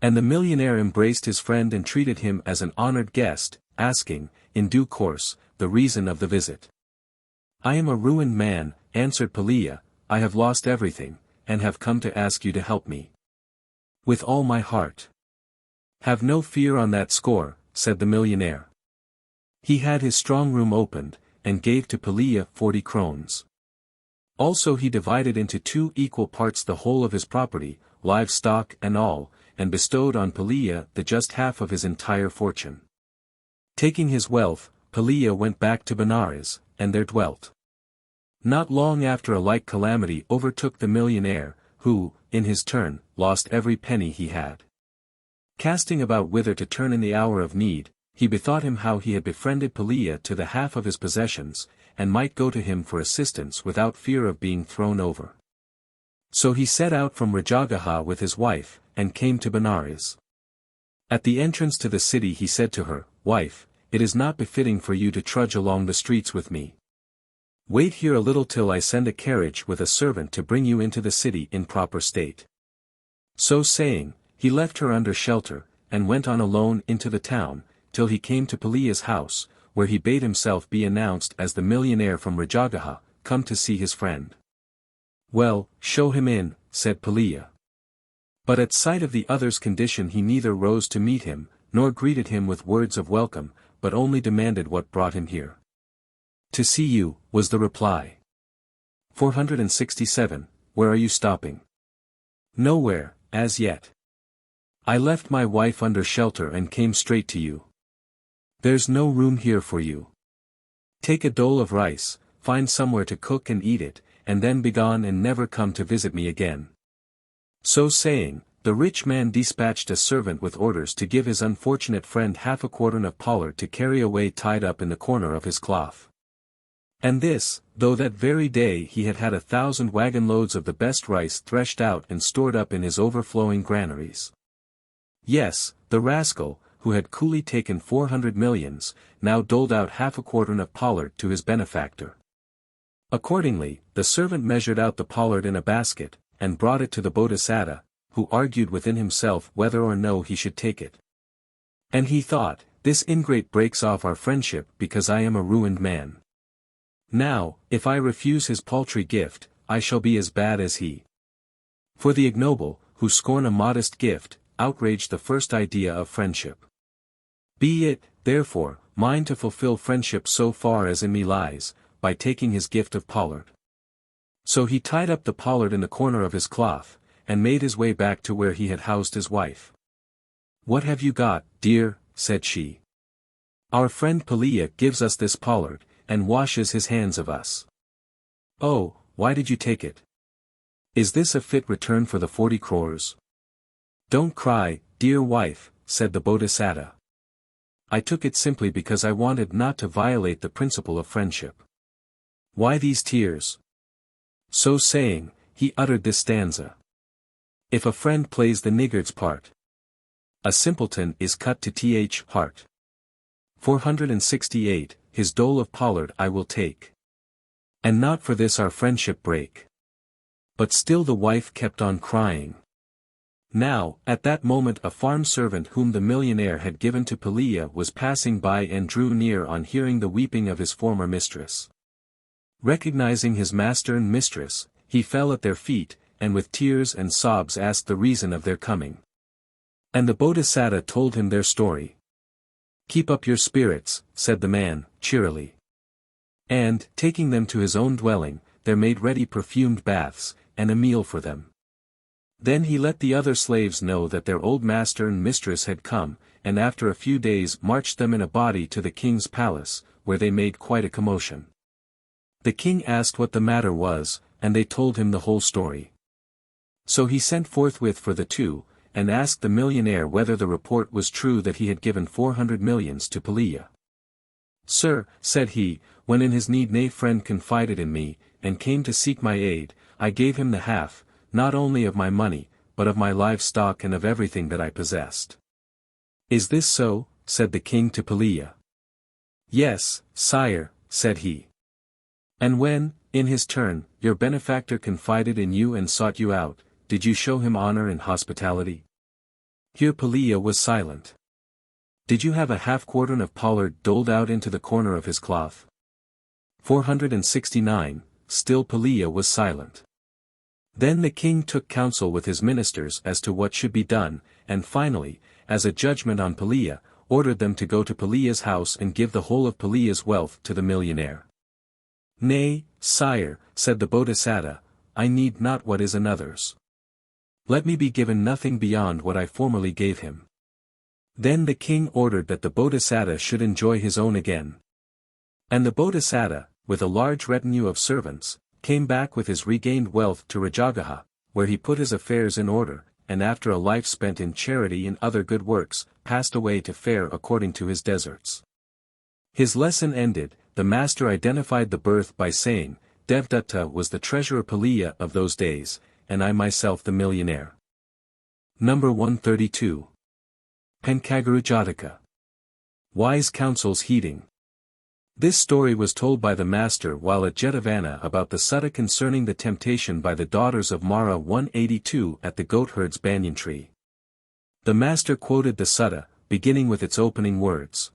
And the millionaire embraced his friend and treated him as an honored guest, asking, in due course, the reason of the visit. "I am a ruined man," answered Paliya, "I have lost everything, and have come to ask you to help me." "With all my heart." "Have no fear on that score," said the millionaire. He had his strong room opened, and gave to Paliya 40 krones. Also he divided into 2 equal parts the whole of his property, livestock and all, and bestowed on Paliya the just half of his entire fortune. Taking his wealth, Paliya went back to Benares, and there dwelt. Not long after a like calamity overtook the millionaire, who, in his turn, lost every penny he had. Casting about whither to turn in the hour of need, he bethought him how he had befriended Paliya to the half of his possessions, and might go to him for assistance without fear of being thrown over. So he set out from Rajagaha with his wife, and came to Benares. At the entrance to the city he said to her, "Wife, it is not befitting for you to trudge along the streets with me. Wait here a little till I send a carriage with a servant to bring you into the city in proper state." So saying, he left her under shelter, and went on alone into the town, till he came to Paliya's house, where he bade himself be announced as the millionaire from Rajagaha, come to see his friend. "Well, show him in," said Paliya. But at sight of the other's condition he neither rose to meet him, nor greeted him with words of welcome, but only demanded what brought him here. "To see you," was the reply. 467, "Where are you stopping?" "Nowhere, as yet. I left my wife under shelter and came straight to you. There's no room here for you. Take a dole of rice, find somewhere to cook and eat it, and then begone and never come to visit me again." So saying, the rich man dispatched a servant with orders to give his unfortunate friend half a quartern of pollard to carry away tied up in the corner of his cloth. And this, though that very day he had had 1,000 wagon loads of the best rice threshed out and stored up in his overflowing granaries. Yes, the rascal, who had coolly taken 400 millions, now doled out half a quartern of pollard to his benefactor. Accordingly, the servant measured out the pollard in a basket, and brought it to the Bodhisattva, who argued within himself whether or no he should take it. And he thought, "This ingrate breaks off our friendship because I am a ruined man. Now, if I refuse his paltry gift, I shall be as bad as he. For the ignoble, who scorn a modest gift, outrage the first idea of friendship. Be it, therefore, mine to fulfill friendship so far as in me lies, by taking his gift of pollard. So he tied up the pollard in the corner of his cloth, and made his way back to where he had housed his wife. "What have you got, dear?" said she. "Our friend Peliya gives us this pollard, and washes his hands of us." "Oh, why did you take it? Is this a fit return for the 40 crores? "Don't cry, dear wife," said the Bodhisattva. "I took it simply because I wanted not to violate the principle of friendship." "Why these tears?" So saying, he uttered this stanza. "If a friend plays the niggard's part, a simpleton is cut to th heart. 468, his dole of pollard I will take. And not for this our friendship break." But still the wife kept on crying. Now, at that moment a farm servant whom the millionaire had given to Peliya was passing by and drew near on hearing the weeping of his former mistress. Recognizing his master and mistress, he fell at their feet, and with tears and sobs asked the reason of their coming. And the Bodhisattva told him their story. "Keep up your spirits," said the man, cheerily. And, taking them to his own dwelling, there made ready perfumed baths, and a meal for them. Then he let the other slaves know that their old master and mistress had come, and after a few days marched them in a body to the king's palace, where they made quite a commotion. The king asked what the matter was, and they told him the whole story. So he sent forthwith for the two, and asked the millionaire whether the report was true that he had given 400 millions to Peliya. "Sir," said he, "when in his need a friend confided in me, and came to seek my aid, I gave him the half, not only of my money, but of my livestock and of everything that I possessed." "Is this so?" said the king to Peliya. "Yes, sire," said he. "And when, in his turn, your benefactor confided in you and sought you out, did you show him honor and hospitality?" Here Peliya was silent. "Did you have a half-quartern of pollard doled out into the corner of his cloth?" 469, still Peliya was silent. Then the king took counsel with his ministers as to what should be done, and finally, as a judgment on Peliya, ordered them to go to Peliya's house and give the whole of Peliya's wealth to the millionaire. "Nay, sire," said the Bodhisattva, "I need not what is another's. Let me be given nothing beyond what I formerly gave him." Then the king ordered that the Bodhisattva should enjoy his own again. And the Bodhisattva, with a large retinue of servants, came back with his regained wealth to Rajagaha, where he put his affairs in order, and after a life spent in charity and other good works, passed away to fare according to his deserts. His lesson ended, the master identified the birth by saying, "Devdatta was the treasurer Peliya of those days, and I myself the millionaire." Number 132. Pannika-Jataka. Wise counsels heeding. This story was told by the master while at Jetavana about the sutta concerning the temptation by the daughters of Mara 182 at the goatherd's banyan tree. The master quoted the sutta, beginning with its opening words.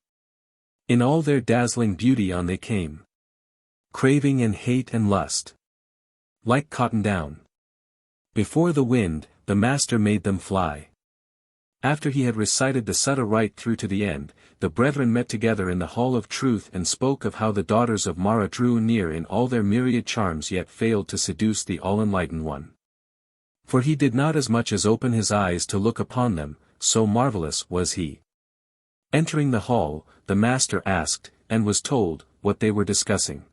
"In all their dazzling beauty on they came. Craving and hate and lust. Like cotton down. Before the wind, the master made them fly." After he had recited the sutta right through to the end, the brethren met together in the hall of truth and spoke of how the daughters of Mara drew near in all their myriad charms yet failed to seduce the all-enlightened one. For he did not as much as open his eyes to look upon them, so marvelous was he. Entering the hall, the master asked, and was told, what they were discussing.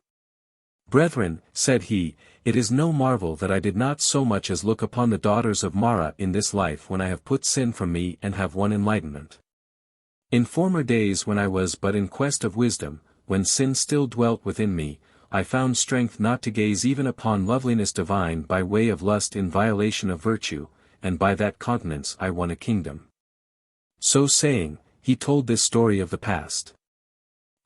"Brethren," said he, "it is no marvel that I did not so much as look upon the daughters of Mara in this life when I have put sin from me and have won enlightenment. In former days when I was but in quest of wisdom, when sin still dwelt within me, I found strength not to gaze even upon loveliness divine by way of lust in violation of virtue, and by that continence I won a kingdom." So saying, he told this story of the past.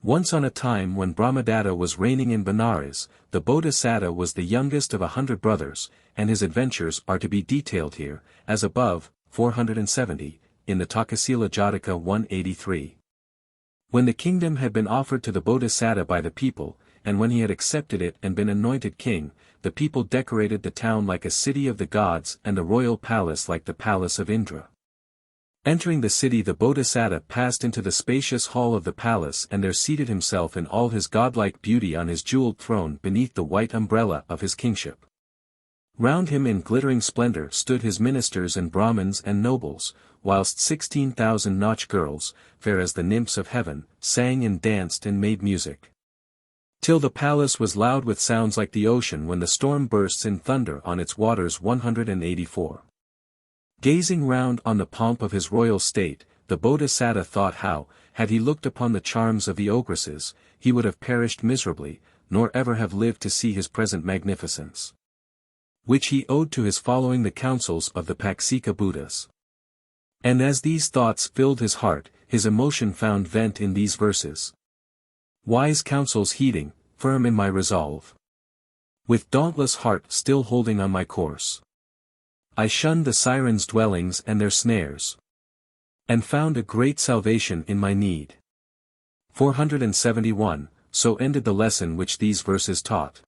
Once on a time when Brahmadatta was reigning in Benares, the Bodhisattva was the youngest of 100 brothers, and his adventures are to be detailed here, as above, 470, in the Takasila-Jataka 183. When the kingdom had been offered to the Bodhisattva by the people, and when he had accepted it and been anointed king, the people decorated the town like a city of the gods and the royal palace like the palace of Indra. Entering the city, the Bodhisattva passed into the spacious hall of the palace and there seated himself in all his godlike beauty on his jeweled throne beneath the white umbrella of his kingship. Round him in glittering splendor stood his ministers and Brahmins and nobles, whilst 16,000 Nach girls, fair as the nymphs of heaven, sang and danced and made music. Till the palace was loud with sounds like the ocean when the storm bursts in thunder on its waters. 184. Gazing round on the pomp of his royal state, the Bodhisattva thought how, had he looked upon the charms of the ogresses, he would have perished miserably, nor ever have lived to see his present magnificence. Which he owed to his following the counsels of the Paksika Buddhas. And as these thoughts filled his heart, his emotion found vent in these verses. Wise counsels heeding, firm in my resolve. With dauntless heart still holding on my course. I shunned the sirens' dwellings and their snares. And found a great salvation in my need. 471, so ended the lesson which these verses taught.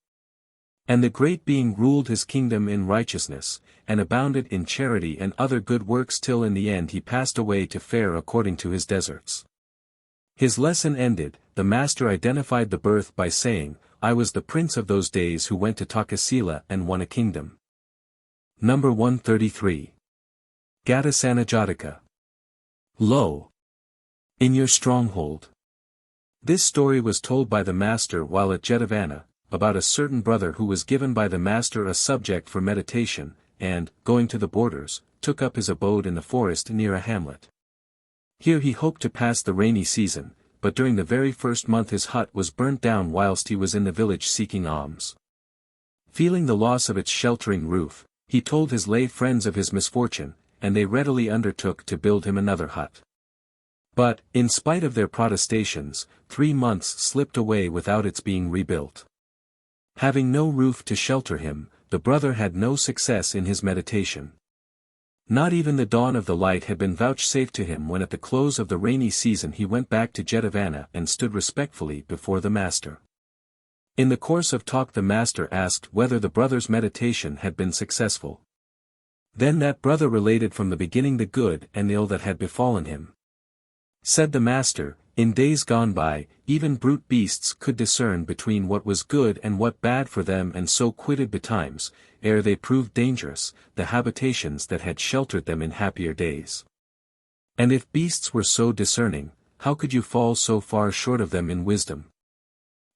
And the great being ruled his kingdom in righteousness, and abounded in charity and other good works till in the end he passed away to fare according to his deserts. His lesson ended, the master identified the birth by saying, I was the prince of those days who went to Takasila and won a kingdom. Number 133. Gadrabha-Panha. Lo! In your stronghold. This story was told by the master while at Jetavana, about a certain brother who was given by the master a subject for meditation, and, going to the borders, took up his abode in the forest near a hamlet. Here he hoped to pass the rainy season, but during the very first month his hut was burnt down whilst he was in the village seeking alms. Feeling the loss of its sheltering roof, he told his lay friends of his misfortune, and they readily undertook to build him another hut. But, in spite of their protestations, 3 months slipped away without its being rebuilt. Having no roof to shelter him, the brother had no success in his meditation. Not even the dawn of the light had been vouchsafed to him when at the close of the rainy season he went back to Jetavana and stood respectfully before the master. In the course of talk the master asked whether the brother's meditation had been successful. Then that brother related from the beginning the good and ill that had befallen him. Said the master, in days gone by, even brute beasts could discern between what was good and what bad for them and so quitted betimes, ere they proved dangerous, the habitations that had sheltered them in happier days. And if beasts were so discerning, how could you fall so far short of them in wisdom?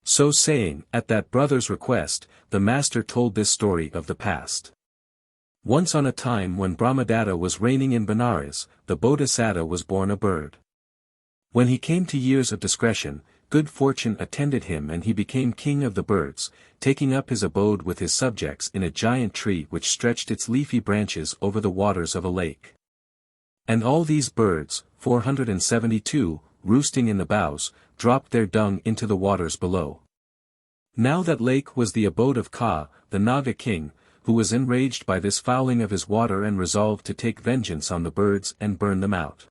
So saying, at that brother's request, the master told this story of the past. Once on a time when Brahmadatta was reigning in Benares, the Bodhisattva was born a bird. When he came to years of discretion, good fortune attended him and he became king of the birds, taking up his abode with his subjects in a giant tree which stretched its leafy branches over the waters of a lake. And all these birds, 472, roosting in the boughs, dropped their dung into the waters below. Now that lake was the abode of Ka, the Naga king, who was enraged by this fouling of his water and resolved to take vengeance on the birds and burn them out.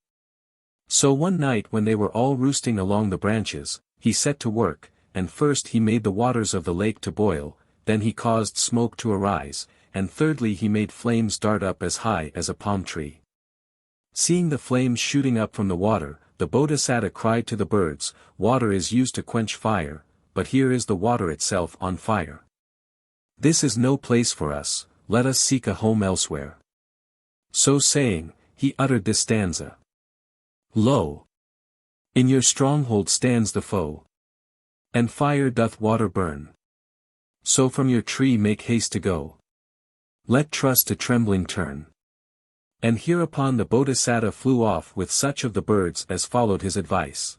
So one night when they were all roosting along the branches, he set to work, and first he made the waters of the lake to boil, then he caused smoke to arise, and thirdly he made flames dart up as high as a palm tree. Seeing the flames shooting up from the water, the Bodhisattva cried to the birds, water is used to quench fire, but here is the water itself on fire. This is no place for us, let us seek a home elsewhere. So saying, he uttered this stanza. Lo! In your stronghold stands the foe. And fire doth water burn. So from your tree make haste to go. Let trust to trembling turn. And hereupon the Bodhisattva flew off with such of the birds as followed his advice.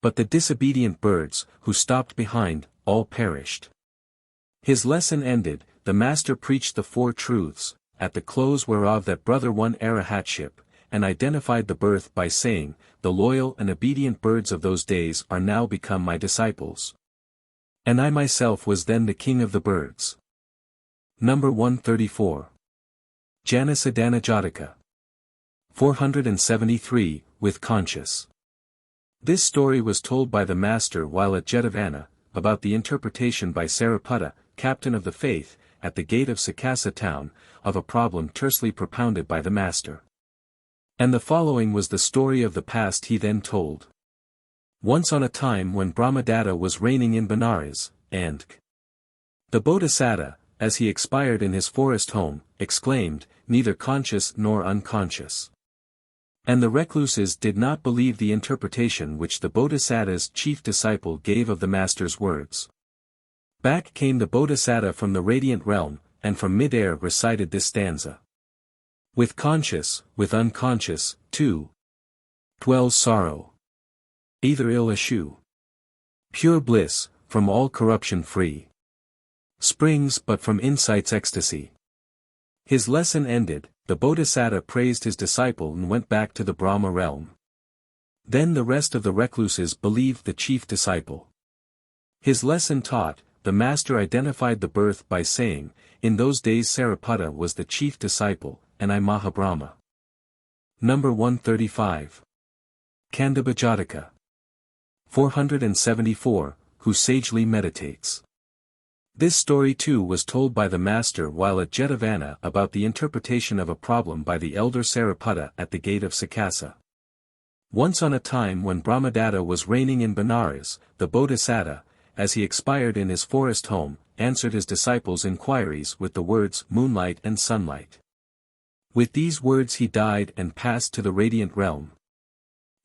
But the disobedient birds, who stopped behind, all perished. His lesson ended, the master preached the 4 truths, at the close whereof that brother won arahatship, and identified the birth by saying, the loyal and obedient birds of those days are now become my disciples. And I myself was then the king of the birds. Number 134. Jataka. 473, with conscious. This story was told by the master while at Jetavana, about the interpretation by Sariputta, captain of the faith, at the gate of Sakasa town, of a problem tersely propounded by the master. And the following was the story of the past he then told. Once on a time when Brahmadatta was reigning in Benares, and the Bodhisattva, as he expired in his forest home, exclaimed, neither conscious nor unconscious. And the recluses did not believe the interpretation which the Bodhisattva's chief disciple gave of the master's words. Back came the Bodhisattva from the radiant realm, and from mid-air recited this stanza. With conscious, with unconscious, too, dwells sorrow. Either ill eschew. Pure bliss, from all corruption free. Springs but from insight's ecstasy. His lesson ended, the Bodhisattva praised his disciple and went back to the Brahma realm. Then the rest of the recluses believed the chief disciple. His lesson taught, the master identified the birth by saying, in those days Sariputta was the chief disciple, and I Mahabrahma. Number 135. Gadrabha-Jataka. 474, who sagely meditates. This story too was told by the master while at Jetavana about the interpretation of a problem by the elder Sariputta at the gate of Sakasa. Once on a time when Brahmadatta was reigning in Benares, the Bodhisattva, as he expired in his forest home, answered his disciples' inquiries with the words moonlight and sunlight. With these words he died and passed to the radiant realm.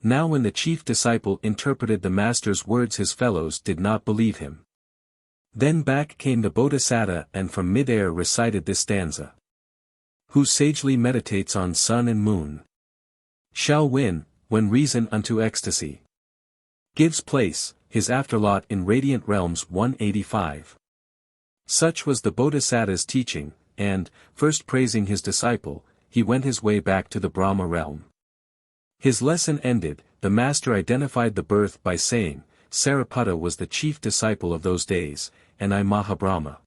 Now when the chief disciple interpreted the master's words his fellows did not believe him. Then back came the Bodhisattva and from mid-air recited this stanza. Who sagely meditates on sun and moon shall win, when reason unto ecstasy gives place, his afterlot in radiant realms 185. Such was the Bodhisattva's teaching, and, first praising his disciple, he went his way back to the Brahma realm. His lesson ended, the master identified the birth by saying, Sariputta was the chief disciple of those days, and I Mahabrahma.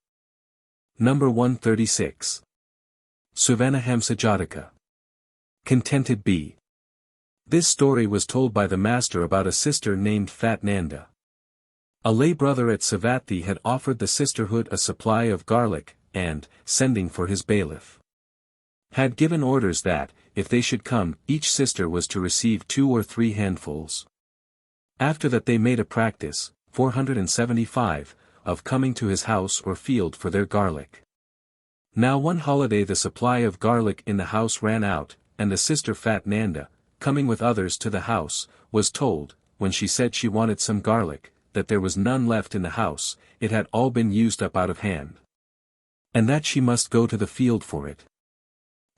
Number 136. Savannahamsa-Jataka. Contented be. This story was told by the master about a sister named Fat Nanda. A lay brother at Savatthi had offered the sisterhood a supply of garlic, and, sending for his bailiff, had given orders that, if they should come, each sister was to receive 2 or 3 handfuls. After that they made a practice, 475, of coming to his house or field for their garlic. Now one holiday the supply of garlic in the house ran out, and the sister Fat Nanda, coming with others to the house, was told, when she said she wanted some garlic, that there was none left in the house, it had all been used up out of hand. And that she must go to the field for it.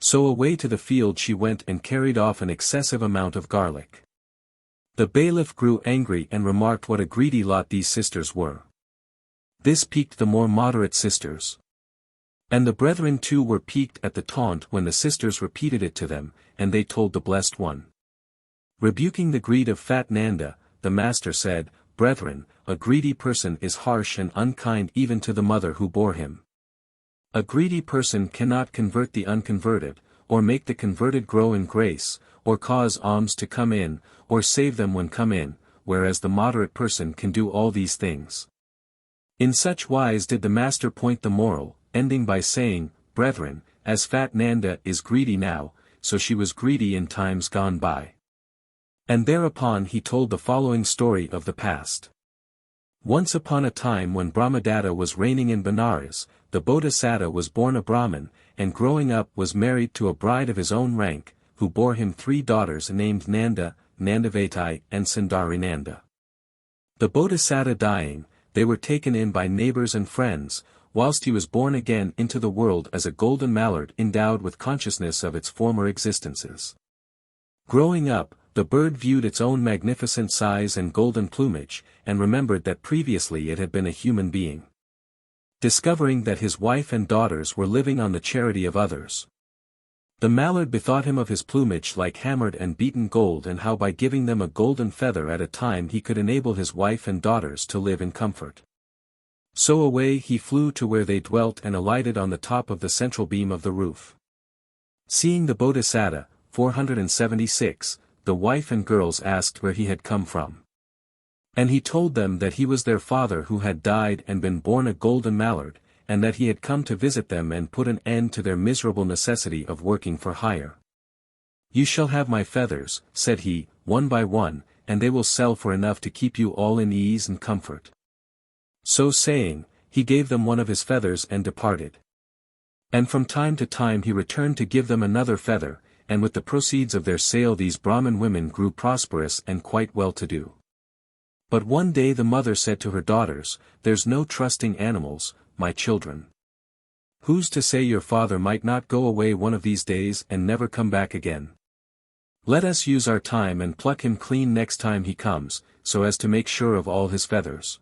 So away to the field she went and carried off an excessive amount of garlic. The bailiff grew angry and remarked what a greedy lot these sisters were. This piqued the more moderate sisters. And the brethren too were piqued at the taunt when the sisters repeated it to them, and they told the Blessed One. Rebuking the greed of Fat Nanda, the master said, Brethren, a greedy person is harsh and unkind even to the mother who bore him. A greedy person cannot convert the unconverted, or make the converted grow in grace, or cause alms to come in, or save them when come in, whereas the moderate person can do all these things. In such wise did the master point the moral, ending by saying, Brethren, as Fat Nanda is greedy now, so she was greedy in times gone by. And thereupon he told the following story of the past. Once upon a time when Brahmadatta was reigning in Benares, the Bodhisattva was born a Brahmin, and growing up was married to a bride of his own rank, who bore him 3 daughters named Nanda, Nandavati and Sundari-Nanda. The Bodhisattva dying, they were taken in by neighbors and friends, whilst he was born again into the world as a golden mallard endowed with consciousness of its former existences. Growing up, the bird viewed its own magnificent size and golden plumage, and remembered that previously it had been a human being. Discovering that his wife and daughters were living on the charity of others, the mallard bethought him of his plumage like hammered and beaten gold and how by giving them a golden feather at a time he could enable his wife and daughters to live in comfort. So away he flew to where they dwelt and alighted on the top of the central beam of the roof. Seeing the Bodhisattva, 476, the wife and girls asked where he had come from. And he told them that he was their father who had died and been born a golden mallard, and that he had come to visit them and put an end to their miserable necessity of working for hire. "You shall have my feathers," said he, "one by one, and they will sell for enough to keep you all in ease and comfort." So saying, he gave them one of his feathers and departed. And from time to time he returned to give them another feather, and with the proceeds of their sale these Brahmin women grew prosperous and quite well-to-do. But one day the mother said to her daughters, "There's no trusting animals, my children. Who's to say your father might not go away one of these days and never come back again? Let us use our time and pluck him clean next time he comes, so as to make sure of all his feathers."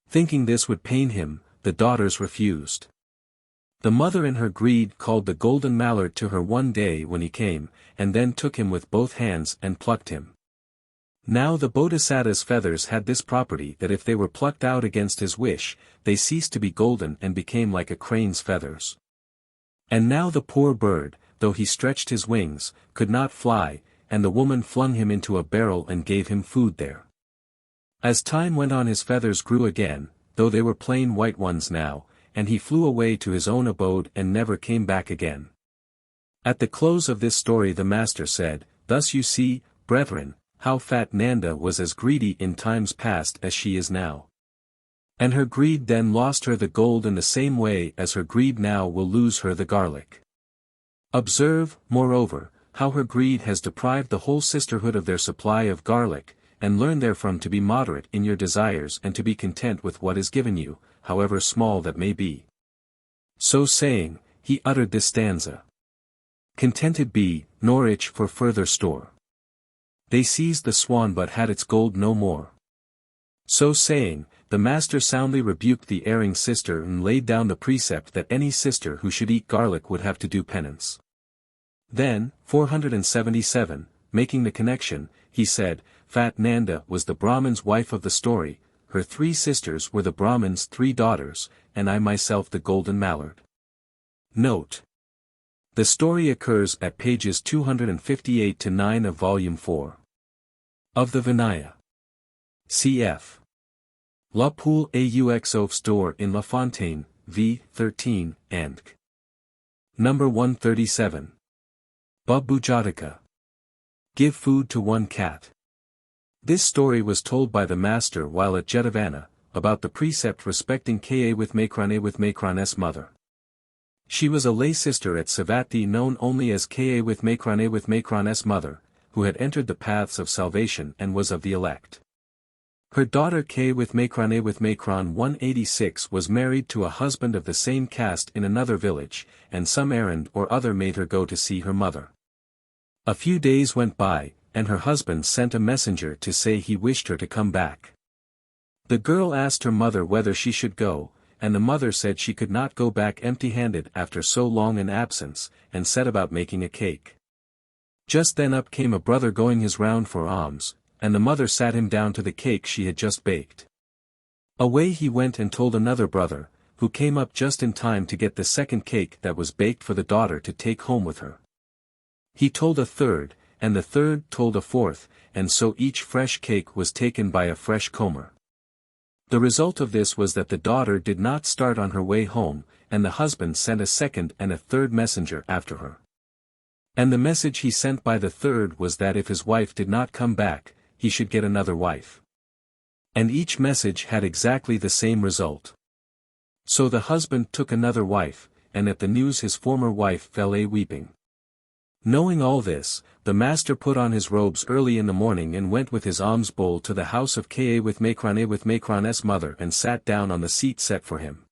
Thinking this would pain him, the daughters refused. The mother in her greed called the golden mallard to her one day when he came, and then took him with both hands and plucked him. Now the Bodhisattva's feathers had this property that if they were plucked out against his wish, they ceased to be golden and became like a crane's feathers. And now the poor bird, though he stretched his wings, could not fly, and the woman flung him into a barrel and gave him food there. As time went on his feathers grew again, though they were plain white ones now, and he flew away to his own abode and never came back again. At the close of this story the master said, "Thus you see, brethren, how fat Nanda was as greedy in times past as she is now. And her greed then lost her the gold in the same way as her greed now will lose her the garlic. Observe, moreover, how her greed has deprived the whole sisterhood of their supply of garlic, and learn therefrom to be moderate in your desires and to be content with what is given you, however small that may be." So saying, he uttered this stanza. "Contented be, nor itch for further store. They seized the swan but had its gold no more." So saying, the master soundly rebuked the erring sister and laid down the precept that any sister who should eat garlic would have to do penance. Then, 477, making the connection, he said, "Fat Nanda was the Brahmin's wife of the story, her 3 sisters were the Brahmin's 3 daughters, and I myself the golden mallard." Note: the story occurs at pages 258 to 9 of Volume 4. Of the Vinaya. Cf. La Poule aux store in La Fontaine, v. 13, Andk. Number 137. Bahiya-Jataka. Give food to one cat. This story was told by the master while at Jetavana, about the precept respecting Ka with Makran's mother. She was a lay sister at Savatthi known only as Ka with Makran's mother, who had entered the paths of salvation and was of the elect. Her daughter Ka with Makran 186 was married to a husband of the same caste in another village, and some errand or other made her go to see her mother. A few days went by, and her husband sent a messenger to say he wished her to come back. The girl asked her mother whether she should go, and the mother said she could not go back empty-handed after so long an absence, and set about making a cake. Just then up came a brother going his round for alms, and the mother sat him down to the cake she had just baked. Away he went and told another brother, who came up just in time to get the second cake that was baked for the daughter to take home with her. He told a third, and the third told a fourth, and so each fresh cake was taken by a fresh comer. The result of this was that the daughter did not start on her way home, and the husband sent a second and a third messenger after her. And the message he sent by the third was that if his wife did not come back, he should get another wife. And each message had exactly the same result. So the husband took another wife, and at the news his former wife fell a weeping. Knowing all this, the master put on his robes early in the morning and went with his alms bowl to the house of Ka with Makran's mother and sat down on the seat set for him.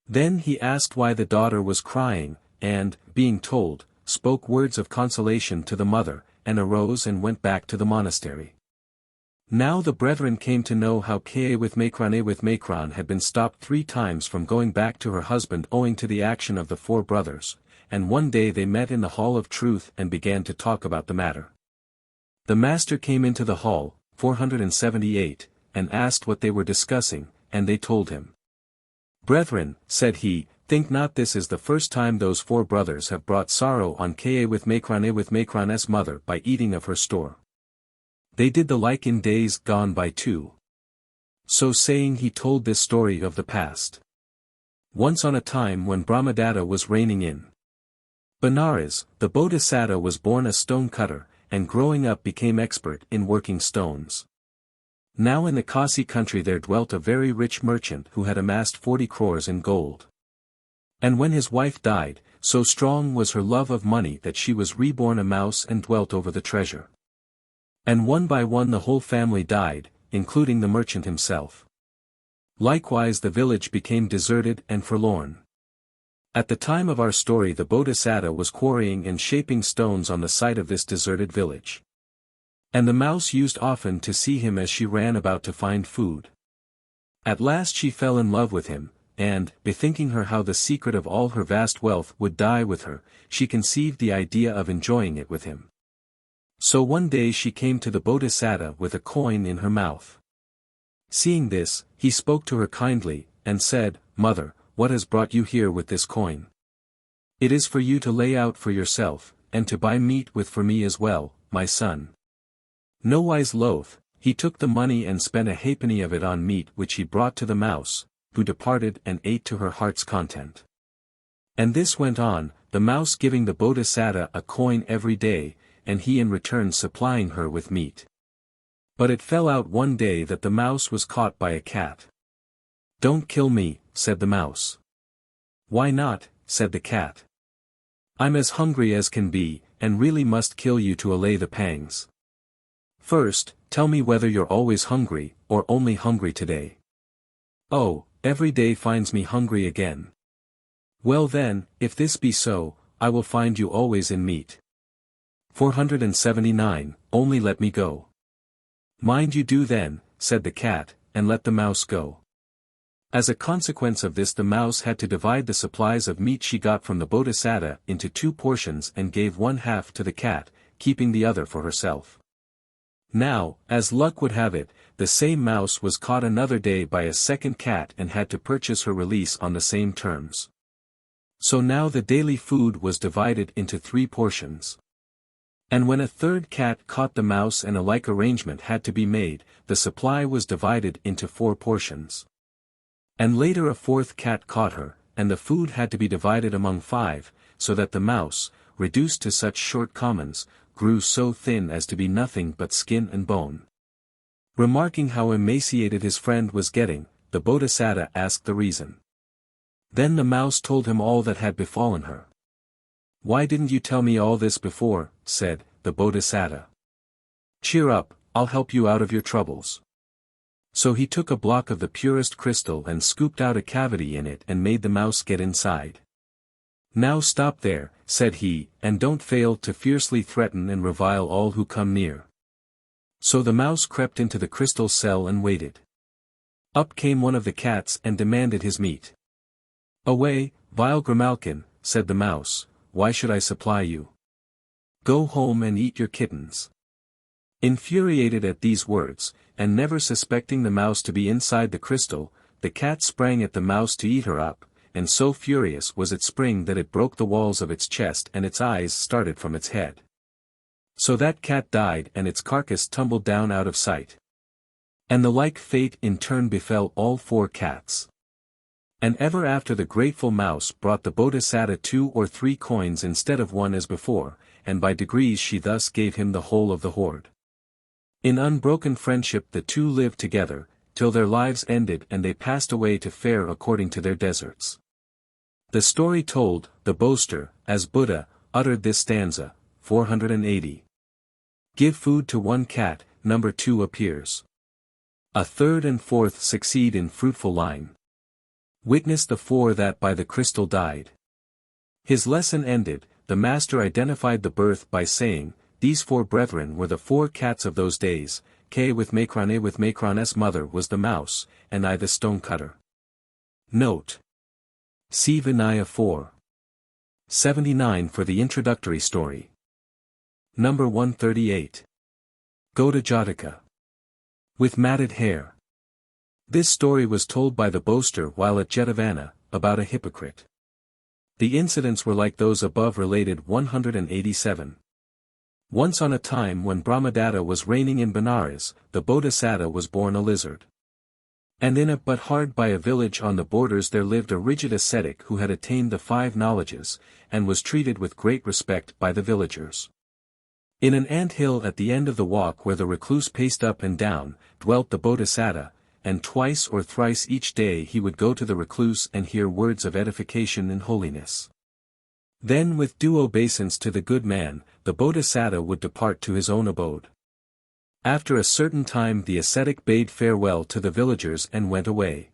Then he asked why the daughter was crying, and, being told, spoke words of consolation to the mother, and arose and went back to the monastery. Now the brethren came to know how Ka with Makran had been stopped 3 times from going back to her husband owing to the action of the 4 brothers, and one day they met in the hall of truth and began to talk about the matter. The master came into the hall, 478, and asked what they were discussing, and they told him. "Brethren," said he, "think not this is the first time those 4 brothers have brought sorrow on Ka with Makran's mother by eating of her store. They did the like in days gone by too. So saying he told this story of the past. Once on a time when Brahmadatta was reigning in Benares, the Bodhisattva was born a stone cutter, and growing up became expert in working stones. Now in the Kasi country there dwelt a very rich merchant who had amassed 40 crores in gold. And when his wife died, so strong was her love of money that she was reborn a mouse and dwelt over the treasure. And one by one the whole family died, including the merchant himself. Likewise the village became deserted and forlorn. At the time of our story the Bodhisattva was quarrying and shaping stones on the site of this deserted village. And the mouse used often to see him as she ran about to find food. At last she fell in love with him, and, bethinking her how the secret of all her vast wealth would die with her, she conceived the idea of enjoying it with him. So one day she came to the Bodhisattva with a coin in her mouth. Seeing this, he spoke to her kindly, and said, "Mother, what has brought you here with this coin? It is for you to lay out for yourself, and to buy meat with for me as well, my son." Nowise loath, he took the money and spent a halfpenny of it on meat which he brought to the mouse, who departed and ate to her heart's content. And this went on, the mouse giving the Bodhisattva a coin every day, and he in return supplying her with meat. But it fell out one day that the mouse was caught by a cat. "Don't kill me," said the mouse. "Why not?" said the cat. "I'm as hungry as can be, and really must kill you to allay the pangs. First, tell me whether you're always hungry, or only hungry today." "Oh, every day finds me hungry again." "Well then, if this be so, I will find you always in meat." 479, only let me go. "Mind you do then," said the cat, and let the mouse go. As a consequence of this the mouse had to divide the supplies of meat she got from the Bodhisattva into 2 portions and gave 1/2 to the cat, keeping the other for herself. Now, as luck would have it, the same mouse was caught another day by a second cat and had to purchase her release on the same terms. So now the daily food was divided into 3 portions. And when a third cat caught the mouse and a like arrangement had to be made, the supply was divided into 4 portions. And later a 4th cat caught her, and the food had to be divided among 5, so that the mouse, reduced to such short commons, grew so thin as to be nothing but skin and bone. Remarking how emaciated his friend was getting, the Bodhisattva asked the reason. Then the mouse told him all that had befallen her. "Why didn't you tell me all this before?" said the Bodhisattva. "Cheer up, I'll help you out of your troubles." So he took a block of the purest crystal and scooped out a cavity in it and made the mouse get inside. "Now stop there," said he, "and don't fail to fiercely threaten and revile all who come near." So the mouse crept into the crystal cell and waited. Up came one of the cats and demanded his meat. "Away, vile grimalkin," said the mouse, "why should I supply you? Go home and eat your kittens." Infuriated at these words, and never suspecting the mouse to be inside the crystal, the cat sprang at the mouse to eat her up, and so furious was its spring that it broke the walls of its chest and its eyes started from its head. So that cat died and its carcass tumbled down out of sight. And the like fate in turn befell all 4 cats. And ever after the grateful mouse brought the Bodhisattva 2 or 3 coins instead of 1 as before, and by degrees she thus gave him the whole of the hoard. In unbroken friendship the 2 lived together, till their lives ended and they passed away to fare according to their deserts. The story told, the boaster, as Buddha, uttered this stanza, 480. Give food to 1 cat, number 2 appears. A 3rd and 4th succeed in fruitful line. Witness the 4 that by the crystal died. His lesson ended, the master identified the birth by saying, these 4 brethren were the 4 cats of those days, K with Macron's mother was the mouse, and I the stone cutter. Note. See Vinaya 4. 79 for the introductory story. Number 138. Gadrabha-Jataka. With matted hair. This story was told by the boaster while at Jetavana, about a hypocrite. The incidents were like those above related 187. Once on a time when Brahmadatta was reigning in Benares, the Bodhisattva was born a lizard. And in a but hard by a village on the borders there lived a rigid ascetic who had attained the 5 knowledges, and was treated with great respect by the villagers. In an ant-hill at the end of the walk where the recluse paced up and down, dwelt the Bodhisattva, and twice or thrice each day he would go to the recluse and hear words of edification and holiness. Then with due obeisance to the good man, the Bodhisattva would depart to his own abode. After a certain time the ascetic bade farewell to the villagers and went away.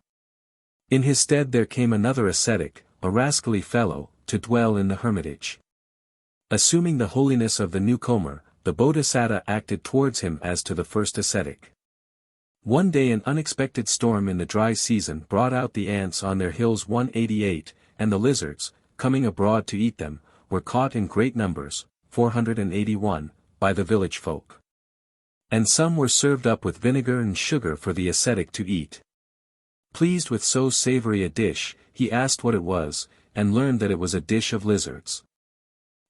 In his stead there came another ascetic, a rascally fellow, to dwell in the hermitage. Assuming the holiness of the newcomer, the Bodhisattva acted towards him as to the first ascetic. One day an unexpected storm in the dry season brought out the ants on their hills 188, and the lizards, coming abroad to eat them, were caught in great numbers, 481, by the village folk. And some were served up with vinegar and sugar for the ascetic to eat. Pleased with so savory a dish, he asked what it was, and learned that it was a dish of lizards.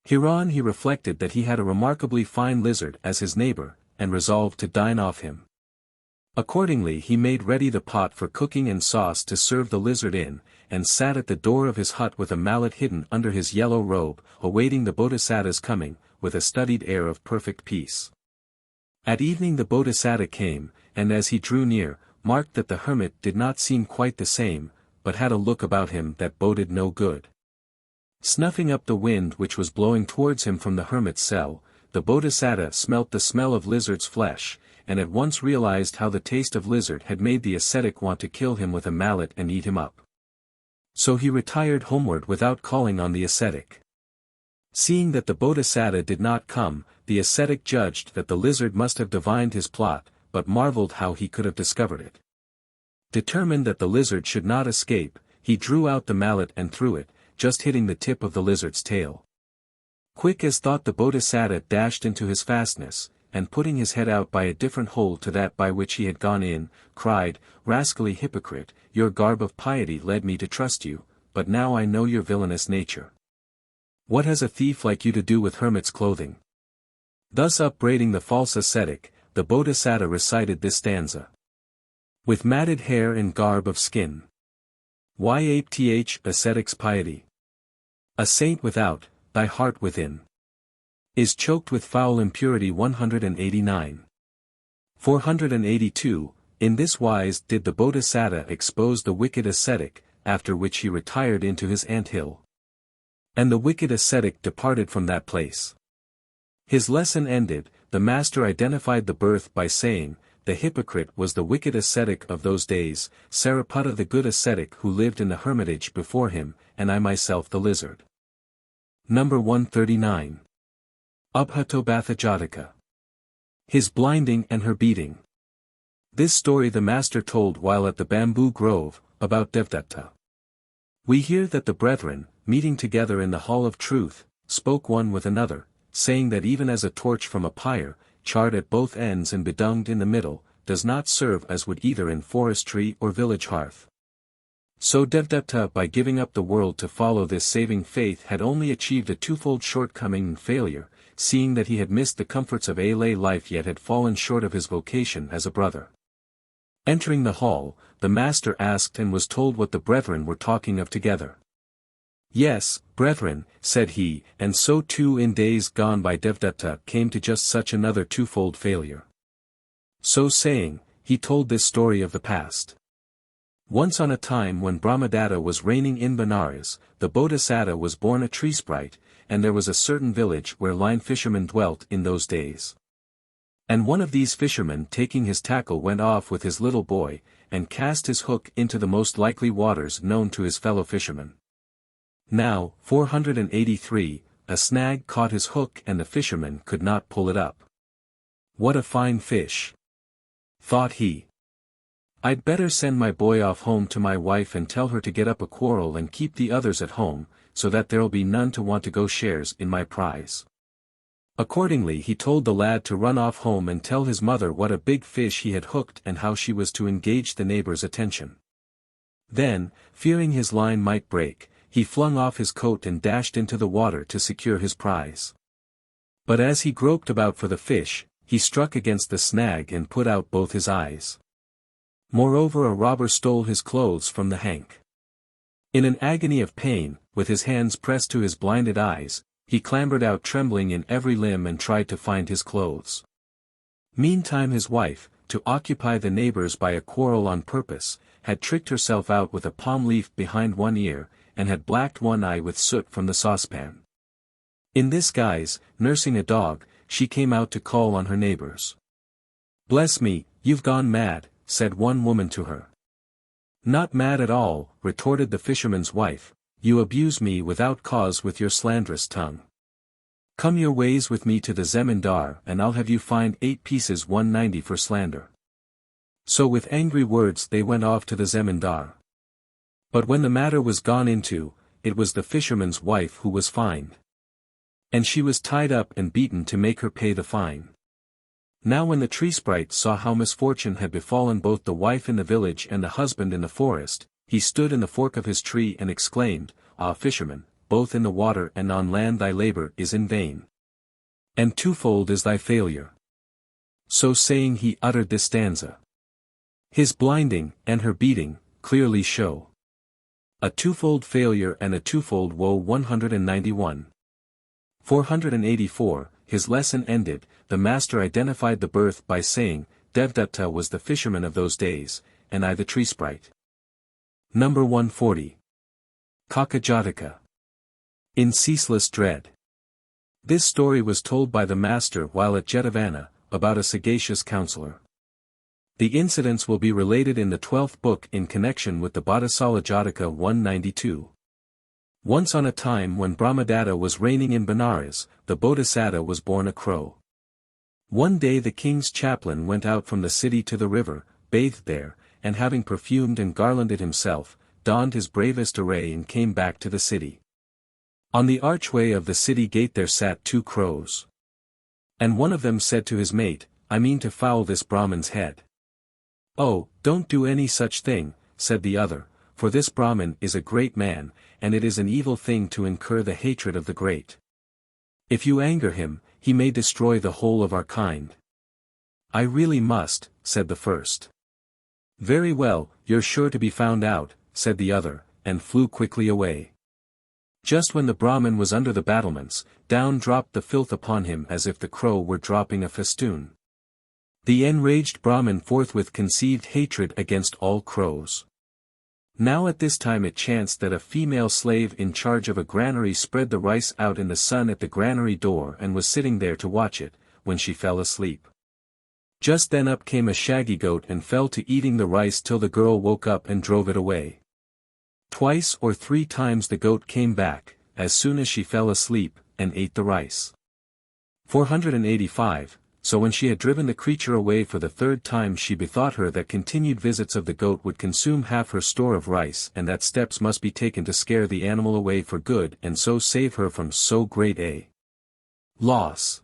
Hereon he reflected that he had a remarkably fine lizard as his neighbor, and resolved to dine off him. Accordingly he made ready the pot for cooking and sauce to serve the lizard in, and sat at the door of his hut with a mallet hidden under his yellow robe, awaiting the Bodhisattva's coming, with a studied air of perfect peace. At evening the Bodhisattva came, and as he drew near, marked that the hermit did not seem quite the same, but had a look about him that boded no good. Snuffing up the wind which was blowing towards him from the hermit's cell, the Bodhisattva smelt the smell of lizard's flesh, and at once realized how the taste of lizard had made the ascetic want to kill him with a mallet and eat him up. So he retired homeward without calling on the ascetic. Seeing that the Bodhisattva did not come, the ascetic judged that the lizard must have divined his plot, but marveled how he could have discovered it. Determined that the lizard should not escape, he drew out the mallet and threw it, just hitting the tip of the lizard's tail. Quick as thought the Bodhisattva dashed into his fastness, and putting his head out by a different hole to that by which he had gone in, cried, "Rascally hypocrite, your garb of piety led me to trust you, but now I know your villainous nature. What has a thief like you to do with hermit's clothing?" Thus upbraiding the false ascetic, the Bodhisattva recited this stanza. With matted hair and garb of skin. Why apeth ascetic's piety? A saint without, thy heart within is choked with foul impurity. 189. 482, in this wise did the Bodhisattva expose the wicked ascetic, after which he retired into his ant-hill. And the wicked ascetic departed from that place. His lesson ended, the master identified the birth by saying, the hypocrite was the wicked ascetic of those days, Sariputta the good ascetic who lived in the hermitage before him, and I myself the lizard. Number 139. Ubhatobatha-Jataka. His blinding and her beating. This story the master told while at the bamboo grove, about Devdatta. We hear that the brethren, meeting together in the hall of truth, spoke one with another, saying that even as a torch from a pyre, charred at both ends and bedunged in the middle, does not serve as wood either in forestry or village hearth. So Devdatta by giving up the world to follow this saving faith had only achieved a twofold shortcoming and failure, seeing that he had missed the comforts of a lay life yet had fallen short of his vocation as a brother. Entering the hall, the master asked and was told what the brethren were talking of together. Yes, brethren, said he, and so too in days gone by Devdatta came to just such another twofold failure. So saying, he told this story of the past. Once on a time when Brahmadatta was reigning in Benares, the Bodhisattva was born a tree sprite, and there was a certain village where line fishermen dwelt in those days. And one of these fishermen taking his tackle went off with his little boy, and cast his hook into the most likely waters known to his fellow fishermen. Now, 483, a snag caught his hook and the fisherman could not pull it up. What a fine fish! Thought he. I'd better send my boy off home to my wife and tell her to get up a quarrel and keep the others at home, so that there'll be none to want to go shares in my prize. Accordingly he told the lad to run off home and tell his mother what a big fish he had hooked and how she was to engage the neighbor's attention. Then, fearing his line might break, he flung off his coat and dashed into the water to secure his prize. But as he groped about for the fish, he struck against the snag and put out both his eyes. Moreover, a robber stole his clothes from the hank. In an agony of pain, with his hands pressed to his blinded eyes, he clambered out trembling in every limb and tried to find his clothes. Meantime his wife, to occupy the neighbors by a quarrel on purpose, had tricked herself out with a palm leaf behind one ear, and had blacked one eye with soot from the saucepan. In this guise, nursing a dog, she came out to call on her neighbors. "Bless me, you've gone mad," said one woman to her. "Not mad at all," retorted the fisherman's wife, "you abuse me without cause with your slanderous tongue. Come your ways with me to the zemindar and I'll have you fined 8 pieces 190 for slander." So with angry words they went off to the zemindar. But when the matter was gone into, it was the fisherman's wife who was fined. And she was tied up and beaten to make her pay the fine. Now when the tree sprite saw how misfortune had befallen both the wife in the village and the husband in the forest, he stood in the fork of his tree and exclaimed, "Ah, fisherman, both in the water and on land thy labor is in vain. And twofold is thy failure." So saying he uttered this stanza. His blinding, and her beating, clearly show a twofold failure and a twofold woe. 191. 484, his lesson ended, the master identified the birth by saying, Devdatta was the fisherman of those days, and I the tree sprite. Number 140. Katahaka-Jataka. In ceaseless dread. This story was told by the master while at Jetavana, about a sagacious counselor. The incidents will be related in the 12th book in connection with the Parosata-Jataka 192. Once on a time when Brahmadatta was reigning in Benares, the Bodhisattva was born a crow. One day the king's chaplain went out from the city to the river, bathed there, and having perfumed and garlanded himself, donned his bravest array and came back to the city. On the archway of the city gate there sat 2 crows. And one of them said to his mate, "I mean to foul this Brahman's head." "Oh, don't do any such thing," said the other, "for this Brahman is a great man, and it is an evil thing to incur the hatred of the great. If you anger him, he may destroy the whole of our kind." "I really must," said the first. "Very well, you're sure to be found out," said the other, and flew quickly away. Just when the Brahman was under the battlements, down dropped the filth upon him as if the crow were dropping a festoon. The enraged Brahman forthwith conceived hatred against all crows. Now at this time it chanced that a female slave in charge of a granary spread the rice out in the sun at the granary door and was sitting there to watch it, when she fell asleep. Just then up came a shaggy goat and fell to eating the rice till the girl woke up and drove it away. 2 or 3 times the goat came back, as soon as she fell asleep, and ate the rice. 485. So when she had driven the creature away for the 3rd time she bethought her that continued visits of the goat would consume half her store of rice and that steps must be taken to scare the animal away for good and so save her from so great a loss.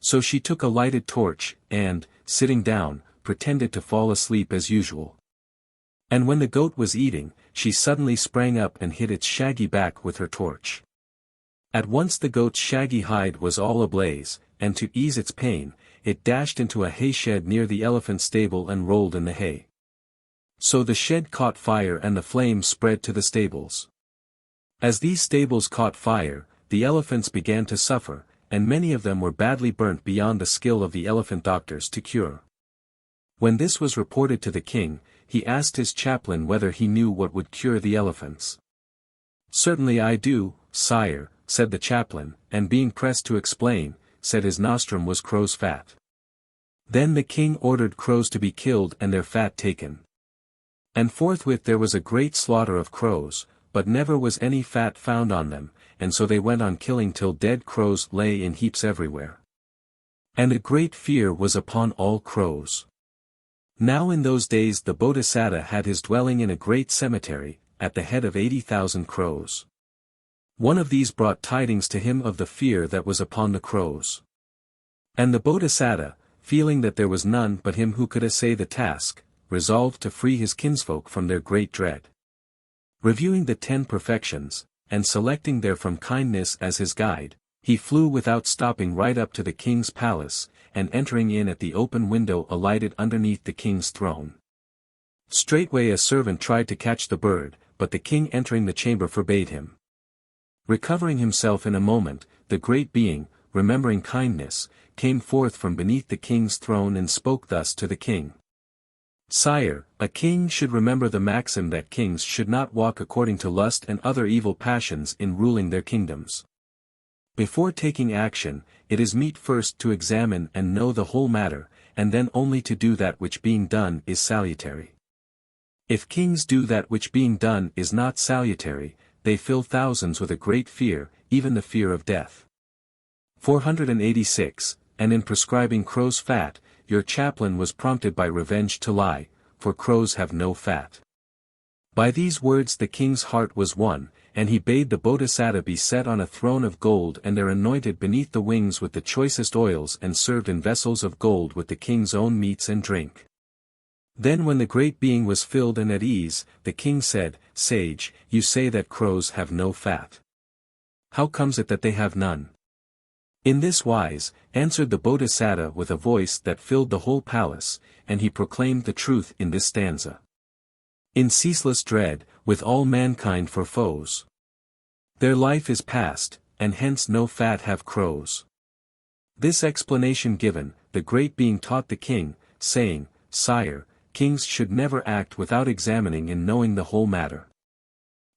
So she took a lighted torch, and, sitting down, pretended to fall asleep as usual. And when the goat was eating, she suddenly sprang up and hit its shaggy back with her torch. At once the goat's shaggy hide was all ablaze, and to ease its pain, it dashed into a hay shed near the elephant stable and rolled in the hay. So the shed caught fire and the flames spread to the stables. As these stables caught fire, the elephants began to suffer, and many of them were badly burnt beyond the skill of the elephant doctors to cure. When this was reported to the king, he asked his chaplain whether he knew what would cure the elephants. "Certainly I do, sire," said the chaplain, and being pressed to explain, said his nostrum was crow's fat. Then the king ordered crows to be killed and their fat taken. And forthwith there was a great slaughter of crows, but never was any fat found on them, and so they went on killing till dead crows lay in heaps everywhere. And a great fear was upon all crows. Now in those days the Bodhisattva had his dwelling in a great cemetery, at the head of 80,000 crows. One of these brought tidings to him of the fear that was upon the crows. And the Bodhisattva, feeling that there was none but him who could essay the task, resolved to free his kinsfolk from their great dread. Reviewing the 10 perfections, and selecting therefrom kindness as his guide, He flew without stopping right up to the king's palace, and entering in at the open window alighted underneath the king's throne. Straightway a servant tried to catch the bird, but the king entering the chamber forbade him. Recovering himself in a moment, the great being, remembering kindness, came forth from beneath the king's throne and spoke thus to the king. Sire, a king should remember the maxim that kings should not walk according to lust and other evil passions in ruling their kingdoms. Before taking action, it is meet first to examine and know the whole matter, and then only to do that which being done is salutary. If kings do that which being done is not salutary, they fill thousands with a great fear, even the fear of death. 486, and in prescribing crow's fat, your chaplain was prompted by revenge to lie, for crows have no fat. By these words the king's heart was won, and he bade the Bodhisattva be set on a throne of gold and there anointed beneath the wings with the choicest oils and served in vessels of gold with the king's own meats and drink. Then when the great being was filled and at ease, the king said, Sage, you say that crows have no fat. How comes it that they have none? In this wise, answered the Bodhisattva with a voice that filled the whole palace, and he proclaimed the truth in this stanza. In ceaseless dread, with all mankind for foes. Their life is past, and hence no fat have crows. This explanation given, the great being taught the king, saying, Sire, kings should never act without examining and knowing the whole matter.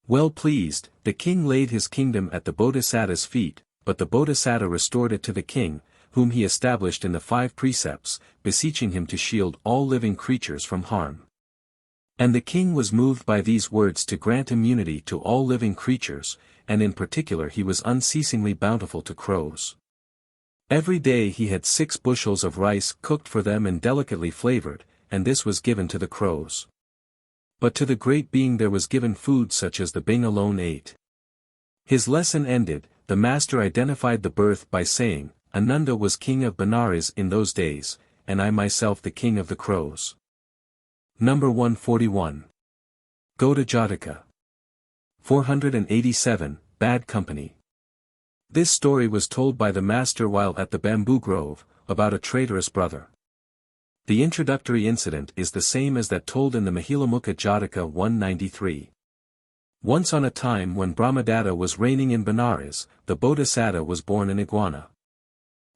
Well pleased, the king laid his kingdom at the Bodhisattva's feet, but the Bodhisattva restored it to the king, whom he established in the 5 precepts, beseeching him to shield all living creatures from harm. And the king was moved by these words to grant immunity to all living creatures, and in particular he was unceasingly bountiful to crows. Every day he had 6 bushels of rice cooked for them and delicately flavored, and this was given to the crows. But to the great being there was given food such as the being alone ate. His lesson ended, the master identified the birth by saying, Ananda was king of Benares in those days, and I myself the king of the crows. Number 141. Gadrabha-Jataka. 487, Bad Company. This story was told by the master while at the bamboo grove, about a traitorous brother. The introductory incident is the same as that told in the Mittavinda-Jataka 193. Once on a time when Brahmadatta was reigning in Benares, the Bodhisattva was born an iguana.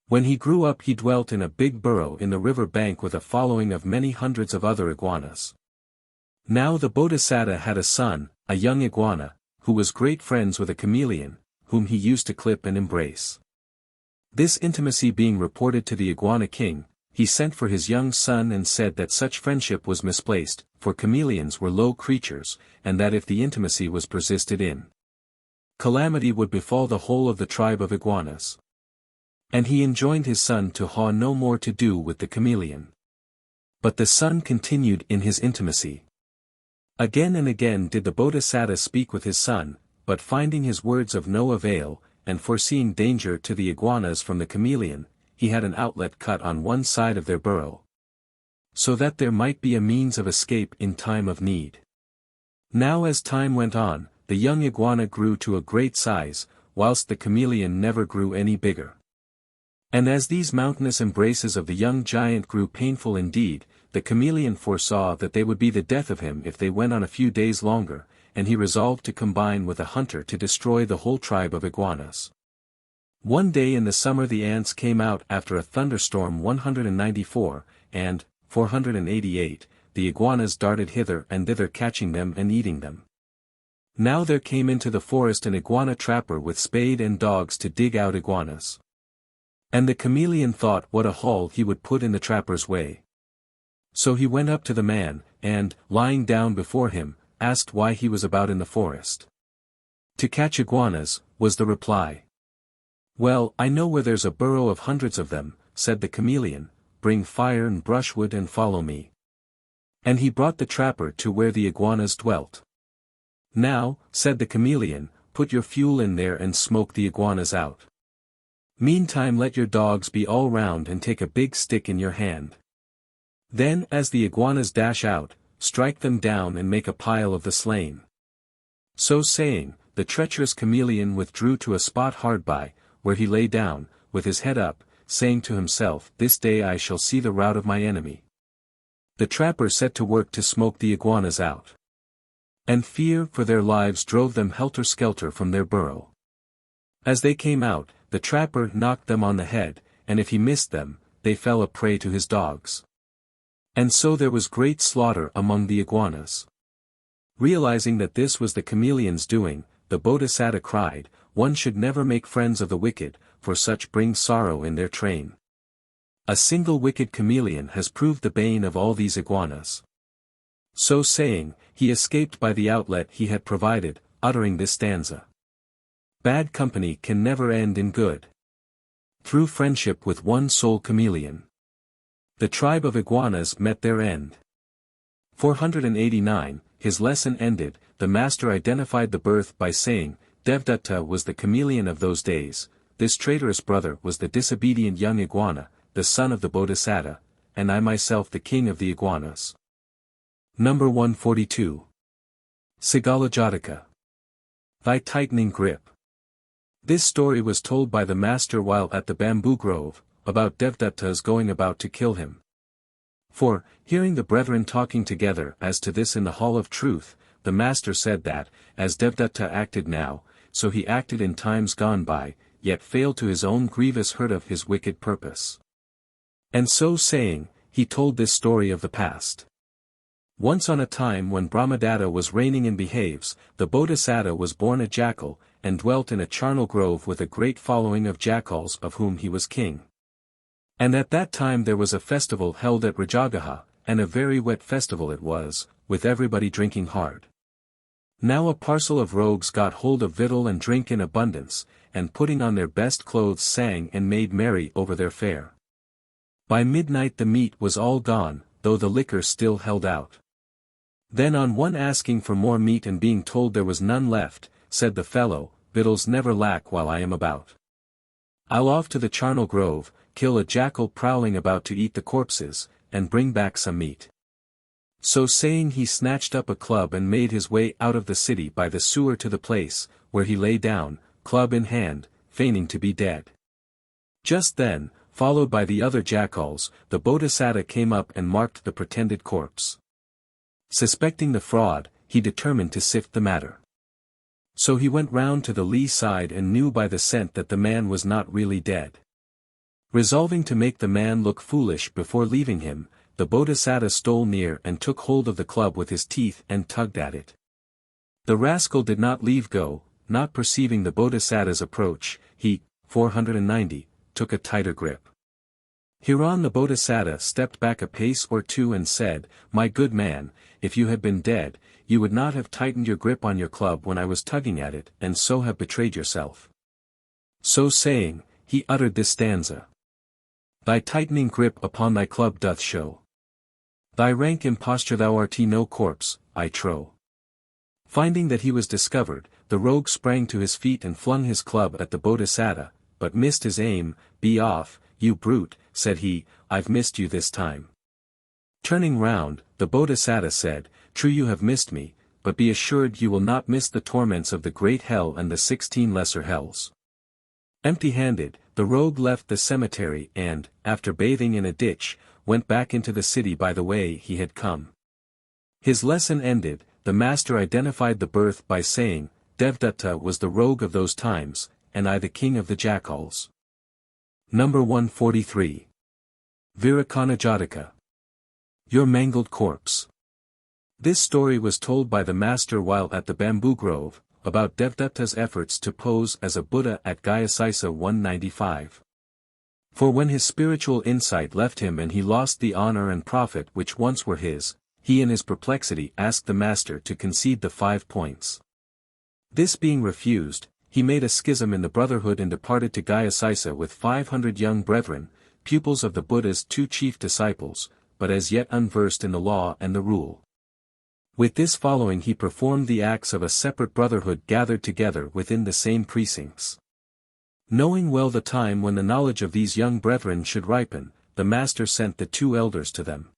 When he grew up he dwelt in a big burrow in the river bank with a following of many hundreds of other iguanas. Now the Bodhisattva had a son, a young iguana, who was great friends with a chameleon, whom he used to clip and embrace. This intimacy being reported to the iguana king, he sent for his young son and said that such friendship was misplaced, for chameleons were low creatures, and that if the intimacy was persisted in, calamity would befall the whole of the tribe of iguanas. And he enjoined his son to have no more to do with the chameleon. But the son continued in his intimacy. Again and again did the Bodhisattva speak with his son, but finding his words of no avail, and foreseeing danger to the iguanas from the chameleon, he had an outlet cut on one side of their burrow, so that there might be a means of escape in time of need. Now as time went on, the young iguana grew to a great size, whilst the chameleon never grew any bigger. And as these mountainous embraces of the young giant grew painful indeed, the chameleon foresaw that they would be the death of him if they went on a few days longer, and he resolved to combine with a hunter to destroy the whole tribe of iguanas. One day in the summer the ants came out after a thunderstorm 194, and, 488, the iguanas darted hither and thither catching them and eating them. Now there came into the forest an iguana trapper with spade and dogs to dig out iguanas. And the chameleon thought what a haul he would put in the trapper's way. So he went up to the man, and, lying down before him, asked why he was about in the forest. To catch iguanas, was the reply. Well, I know where there's a burrow of hundreds of them, said the chameleon, bring fire and brushwood and follow me. And he brought the trapper to where the iguanas dwelt. Now, said the chameleon, put your fuel in there and smoke the iguanas out. Meantime let your dogs be all round and take a big stick in your hand. Then as the iguanas dash out, strike them down and make a pile of the slain. So saying, the treacherous chameleon withdrew to a spot hard by, where he lay down, with his head up, saying to himself, "This day I shall see the rout of my enemy." The trapper set to work to smoke the iguanas out. And fear for their lives drove them helter-skelter from their burrow. As they came out, the trapper knocked them on the head, and if he missed them, they fell a prey to his dogs. And so there was great slaughter among the iguanas. Realizing that this was the chameleon's doing, the Bodhisattva cried, "One should never make friends of the wicked, for such bring sorrow in their train." A single wicked chameleon has proved the bane of all these iguanas. So saying, he escaped by the outlet he had provided, uttering this stanza. Bad company can never end in good. Through friendship with one sole chameleon, the tribe of iguanas met their end. 489, his lesson ended, the master identified the birth by saying, Devdatta was the chameleon of those days, this traitorous brother was the disobedient young iguana, the son of the Bodhisattva, and I myself the king of the iguanas. Number 142. Sigala-Jataka. Thy tightening grip. This story was told by the master while at the bamboo grove, about Devdatta's going about to kill him. For, hearing the brethren talking together as to this in the hall of truth, the master said that, as Devdatta acted now, so he acted in times gone by, yet failed to his own grievous hurt of his wicked purpose. And so saying, he told this story of the past. Once on a time when Brahmadatta was reigning in behaves, the Bodhisattva was born a jackal, and dwelt in a charnel grove with a great following of jackals of whom he was king. And at that time there was a festival held at Rajagaha, and a very wet festival it was, with everybody drinking hard. Now a parcel of rogues got hold of victual and drink in abundance, and putting on their best clothes sang and made merry over their fare. By midnight the meat was all gone, though the liquor still held out. Then on one asking for more meat and being told there was none left, said the fellow, "Victuals never lack while I am about. I'll off to the charnel grove, kill a jackal prowling about to eat the corpses, and bring back some meat." So saying he snatched up a club and made his way out of the city by the sewer to the place, where he lay down, club in hand, feigning to be dead. Just then, followed by the other jackals, the Bodhisattva came up and marked the pretended corpse. Suspecting the fraud, he determined to sift the matter. So he went round to the lee side and knew by the scent that the man was not really dead. Resolving to make the man look foolish before leaving him, the Bodhisattva stole near and took hold of the club with his teeth and tugged at it. The rascal did not leave go, not perceiving the Bodhisattva's approach, he, 490, took a tighter grip. Hereon the Bodhisattva stepped back a pace or two and said, "My good man, if you had been dead, you would not have tightened your grip on your club when I was tugging at it and so have betrayed yourself." So saying, he uttered this stanza. Thy tightening grip upon thy club doth show. Thy rank imposture thou art no corpse, I trow. Finding that he was discovered, the rogue sprang to his feet and flung his club at the Bodhisattva, but missed his aim. "Be off, you brute," said he, "I've missed you this time." Turning round, the Bodhisattva said, "True you have missed me, but be assured you will not miss the torments of the great hell and the 16 lesser hells." Empty-handed, the rogue left the cemetery and, after bathing in a ditch, went back into the city by the way he had come. His lesson ended, the master identified the birth by saying, Devdatta was the rogue of those times, and I the king of the jackals. Number 143. Veri-Jataka. Your mangled corpse. This story was told by the master while at the bamboo grove, about Devdatta's efforts to pose as a Buddha at Gayasisa 195. For when his spiritual insight left him and he lost the honor and profit which once were his, he in his perplexity asked the master to concede the 5 points. This being refused, he made a schism in the brotherhood and departed to Gayasisa with 500 young brethren, pupils of the Buddha's 2 chief disciples, but as yet unversed in the law and the rule. With this following he performed the acts of a separate brotherhood gathered together within the same precincts. Knowing well the time when the knowledge of these young brethren should ripen, the master sent the 2 elders to them.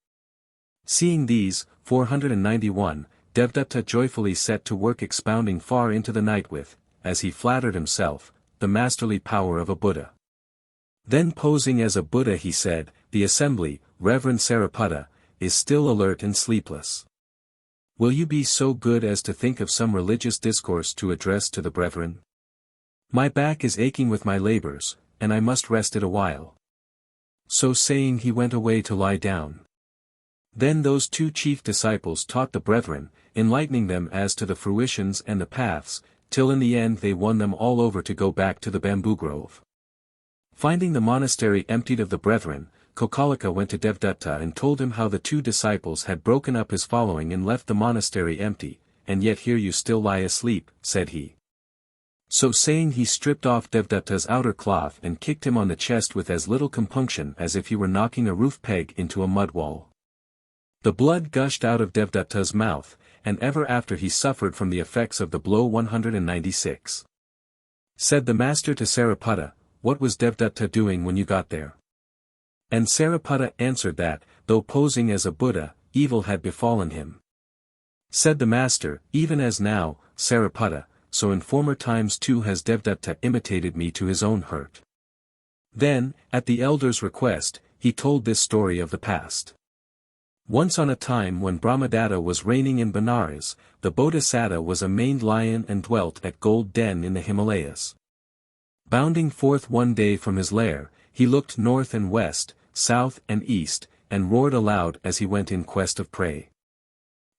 Seeing these, 491, Devdatta joyfully set to work expounding far into the night with, as he flattered himself, the masterly power of a Buddha. Then posing as a Buddha he said, "The assembly, Reverend Sariputta, is still alert and sleepless. Will you be so good as to think of some religious discourse to address to the brethren? My back is aching with my labors, and I must rest it a while." So saying he went away to lie down. Then those two chief disciples taught the brethren, enlightening them as to the fruitions and the paths, till in the end they won them all over to go back to the bamboo grove. Finding the monastery emptied of the brethren, Kokalika went to Devdatta and told him how the two disciples had broken up his following and left the monastery empty, "And yet here you still lie asleep," said he. So saying he stripped off Devdatta's outer cloth and kicked him on the chest with as little compunction as if he were knocking a roof peg into a mud wall. The blood gushed out of Devdatta's mouth, and ever after he suffered from the effects of the blow. 196. Said the master to Sariputta, "What was Devdatta doing when you got there?" And Sariputta answered that, though posing as a Buddha, evil had befallen him. Said the master, "Even as now, Sariputta, so in former times too has Devdatta imitated me to his own hurt." Then, at the elder's request, he told this story of the past. Once on a time when Brahmadatta was reigning in Benares, the Bodhisattva was a maned lion and dwelt at Gold Den in the Himalayas. Bounding forth one day from his lair, he looked north and west, south and east, and roared aloud as he went in quest of prey.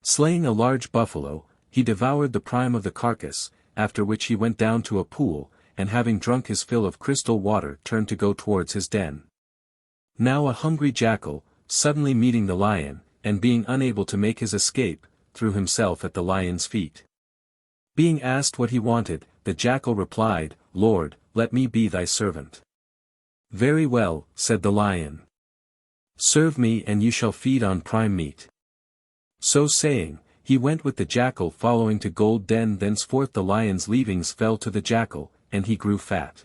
Slaying a large buffalo, he devoured the prime of the carcass, after which he went down to a pool, and having drunk his fill of crystal water turned to go towards his den. Now a hungry jackal, suddenly meeting the lion, and being unable to make his escape, threw himself at the lion's feet. Being asked what he wanted, the jackal replied, "Lord, let me be thy servant." "Very well," said the lion. "Serve me and you shall feed on prime meat." So saying, he went with the jackal following to Gold Den. Thenceforth the lion's leavings fell to the jackal, and he grew fat.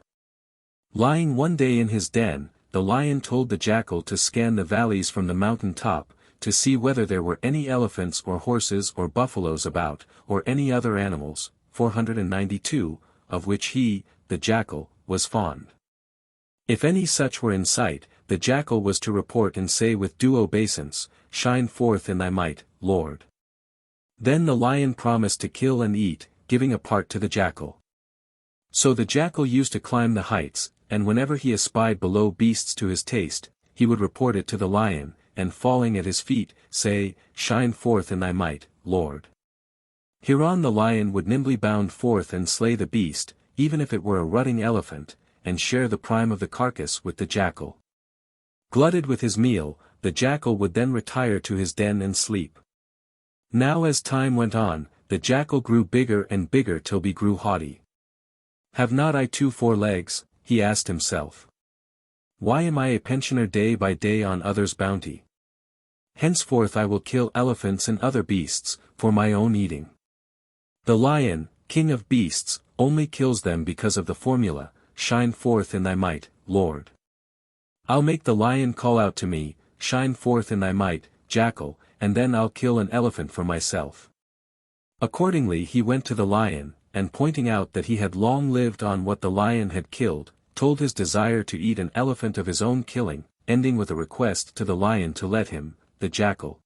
Lying one day in his den, the lion told the jackal to scan the valleys from the mountain top, to see whether there were any elephants or horses or buffaloes about, or any other animals, 492, of which he, the jackal, was fond. If any such were in sight, the jackal was to report and say with due obeisance, "Shine forth in thy might, Lord." Then the lion promised to kill and eat, giving a part to the jackal. So the jackal used to climb the heights, and whenever he espied below beasts to his taste, he would report it to the lion, and falling at his feet, say, "Shine forth in thy might, Lord." Hereon the lion would nimbly bound forth and slay the beast, even if it were a rutting elephant, and share the prime of the carcass with the jackal. Glutted with his meal, the jackal would then retire to his den and sleep. Now as time went on, the jackal grew bigger and bigger till he grew haughty. "Have not I too 4 legs?" he asked himself. "Why am I a pensioner day by day on others' bounty? Henceforth I will kill elephants and other beasts, for my own eating." The lion, king of beasts, only kills them because of the formula, "Shine forth in thy might, Lord." I'll make the lion call out to me, "Shine forth in thy might, jackal," and then I'll kill an elephant for myself. Accordingly he went to the lion, and pointing out that he had long lived on what the lion had killed, told his desire to eat an elephant of his own killing, ending with a request to the lion to let him, the jackal,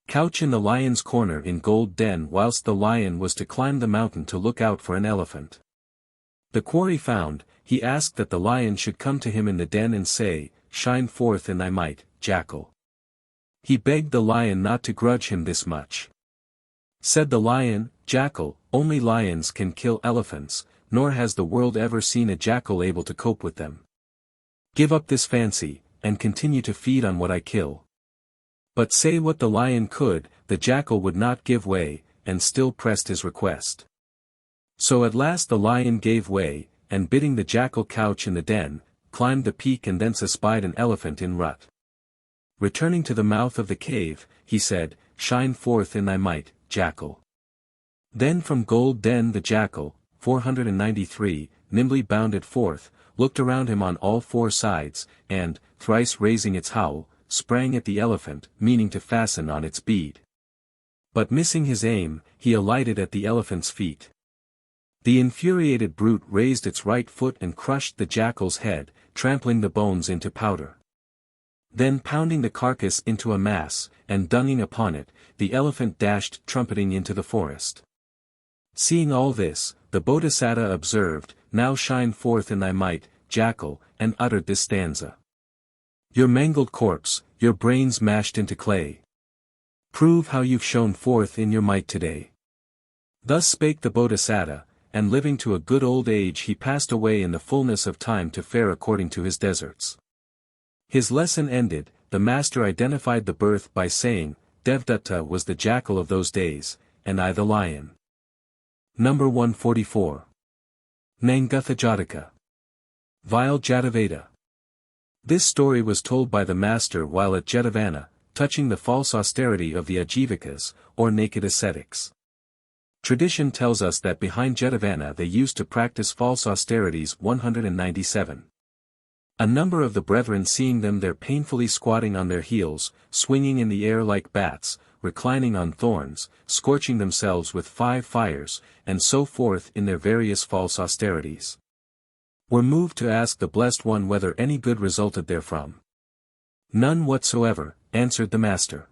couch in the lion's corner in Gold Den whilst the lion was to climb the mountain to look out for an elephant. The quarry found, he asked that the lion should come to him in the den and say, "Shine forth in thy might, jackal." He begged the lion not to grudge him this much. Said the lion, "Jackal, only lions can kill elephants, nor has the world ever seen a jackal able to cope with them. Give up this fancy, and continue to feed on what I kill." But say what the lion could, the jackal would not give way, and still pressed his request. So at last the lion gave way, and bidding the jackal couch in the den, climbed the peak and thence espied an elephant in rut. Returning to the mouth of the cave, he said, "Shine forth in thy might, jackal." Then from Gold Den the jackal, 493, nimbly bounded forth, looked around him on all 4 sides, and, thrice raising its howl, sprang at the elephant, meaning to fasten on its bead. But missing his aim, he alighted at the elephant's feet. The infuriated brute raised its right foot and crushed the jackal's head, trampling the bones into powder. Then pounding the carcass into a mass, and dunging upon it, the elephant dashed trumpeting into the forest. Seeing all this, the Bodhisattva observed, "Now shine forth in thy might, jackal," and uttered this stanza. "Your mangled corpse, your brains mashed into clay. Prove how you've shone forth in your might today." Thus spake the Bodhisattva, and living to a good old age he passed away in the fullness of time to fare according to his deserts. His lesson ended, the master identified the birth by saying, Devdatta was the jackal of those days, and I the lion. Number 144. Nangalisa-Jataka. Veri-Jataka. This story was told by the master while at Jetavana, touching the false austerity of the Ajivikas, or naked ascetics. Tradition tells us that behind Jetavana they used to practice false austerities 197. A number of the brethren seeing them there painfully squatting on their heels, swinging in the air like bats, reclining on thorns, scorching themselves with 5 fires, and so forth in their various false austerities, were moved to ask the Blessed One whether any good resulted therefrom. "None whatsoever," answered the master.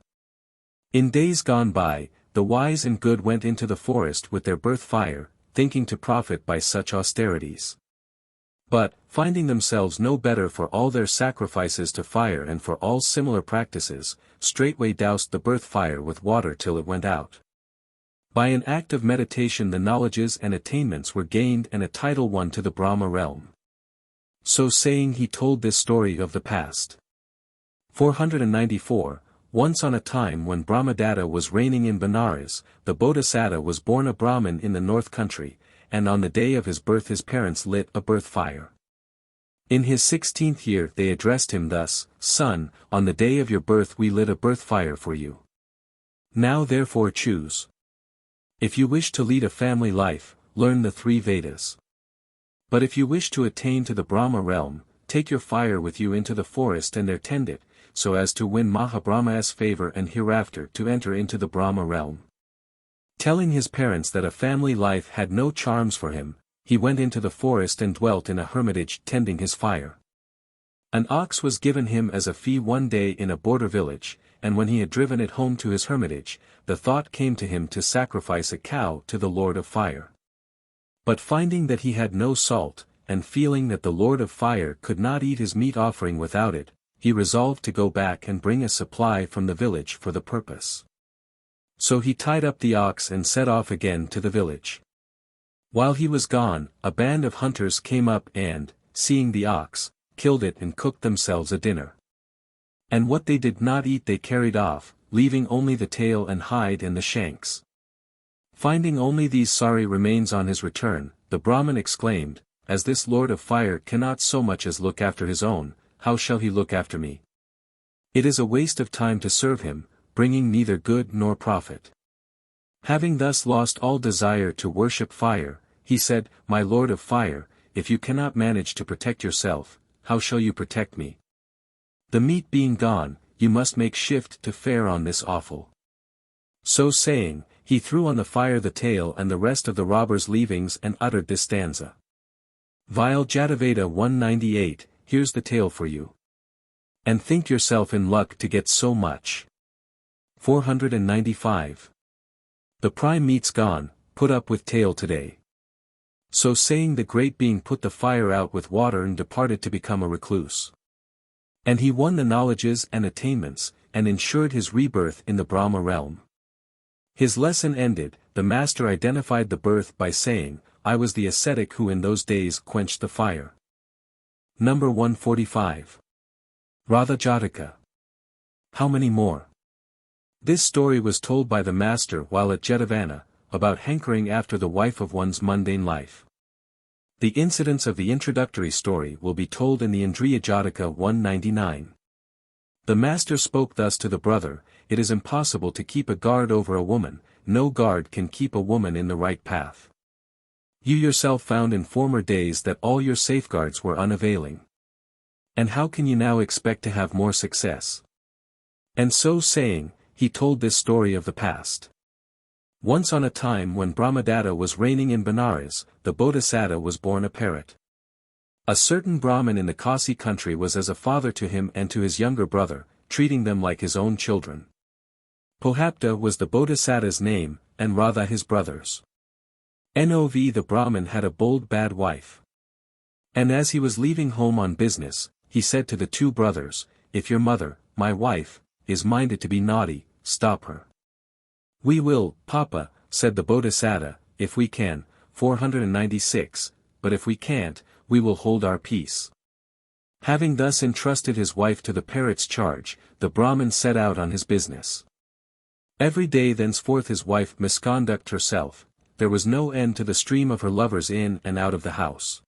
In days gone by, the wise and good went into the forest with their birth fire, thinking to profit by such austerities. But, finding themselves no better for all their sacrifices to fire and for all similar practices, straightway doused the birth fire with water till it went out. By an act of meditation the knowledges and attainments were gained and a title won to the Brahma realm. So saying he told this story of the past. 494, once on a time when Brahmadatta was reigning in Benares, the Bodhisattva was born a Brahmin in the north country, and on the day of his birth his parents lit a birth fire. In his 16th year they addressed him thus, "Son, on the day of your birth we lit a birth fire for you. Now therefore choose. If you wish to lead a family life, learn the 3 Vedas. But if you wish to attain to the Brahma realm, take your fire with you into the forest and there tend it, so as to win Mahabrahma's favor and hereafter to enter into the Brahma realm." Telling his parents that a family life had no charms for him, he went into the forest and dwelt in a hermitage tending his fire. An ox was given him as a fee one day in a border village, and when he had driven it home to his hermitage, the thought came to him to sacrifice a cow to the Lord of Fire. But finding that he had no salt, and feeling that the Lord of Fire could not eat his meat offering without it, he resolved to go back and bring a supply from the village for the purpose. So he tied up the ox and set off again to the village. While he was gone, a band of hunters came up and, seeing the ox, killed it and cooked themselves a dinner. And what they did not eat they carried off, leaving only the tail and hide and the shanks. Finding only these sorry remains on his return, the Brahmin exclaimed, "As this Lord of Fire cannot so much as look after his own, how shall he look after me? It is a waste of time to serve him, bringing neither good nor profit." Having thus lost all desire to worship fire, he said, "My Lord of Fire, if you cannot manage to protect yourself, how shall you protect me? The meat being gone, you must make shift to fare on this offal." So saying, he threw on the fire the tail and the rest of the robber's leavings and uttered this stanza. Veri-Jataka 198, here's the tale for you. And think yourself in luck to get so much. 495. The prime meat's gone, put up with tail today. So saying the great being put the fire out with water and departed to become a recluse. And he won the knowledges and attainments, and ensured his rebirth in the Brahma realm. His lesson ended, the master identified the birth by saying, "I was the ascetic who in those days quenched the fire." Number 145. Radha-Jataka. How many more? This story was told by the master while at Jetavana, about hankering after the wife of one's mundane life. The incidents of the introductory story will be told in the Indriya-Jataka 199. The master spoke thus to the brother, "It is impossible to keep a guard over a woman, no guard can keep a woman in the right path. You yourself found in former days that all your safeguards were unavailing. And how can you now expect to have more success?" And so saying, he told this story of the past. Once on a time when Brahmadatta was reigning in Benares, the Bodhisattva was born a parrot. A certain Brahmin in the Kasi country was as a father to him and to his younger brother, treating them like his own children. Pohapta was the Bodhisattva's name, and Radha his brother's. Nov the Brahmin had a bold bad wife. And as he was leaving home on business, he said to the two brothers, "If your mother, my wife, is minded to be naughty, stop her." "We will, Papa," said the Bodhisattva, "if we can." 496, but if we can't, we will hold our peace. Having thus entrusted his wife to the parrot's charge, the Brahmin set out on his business. Every day thenceforth his wife misconduct herself, there was no end to the stream of her lovers in and out of the house.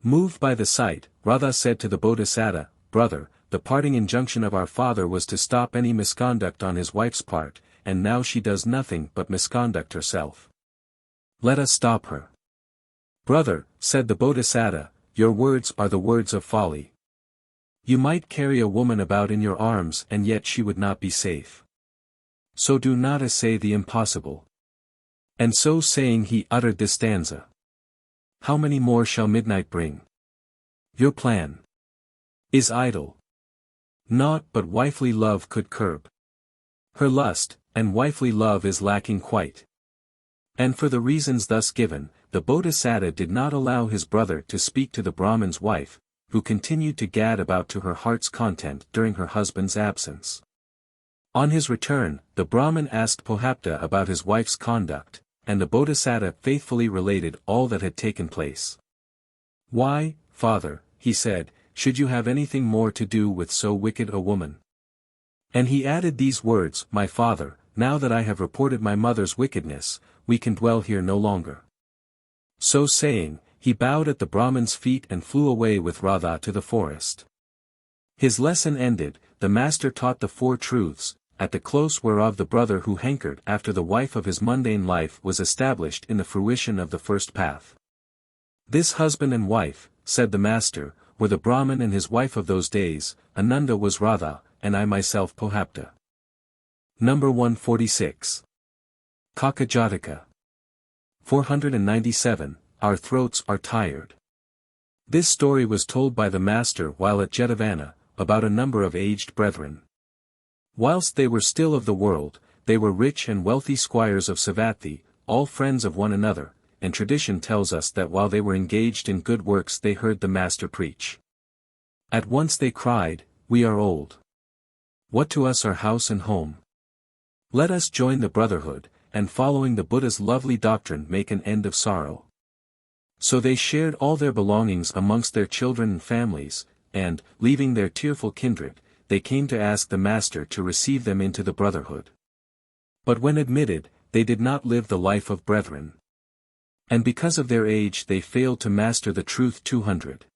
Moved by the sight, Radha said to the Bodhisattva, "Brother, the parting injunction of our father was to stop any misconduct on his wife's part, and now she does nothing but misconduct herself. Let us stop her." "Brother," said the Bodhisattva, "your words are the words of folly. You might carry a woman about in your arms and yet she would not be safe. So do not essay the impossible." And so saying he uttered this stanza. "How many more shall midnight bring? Your plan is idle. Naught but wifely love could curb her lust, and wifely love is lacking quite." And for the reasons thus given, the Bodhisattva did not allow his brother to speak to the Brahmin's wife, who continued to gad about to her heart's content during her husband's absence. On his return, the Brahmin asked Pohapta about his wife's conduct, and the Bodhisattva faithfully related all that had taken place. "Why, father," he said, "should you have anything more to do with so wicked a woman?" And he added these words, "My father, now that I have reported my mother's wickedness, we can dwell here no longer." So saying, he bowed at the Brahmin's feet and flew away with Radha to the forest. His lesson ended, the master taught the four truths, at the close whereof the brother who hankered after the wife of his mundane life was established in the fruition of the first path. This husband and wife, said the master, were the Brahmin and his wife of those days, Ananda was Radha, and I myself Pohapta. Number 146. Katahaka-Jataka. 497, Our throats are tired. This story was told by the master while at Jetavana, about a number of aged brethren. Whilst they were still of the world, they were rich and wealthy squires of Savatthi, all friends of one another, and tradition tells us that while they were engaged in good works they heard the master preach. At once they cried, "We are old. What to us are house and home? Let us join the brotherhood, and following the Buddha's lovely doctrine make an end of sorrow." So they shared all their belongings amongst their children and families, and, leaving their tearful kindred, they came to ask the master to receive them into the brotherhood. But when admitted, they did not live the life of brethren. And because of their age they failed to master the truth. 200.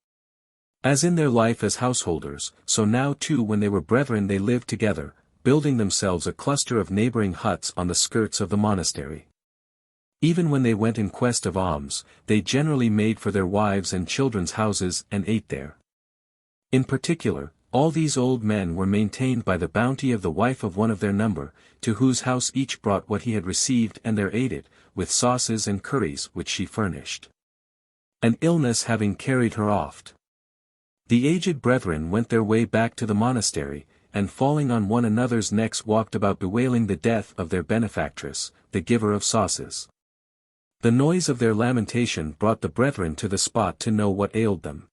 As in their life as householders, so now too when they were brethren they lived together, building themselves a cluster of neighboring huts on the skirts of the monastery. Even when they went in quest of alms, they generally made for their wives and children's houses and ate there. In particular, all these old men were maintained by the bounty of the wife of one of their number, to whose house each brought what he had received and there ate it, with sauces and curries which she furnished. An illness having carried her oft, the aged brethren went their way back to the monastery, and falling on one another's necks walked about bewailing the death of their benefactress, the giver of sauces. The noise of their lamentation brought the brethren to the spot to know what ailed them.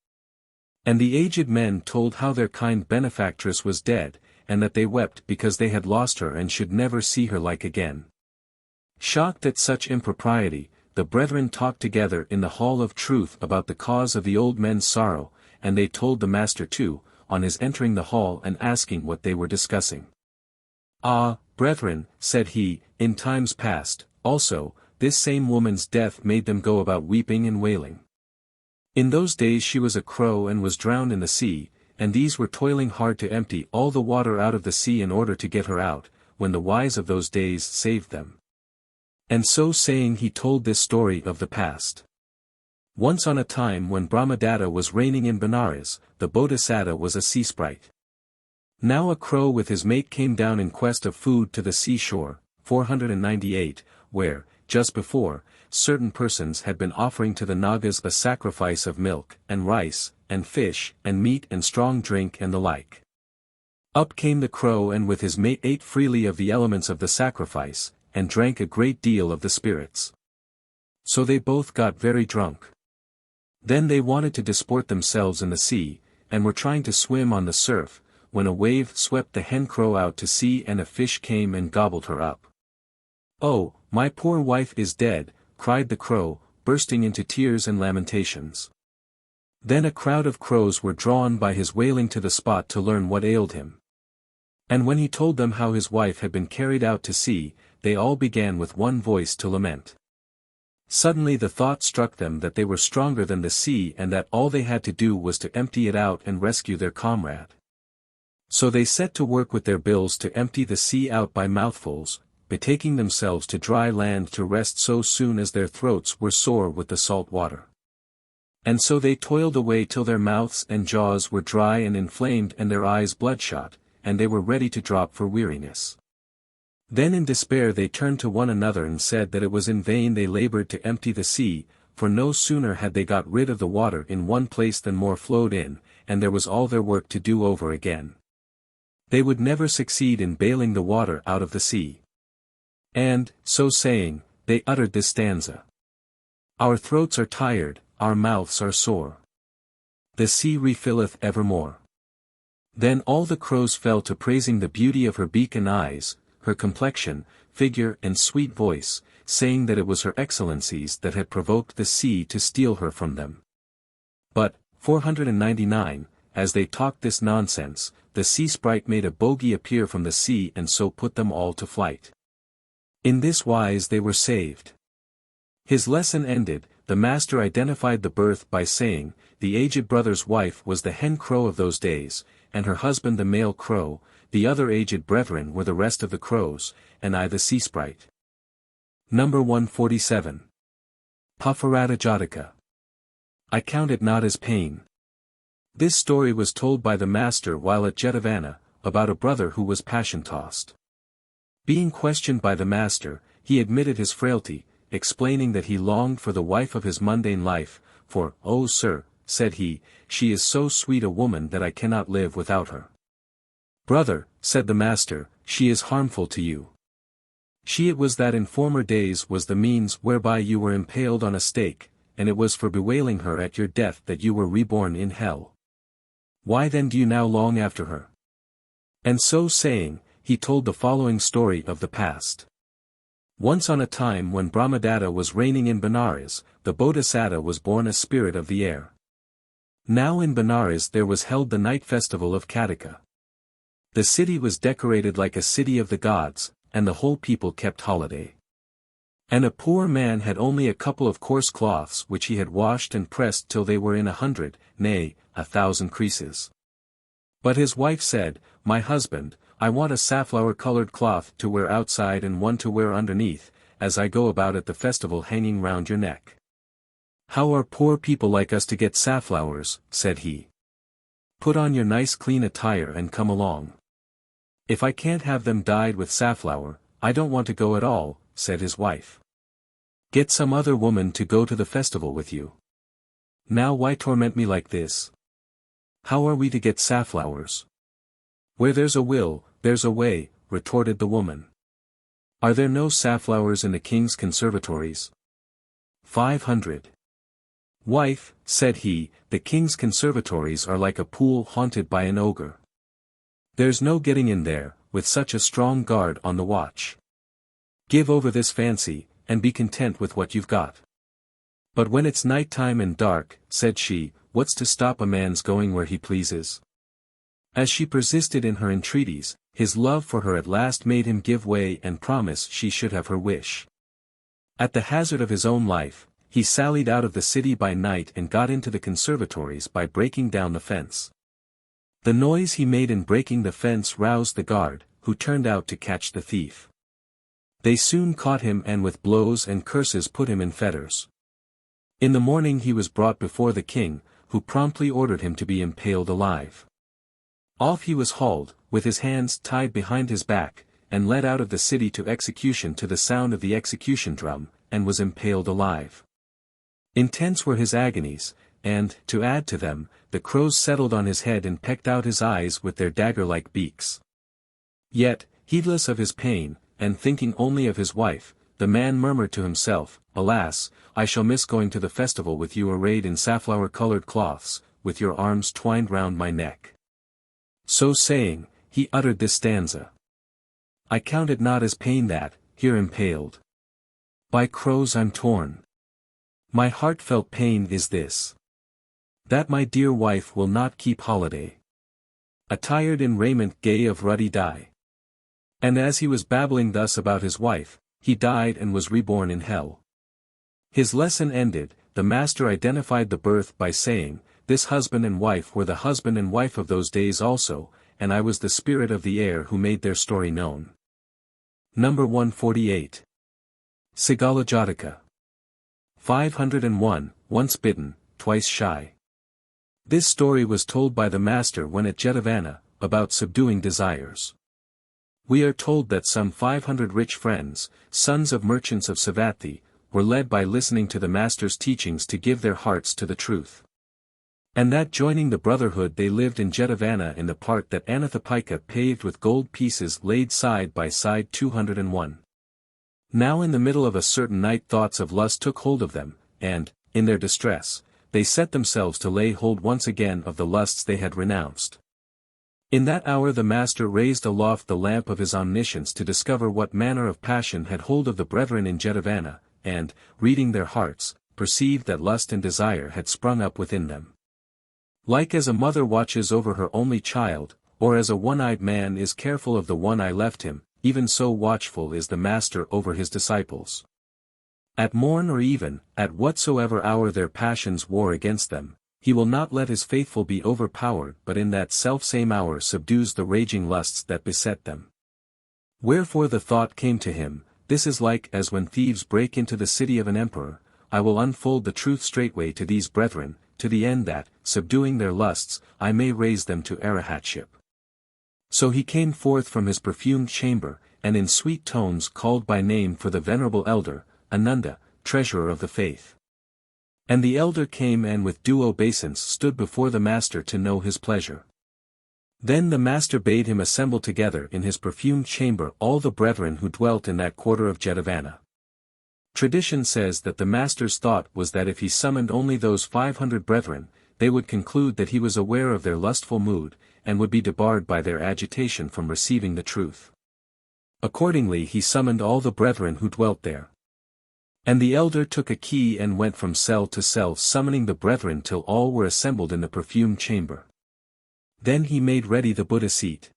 And the aged men told how their kind benefactress was dead, and that they wept because they had lost her and should never see her like again. Shocked at such impropriety, the brethren talked together in the hall of truth about the cause of the old men's sorrow, and they told the master too, on his entering the hall and asking what they were discussing. "Ah, brethren," said he, "in times past, also, this same woman's death made them go about weeping and wailing. In those days she was a crow and was drowned in the sea, and these were toiling hard to empty all the water out of the sea in order to get her out, when the wise of those days saved them." And so saying he told this story of the past. Once on a time when Brahmadatta was reigning in Benares, the Bodhisattva was a sea sprite. Now a crow with his mate came down in quest of food to the seashore, 498, where, just before, certain persons had been offering to the Nagas a sacrifice of milk, and rice, and fish, and meat and strong drink and the like. Up came the crow and with his mate ate freely of the elements of the sacrifice, and drank a great deal of the spirits. So they both got very drunk. Then they wanted to disport themselves in the sea, and were trying to swim on the surf, when a wave swept the hen crow out to sea and a fish came and gobbled her up. "Oh, my poor wife is dead," cried the crow, bursting into tears and lamentations. Then a crowd of crows were drawn by his wailing to the spot to learn what ailed him. And when he told them how his wife had been carried out to sea, they all began with one voice to lament. Suddenly the thought struck them that they were stronger than the sea and that all they had to do was to empty it out and rescue their comrade. So they set to work with their bills to empty the sea out by mouthfuls, betaking themselves to dry land to rest so soon as their throats were sore with the salt water. And so they toiled away till their mouths and jaws were dry and inflamed and their eyes bloodshot, and they were ready to drop for weariness. Then in despair they turned to one another and said that it was in vain they labored to empty the sea, for no sooner had they got rid of the water in one place than more flowed in, and there was all their work to do over again. They would never succeed in bailing the water out of the sea. And, so saying, they uttered this stanza. Our throats are tired, our mouths are sore. The sea refilleth evermore. Then all the crows fell to praising the beauty of her beak and eyes, her complexion, figure and sweet voice, saying that it was her excellencies that had provoked the sea to steal her from them. But, 499, as they talked this nonsense, the sea sprite made a bogey appear from the sea and so put them all to flight. In this wise they were saved. His lesson ended, the master identified the birth by saying, the aged brother's wife was the hen crow of those days, and her husband the male crow, the other aged brethren were the rest of the crows, and I the sea sprite. Number 147. Parosata-Jataka. I count it not as pain. This story was told by the master while at Jetavana, about a brother who was passion-tossed. Being questioned by the master, he admitted his frailty, explaining that he longed for the wife of his mundane life, for, "Oh sir," said he, "she is so sweet a woman that I cannot live without her." "Brother," said the master, "she is harmful to you. She it was that in former days was the means whereby you were impaled on a stake, and it was for bewailing her at your death that you were reborn in hell. Why then do you now long after her?" And so saying, he told the following story of the past. Once on a time when Brahmadatta was reigning in Benares, the Bodhisattva was born a spirit of the air. Now in Benares there was held the night festival of Katahaka. The city was decorated like a city of the gods, and the whole people kept holiday. And a poor man had only a couple of coarse cloths which he had washed and pressed till they were in 100, nay, 1,000 creases. But his wife said, "My husband, I want a safflower-colored cloth to wear outside and one to wear underneath, as I go about at the festival hanging round your neck." "How are poor people like us to get safflowers?" said he. "Put on your nice clean attire and come along." "If I can't have them dyed with safflower, I don't want to go at all," said his wife. "Get some other woman to go to the festival with you. Now why torment me like this? How are we to get safflowers?" "Where there's a will, there's a way," retorted the woman. "Are there no safflowers in the king's conservatories?" 500. "Wife," said he, "the king's conservatories are like a pool haunted by an ogre. There's no getting in there, with such a strong guard on the watch. Give over this fancy, and be content with what you've got." "But when it's night time and dark," said she, "what's to stop a man's going where he pleases?" As she persisted in her entreaties, his love for her at last made him give way and promise she should have her wish. At the hazard of his own life, he sallied out of the city by night and got into the conservatories by breaking down the fence. The noise he made in breaking the fence roused the guard, who turned out to catch the thief. They soon caught him and with blows and curses put him in fetters. In the morning he was brought before the king, who promptly ordered him to be impaled alive. Off he was hauled, with his hands tied behind his back, and led out of the city to execution to the sound of the execution drum, and was impaled alive. Intense were his agonies, and, to add to them, the crows settled on his head and pecked out his eyes with their dagger-like beaks. Yet, heedless of his pain, and thinking only of his wife, the man murmured to himself, "Alas, I shall miss going to the festival with you arrayed in safflower-colored cloths, with your arms twined round my neck." So saying, he uttered this stanza. "I count it not as pain that, here impaled, by crows I'm torn. My heartfelt pain is this, that my dear wife will not keep holiday, attired in raiment gay of ruddy dye." And as he was babbling thus about his wife, he died and was reborn in hell. His lesson ended, the master identified the birth by saying, "This husband and wife were the husband and wife of those days also, and I was the spirit of the air who made their story known." Number 148. Sigala-Jataka. 501, Once bitten, twice shy. This story was told by the master when at Jetavana, about subduing desires. We are told that some 500 rich friends, sons of merchants of Savatthi, were led by listening to the master's teachings to give their hearts to the truth. And that joining the brotherhood they lived in Jetavana in the part that Anathapika paved with gold pieces laid side by side 201. Now in the middle of a certain night thoughts of lust took hold of them, and, in their distress, they set themselves to lay hold once again of the lusts they had renounced. In that hour the master raised aloft the lamp of his omniscience to discover what manner of passion had hold of the brethren in Jetavana, and, reading their hearts, perceived that lust and desire had sprung up within them. Like as a mother watches over her only child, or as a one-eyed man is careful of the one eye left him, even so watchful is the master over his disciples. At morn or even, at whatsoever hour their passions war against them, he will not let his faithful be overpowered but in that self-same hour subdues the raging lusts that beset them. Wherefore the thought came to him, this is like as when thieves break into the city of an emperor, I will unfold the truth straightway to these brethren, to the end that, subduing their lusts, I may raise them to arahatship. So he came forth from his perfumed chamber, and in sweet tones called by name for the venerable elder, Ananda, treasurer of the faith. And the elder came and with due obeisance stood before the master to know his pleasure. Then the master bade him assemble together in his perfumed chamber all the brethren who dwelt in that quarter of Jetavana. Tradition says that the master's thought was that if he summoned only those 500 brethren, they would conclude that he was aware of their lustful mood, and would be debarred by their agitation from receiving the truth. Accordingly he summoned all the brethren who dwelt there. And the elder took a key and went from cell to cell summoning the brethren till all were assembled in the perfumed chamber. Then he made ready the Buddha seat.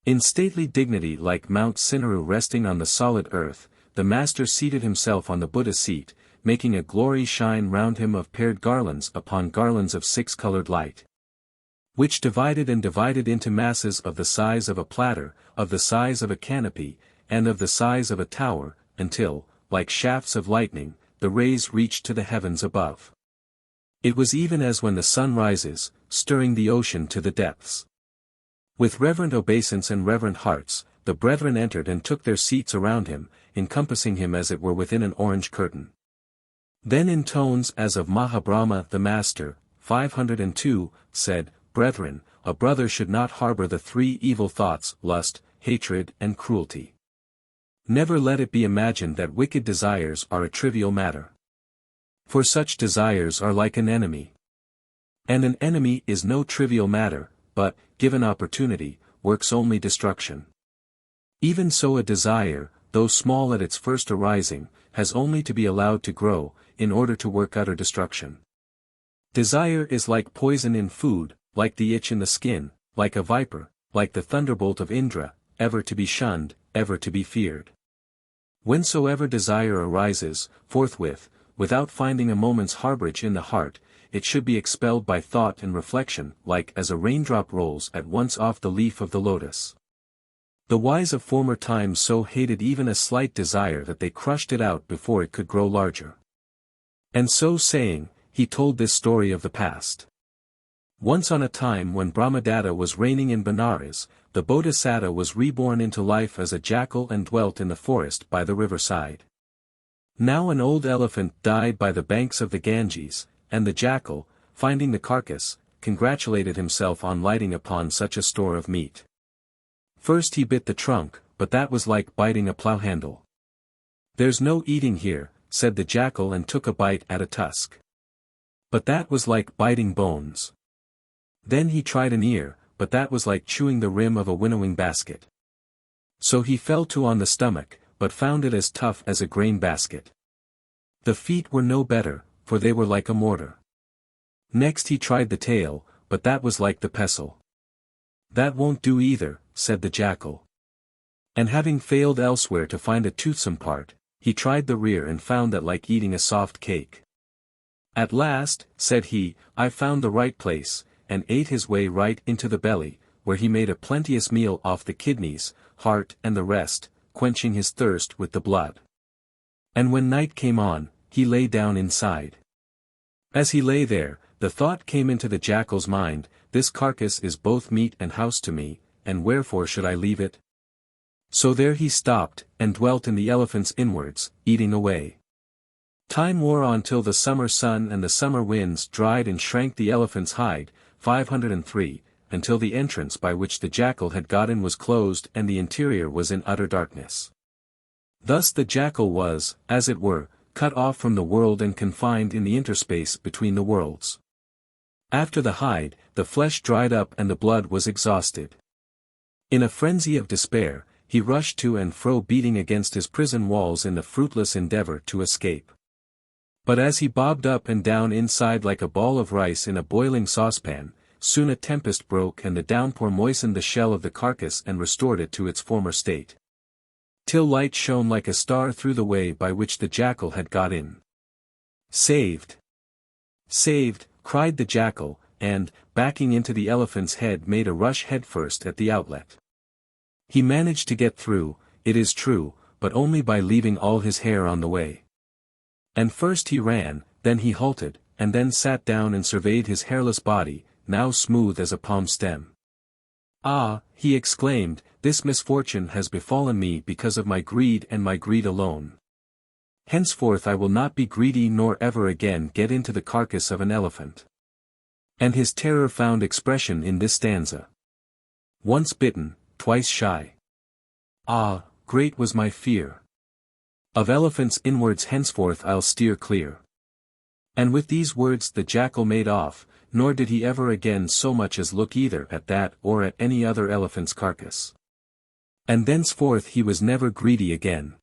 In stately dignity like Mount Sinharu resting on the solid earth, the master seated himself on the Buddha seat, making a glory shine round him of paired garlands upon garlands of six-colored light, which divided and divided into masses of the size of a platter, of the size of a canopy, and of the size of a tower, until, like shafts of lightning, the rays reached to the heavens above. It was even as when the sun rises, stirring the ocean to the depths. With reverent obeisance and reverent hearts, the brethren entered and took their seats around him, encompassing him as it were within an orange curtain. Then in tones as of Mahabrahma the Master, 502, said, Brethren, a brother should not harbor the three evil thoughts, lust, hatred, and cruelty. Never let it be imagined that wicked desires are a trivial matter. For such desires are like an enemy. And an enemy is no trivial matter, but, given opportunity, works only destruction. Even so a desire, though small at its first arising, has only to be allowed to grow, in order to work utter destruction. Desire is like poison in food, like the itch in the skin, like a viper, like the thunderbolt of Indra, ever to be shunned, ever to be feared. Whensoever desire arises, forthwith, without finding a moment's harborage in the heart, it should be expelled by thought and reflection, like as a raindrop rolls at once off the leaf of the lotus. The wise of former times so hated even a slight desire that they crushed it out before it could grow larger. And so saying, he told this story of the past. Once on a time when Brahmadatta was reigning in Benares, the Bodhisattva was reborn into life as a jackal and dwelt in the forest by the riverside. Now an old elephant died by the banks of the Ganges, and the jackal, finding the carcass, congratulated himself on lighting upon such a store of meat. First he bit the trunk, but that was like biting a plough handle. "There's no eating here," said the jackal and took a bite at a tusk. But that was like biting bones. Then he tried an ear, but that was like chewing the rim of a winnowing basket. So he fell to on the stomach, but found it as tough as a grain basket. The feet were no better, for they were like a mortar. Next he tried the tail, but that was like the pestle. "That won't do either," said the jackal. And having failed elsewhere to find a toothsome part, he tried the rear and found that like eating a soft cake. "At last," said he, "I've found the right place," and ate his way right into the belly, where he made a plenteous meal off the kidneys, heart and the rest, quenching his thirst with the blood. And when night came on, he lay down inside. As he lay there, the thought came into the jackal's mind, "This carcass is both meat and house to me, and wherefore should I leave it?" So there he stopped, and dwelt in the elephant's inwards, eating away. Time wore on till the summer sun and the summer winds dried and shrank the elephant's hide, 503, until the entrance by which the jackal had got in was closed and the interior was in utter darkness. Thus the jackal was, as it were, cut off from the world and confined in the interspace between the worlds. After the hide, the flesh dried up and the blood was exhausted. In a frenzy of despair, he rushed to and fro beating against his prison walls in the fruitless endeavor to escape. But as he bobbed up and down inside like a ball of rice in a boiling saucepan, soon a tempest broke and the downpour moistened the shell of the carcass and restored it to its former state. Till light shone like a star through the way by which the jackal had got in. "Saved! Saved!" cried the jackal, and, backing into the elephant's head, made a rush headfirst at the outlet. He managed to get through, it is true, but only by leaving all his hair on the way. And first he ran, then he halted, and then sat down and surveyed his hairless body, now smooth as a palm stem. "Ah," he exclaimed, "this misfortune has befallen me because of my greed and my greed alone. Henceforth I will not be greedy nor ever again get into the carcass of an elephant." And his terror found expression in this stanza. "Once bitten, twice shy. Ah, great was my fear. Of elephants inwards henceforth I'll steer clear." And with these words the jackal made off, nor did he ever again so much as look either at that or at any other elephant's carcass. And thenceforth he was never greedy again.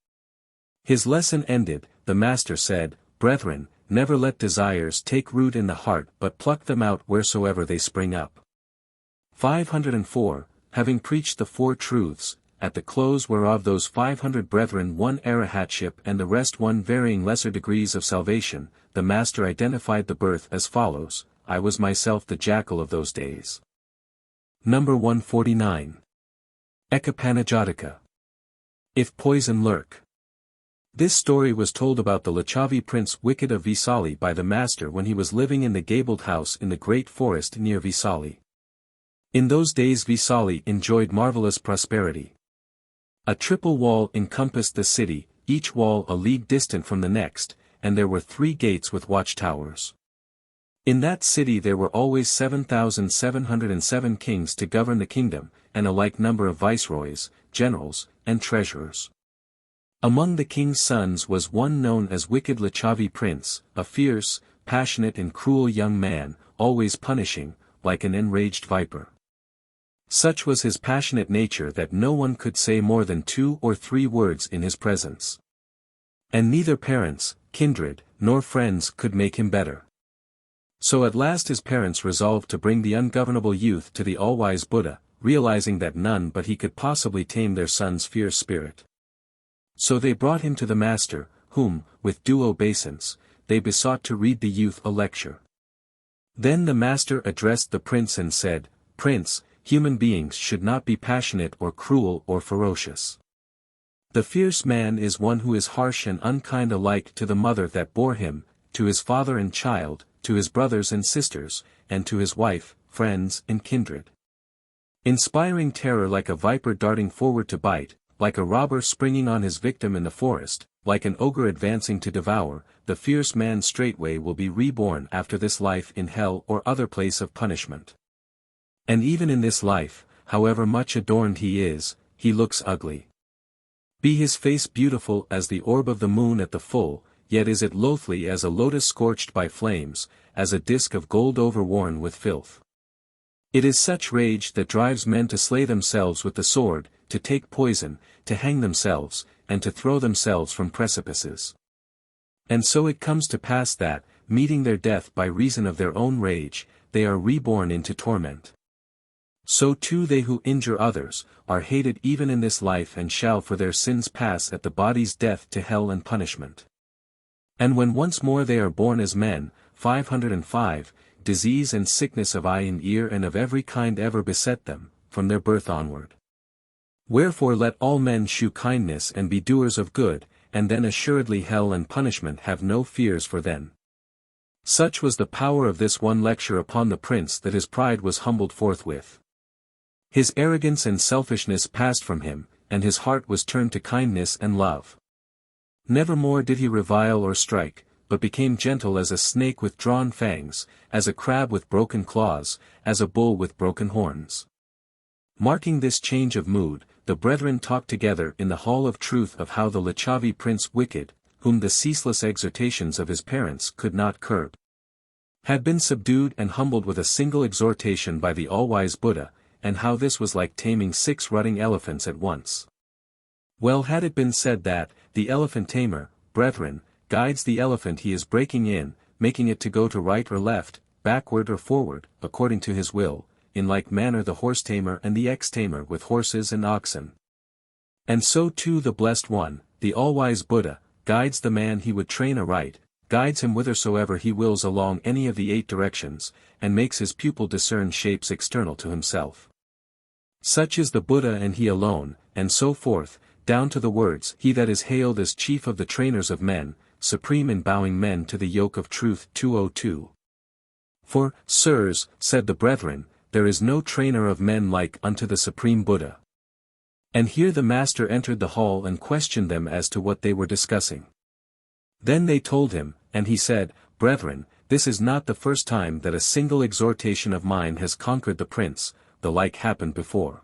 His lesson ended, the master said, "Brethren, never let desires take root in the heart but pluck them out wheresoever they spring up." 504, having preached the four truths, at the close whereof those 500 brethren won arahatship and the rest won varying lesser degrees of salvation, the master identified the birth as follows: "I was myself the jackal of those days." Number 149. Ekapanna-Jataka. If poison lurk. This story was told about the Lichavi prince Wicked of Vesali by the master when he was living in the gabled house in the great forest near Vesali. In those days Vesali enjoyed marvelous prosperity. A triple wall encompassed the city, each wall a league distant from the next, and there were 3 gates with watchtowers. In that city there were always 7,707 kings to govern the kingdom, and a like number of viceroys, generals, and treasurers. Among the king's sons was one known as Wicked Lichavi Prince, a fierce, passionate and cruel young man, always punishing, like an enraged viper. Such was his passionate nature that no one could say more than 2 or 3 words in his presence. And neither parents, kindred, nor friends could make him better. So at last his parents resolved to bring the ungovernable youth to the all-wise Buddha, realizing that none but he could possibly tame their son's fierce spirit. So they brought him to the master, whom, with due obeisance, they besought to read the youth a lecture. Then the master addressed the prince and said, "Prince, human beings should not be passionate or cruel or ferocious. The fierce man is one who is harsh and unkind alike to the mother that bore him, to his father and child, to his brothers and sisters, and to his wife, friends and kindred. Inspiring terror like a viper darting forward to bite, like a robber springing on his victim in the forest, like an ogre advancing to devour, the fierce man straightway will be reborn after this life in hell or other place of punishment. And even in this life, however much adorned he is, he looks ugly. Be his face beautiful as the orb of the moon at the full, yet is it loathly as a lotus scorched by flames, as a disk of gold overworn with filth. It is such rage that drives men to slay themselves with the sword, to take poison, to hang themselves, and to throw themselves from precipices. And so it comes to pass that, meeting their death by reason of their own rage, they are reborn into torment. So too they who injure others, are hated even in this life and shall for their sins pass at the body's death to hell and punishment. And when once more they are born as men, 505, disease and sickness of eye and ear and of every kind ever beset them, from their birth onward. Wherefore let all men shew kindness and be doers of good, and then assuredly hell and punishment have no fears for them. Such was the power of this one lecture upon the prince that his pride was humbled forthwith. His arrogance and selfishness passed from him, and his heart was turned to kindness and love. Nevermore did he revile or strike, but became gentle as a snake with drawn fangs, as a crab with broken claws, as a bull with broken horns. Marking this change of mood, the brethren talked together in the hall of truth of how the Lichavi prince wicked, whom the ceaseless exhortations of his parents could not curb, had been subdued and humbled with a single exhortation by the all-wise Buddha, and how this was like taming 6 rutting elephants at once. Well had it been said that, the elephant tamer, brethren, guides the elephant he is breaking in, making it to go to right or left, backward or forward, according to his will, in like manner the horse-tamer and the ex-tamer with horses and oxen. And so too the Blessed One, the all-wise Buddha, guides the man he would train aright, guides him whithersoever he wills along any of the 8 directions, and makes his pupil discern shapes external to himself. Such is the Buddha and he alone, and so forth, down to the words, he that is hailed as chief of the trainers of men, supreme in bowing men to the yoke of truth 202. For, sirs, said the brethren, there is no trainer of men like unto the supreme Buddha. And here the master entered the hall and questioned them as to what they were discussing. Then they told him, and he said, Brethren, this is not the first time that a single exhortation of mine has conquered the prince, the like happened before.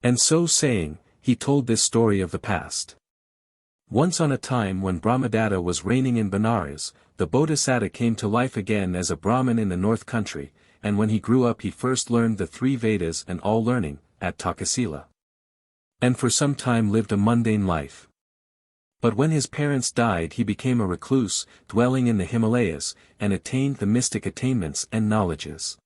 And so saying, he told this story of the past. Once on a time when Brahmadatta was reigning in Benares, the Bodhisattva came to life again as a Brahmin in the north country, and when he grew up he first learned the 3 Vedas and all learning, at Takasila. And for some time lived a mundane life. But when his parents died he became a recluse, dwelling in the Himalayas, and attained the mystic attainments and knowledges.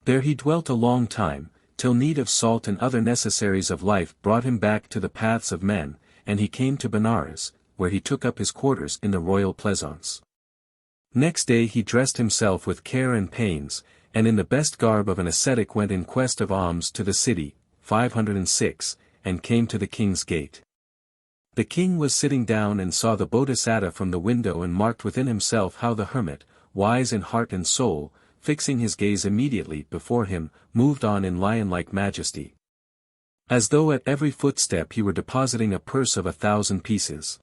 There he dwelt a long time, till need of salt and other necessaries of life brought him back to the paths of men, and he came to Benares, where he took up his quarters in the royal pleasaunce. Next day he dressed himself with care and pains, and in the best garb of an ascetic went in quest of alms to the city, 506, and came to the king's gate. The king was sitting down and saw the Bodhisattva from the window and marked within himself how the hermit, wise in heart and soul, fixing his gaze immediately before him, moved on in lion-like majesty, as though at every footstep he were depositing a purse of 1,000 pieces.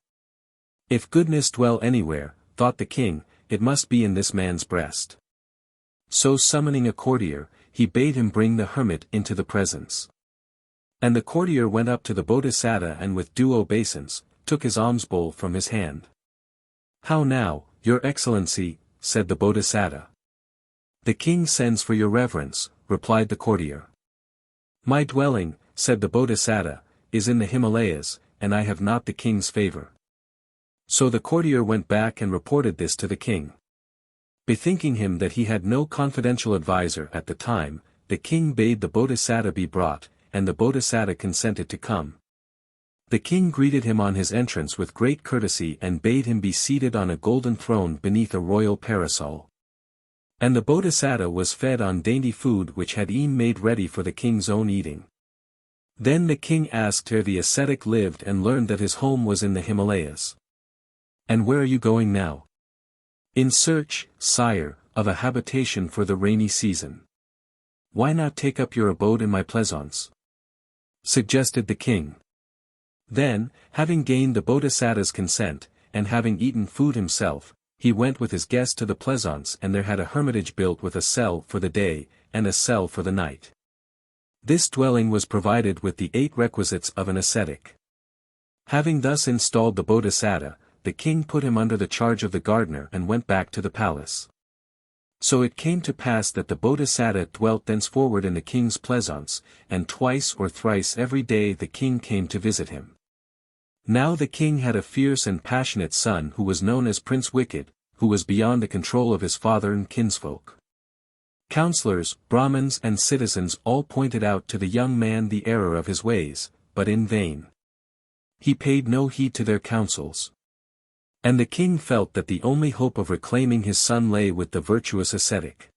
If goodness dwell anywhere, thought the king, it must be in this man's breast. So summoning a courtier, he bade him bring the hermit into the presence. And the courtier went up to the Bodhisattva and with due obeisance, took his alms bowl from his hand. How now, your excellency, said the Bodhisattva. The king sends for your reverence, replied the courtier. My dwelling, said the Bodhisattva, is in the Himalayas, and I have not the king's favor. So the courtier went back and reported this to the king. Bethinking him that he had no confidential adviser at the time, the king bade the Bodhisattva be brought, and the Bodhisattva consented to come. The king greeted him on his entrance with great courtesy and bade him be seated on a golden throne beneath a royal parasol. And the Bodhisattva was fed on dainty food which had been made ready for the king's own eating. Then the king asked where the ascetic lived and learned that his home was in the Himalayas. And where are you going now? In search, sire, of a habitation for the rainy season. "Why not take up your abode in my pleasaunce?" suggested the king. Then, having gained the Bodhisattva's consent, and having eaten food himself, he went with his guest to the pleasaunce and there had a hermitage built with a cell for the day, and a cell for the night. This dwelling was provided with the 8 requisites of an ascetic. Having thus installed the Bodhisattva, the king put him under the charge of the gardener and went back to the palace. So it came to pass that the Bodhisattva dwelt thenceforward in the king's pleasaunce, and twice or thrice every day the king came to visit him. Now the king had a fierce and passionate son who was known as Prince Wicked, who was beyond the control of his father and kinsfolk. Counselors, Brahmins and citizens all pointed out to the young man the error of his ways, but in vain. He paid no heed to their counsels. And the king felt that the only hope of reclaiming his son lay with the virtuous ascetic.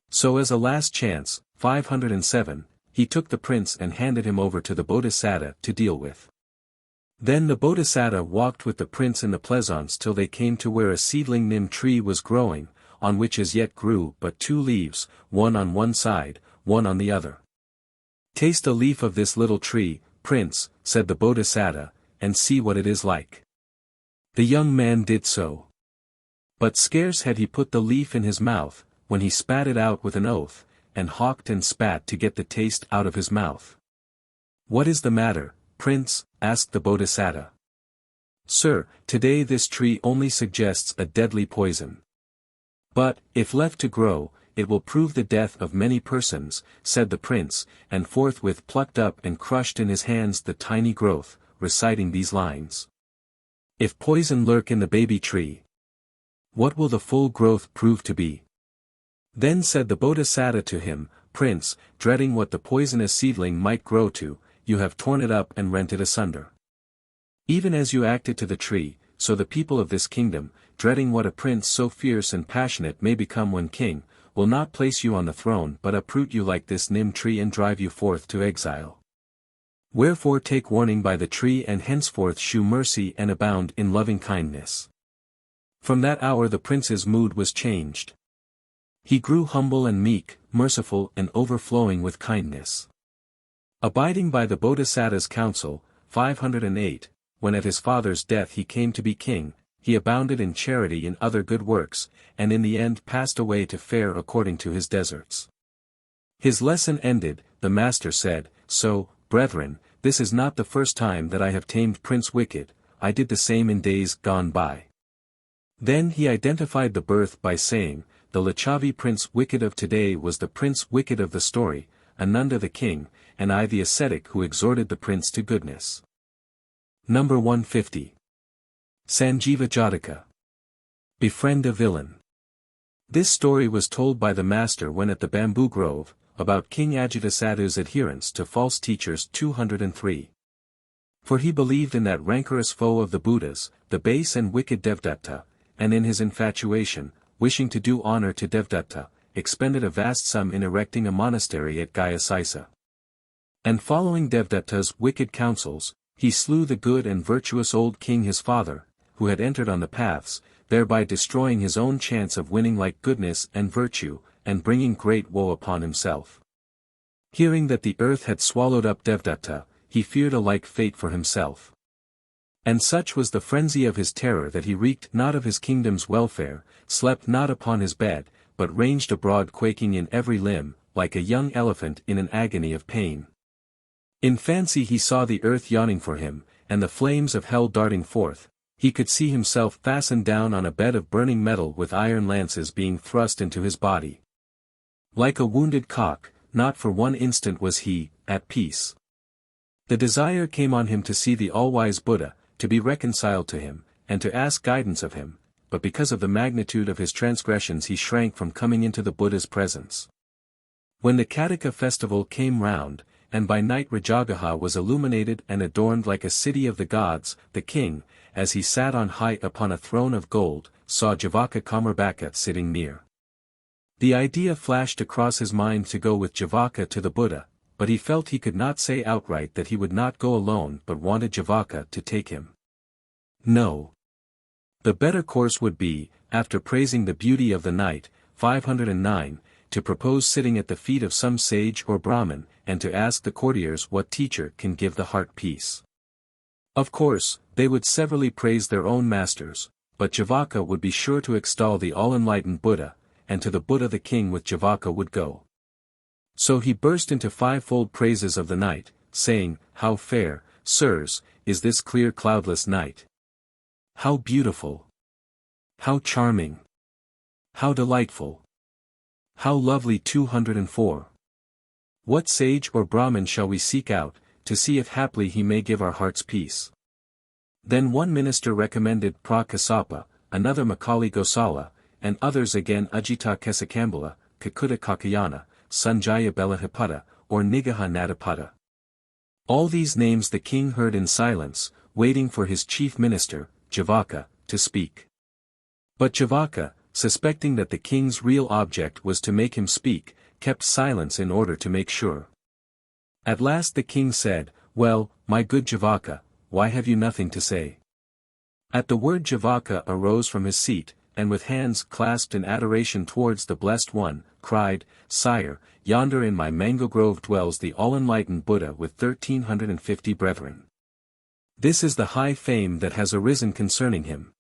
So as a last chance, 507, he took the prince and handed him over to the Bodhisattva to deal with. Then the Bodhisattva walked with the prince in the pleasaunce till they came to where a seedling nim tree was growing, on which as yet grew but 2 leaves, one on one side, one on the other. "Taste a leaf of this little tree, prince," said the Bodhisattva, "and see what it is like." The young man did so. But scarce had he put the leaf in his mouth, when he spat it out with an oath, and hawked and spat to get the taste out of his mouth. "What is the matter, prince?" asked the Bodhisattva. "Sir, today this tree only suggests a deadly poison. But, if left to grow, it will prove the death of many persons," said the prince, and forthwith plucked up and crushed in his hands the tiny growth, reciting these lines. "If poison lurk in the baby tree, what will the full growth prove to be?" Then said the Bodhisattva to him, "Prince, dreading what the poisonous seedling might grow to, you have torn it up and rent it asunder. Even as you acted to the tree, so the people of this kingdom, dreading what a prince so fierce and passionate may become when king, will not place you on the throne but uproot you like this nim tree and drive you forth to exile. Wherefore take warning by the tree and henceforth shew mercy and abound in loving kindness." From that hour the prince's mood was changed. He grew humble and meek, merciful and overflowing with kindness. Abiding by the Bodhisattva's counsel, 508, when at his father's death he came to be king, he abounded in charity and other good works, and in the end passed away to fare according to his deserts. His lesson ended, the master said, "So, brethren, this is not the first time that I have tamed Prince Wicked, I did the same in days gone by." Then he identified the birth by saying, "The Lichavi Prince Wicked of today was the Prince Wicked of the story, Ananda the king, and I the ascetic who exhorted the prince to goodness." Number 150. Sanjiva-Jataka. Befriend a villain. This story was told by the master when at the bamboo grove, about King Ajatasattu's adherence to false teachers 203. For he believed in that rancorous foe of the Buddhas, the base and wicked Devdatta, and in his infatuation, wishing to do honor to Devdatta, expended a vast sum in erecting a monastery at Gaya-Sisa. And following Devdatta's wicked counsels, he slew the good and virtuous old king his father, who had entered on the paths, thereby destroying his own chance of winning like goodness and virtue, and bringing great woe upon himself. Hearing that the earth had swallowed up Devdatta, he feared a like fate for himself. And such was the frenzy of his terror that he reeked not of his kingdom's welfare, slept not upon his bed, but ranged abroad quaking in every limb, like a young elephant in an agony of pain. In fancy he saw the earth yawning for him, and the flames of hell darting forth. He could see himself fastened down on a bed of burning metal with iron lances being thrust into his body. Like a wounded cock, not for one instant was he at peace. The desire came on him to see the all-wise Buddha, to be reconciled to him, and to ask guidance of him, but because of the magnitude of his transgressions he shrank from coming into the Buddha's presence. When the Kataka festival came round, and by night Rajagaha was illuminated and adorned like a city of the gods, the king, as he sat on high upon a throne of gold, saw Javaka Kamarbaka sitting near. The idea flashed across his mind to go with Javaka to the Buddha, but he felt he could not say outright that he would not go alone but wanted Javaka to take him. No. The better course would be, after praising the beauty of the night, 509, to propose sitting at the feet of some sage or Brahmin, and to ask the courtiers what teacher can give the heart peace. Of course, they would severally praise their own masters, but Javaka would be sure to extol the all-enlightened Buddha, and to the Buddha the king with Javaka would go. So he burst into fivefold praises of the night, saying, "How fair, sirs, is this clear cloudless night! How beautiful! How charming! How delightful! How lovely!" 204. What sage or Brahmin shall we seek out, to see if haply he may give our hearts peace? Then one minister recommended Pra-Kasapa, another Makali Gosala, and others again Ajita Kesakamala, Kakuta Kakayana, Sanjaya Belahiputta, or Nigaha Nadapada. All these names the king heard in silence, waiting for his chief minister, Javaka, to speak. But Javaka, suspecting that the king's real object was to make him speak, kept silence in order to make sure. At last the king said, "Well, my good Javaka, why have you nothing to say?" At the word Javaka arose from his seat, and with hands clasped in adoration towards the Blessed One, cried, "Sire, yonder in my mango grove dwells the all-enlightened Buddha with 1,350 brethren. This is the high fame that has arisen concerning him."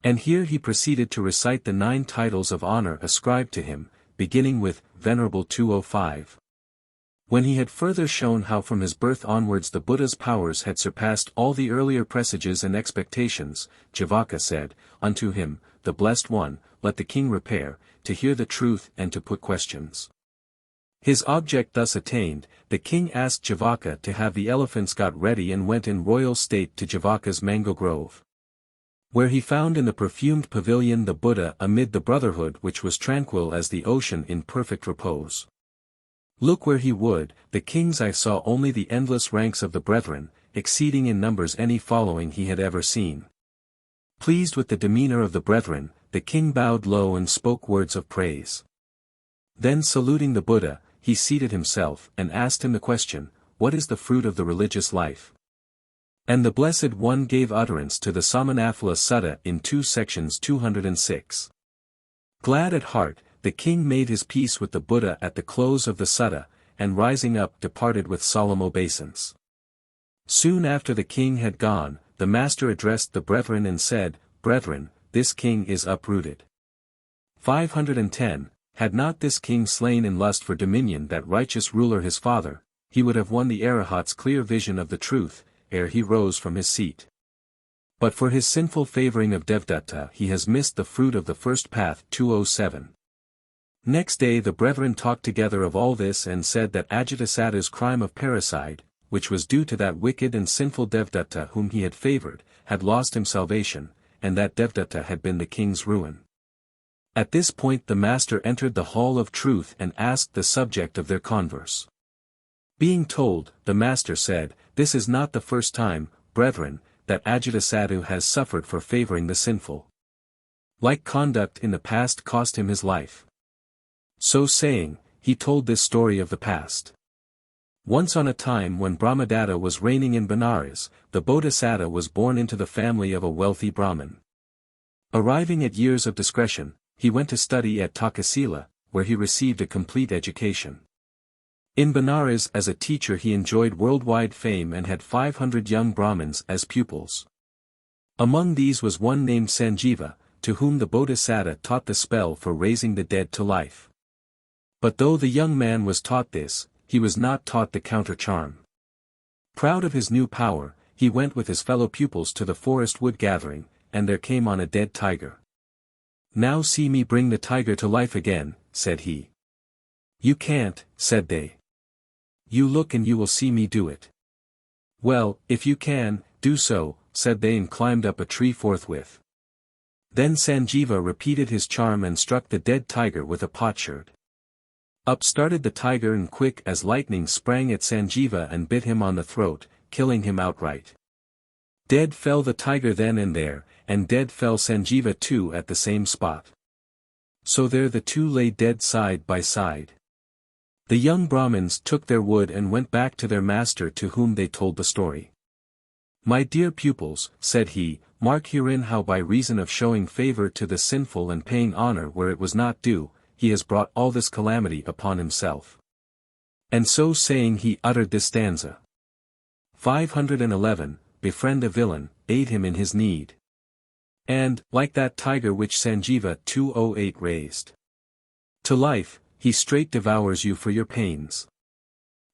And here he proceeded to recite the 9 titles of honor ascribed to him, beginning with Venerable 205. When he had further shown how from his birth onwards the Buddha's powers had surpassed all the earlier presages and expectations, Javaka said, "Unto him, the Blessed One, let the king repair, to hear the truth and to put questions." His object thus attained, the king asked Javaka to have the elephants got ready and went in royal state to Javaka's mango grove, where he found in the perfumed pavilion the Buddha amid the brotherhood which was tranquil as the ocean in perfect repose. Look where he would, the king's eye saw only the endless ranks of the brethren, exceeding in numbers any following he had ever seen. Pleased with the demeanor of the brethren, the king bowed low and spoke words of praise. Then saluting the Buddha, he seated himself and asked him the question, "What is the fruit of the religious life?" And the Blessed One gave utterance to the Samanaphala Sutta in 2 sections 206. Glad at heart, the king made his peace with the Buddha at the close of the sutta, and rising up departed with solemn obeisance. Soon after the king had gone, the master addressed the brethren and said, "Brethren, this king is uprooted." 510. Had not this king slain in lust for dominion that righteous ruler his father, he would have won the Arahat's clear vision of the truth, ere he rose from his seat. But for his sinful favoring of Devdatta he has missed the fruit of the first path. 207. Next day the brethren talked together of all this and said that Ajatasattu's crime of parricide, which was due to that wicked and sinful Devdatta whom he had favored, had lost him salvation, and that Devdatta had been the king's ruin. At this point the master entered the hall of truth and asked the subject of their converse. Being told, the master said, "This is not the first time, brethren, that Ajatasattu has suffered for favoring the sinful. Like conduct in the past cost him his life." So saying, he told this story of the past. Once on a time when Brahmadatta was reigning in Benares, the Bodhisattva was born into the family of a wealthy Brahmin. Arriving at years of discretion, he went to study at Takasila, where he received a complete education. In Benares as a teacher he enjoyed worldwide fame and had 500 young Brahmins as pupils. Among these was one named Sanjiva, to whom the Bodhisattva taught the spell for raising the dead to life. But though the young man was taught this, he was not taught the counter-charm. Proud of his new power, he went with his fellow pupils to the forest wood gathering, and there came on a dead tiger. "Now see me bring the tiger to life again," said he. "You can't," said they. "You look and you will see me do it." "Well, if you can, do so," said they, and climbed up a tree forthwith. Then Sanjiva repeated his charm and struck the dead tiger with a potsherd. Up started the tiger and quick as lightning sprang at Sanjiva and bit him on the throat, killing him outright. Dead fell the tiger then and there, and dead fell Sanjiva too at the same spot. So there the two lay dead side by side. The young Brahmins took their wood and went back to their master, to whom they told the story. "My dear pupils," said he, "mark herein how by reason of showing favor to the sinful and paying honor where it was not due, he has brought all this calamity upon himself. And so saying he uttered this stanza. 511, befriend a villain, aid him in his need. And, like that tiger which Sanjeeva 208 raised to life, he straight devours you for your pains.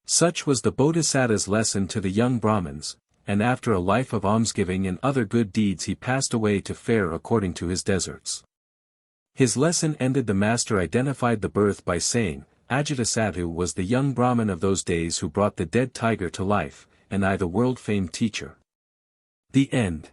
Such was the Bodhisattva's lesson to the young Brahmins, and after a life of almsgiving and other good deeds he passed away to fare according to his deserts. His lesson ended, the master identified the birth by saying, Ajatasattu was the young Brahmin of those days who brought the dead tiger to life, and I the world-famed teacher. The end.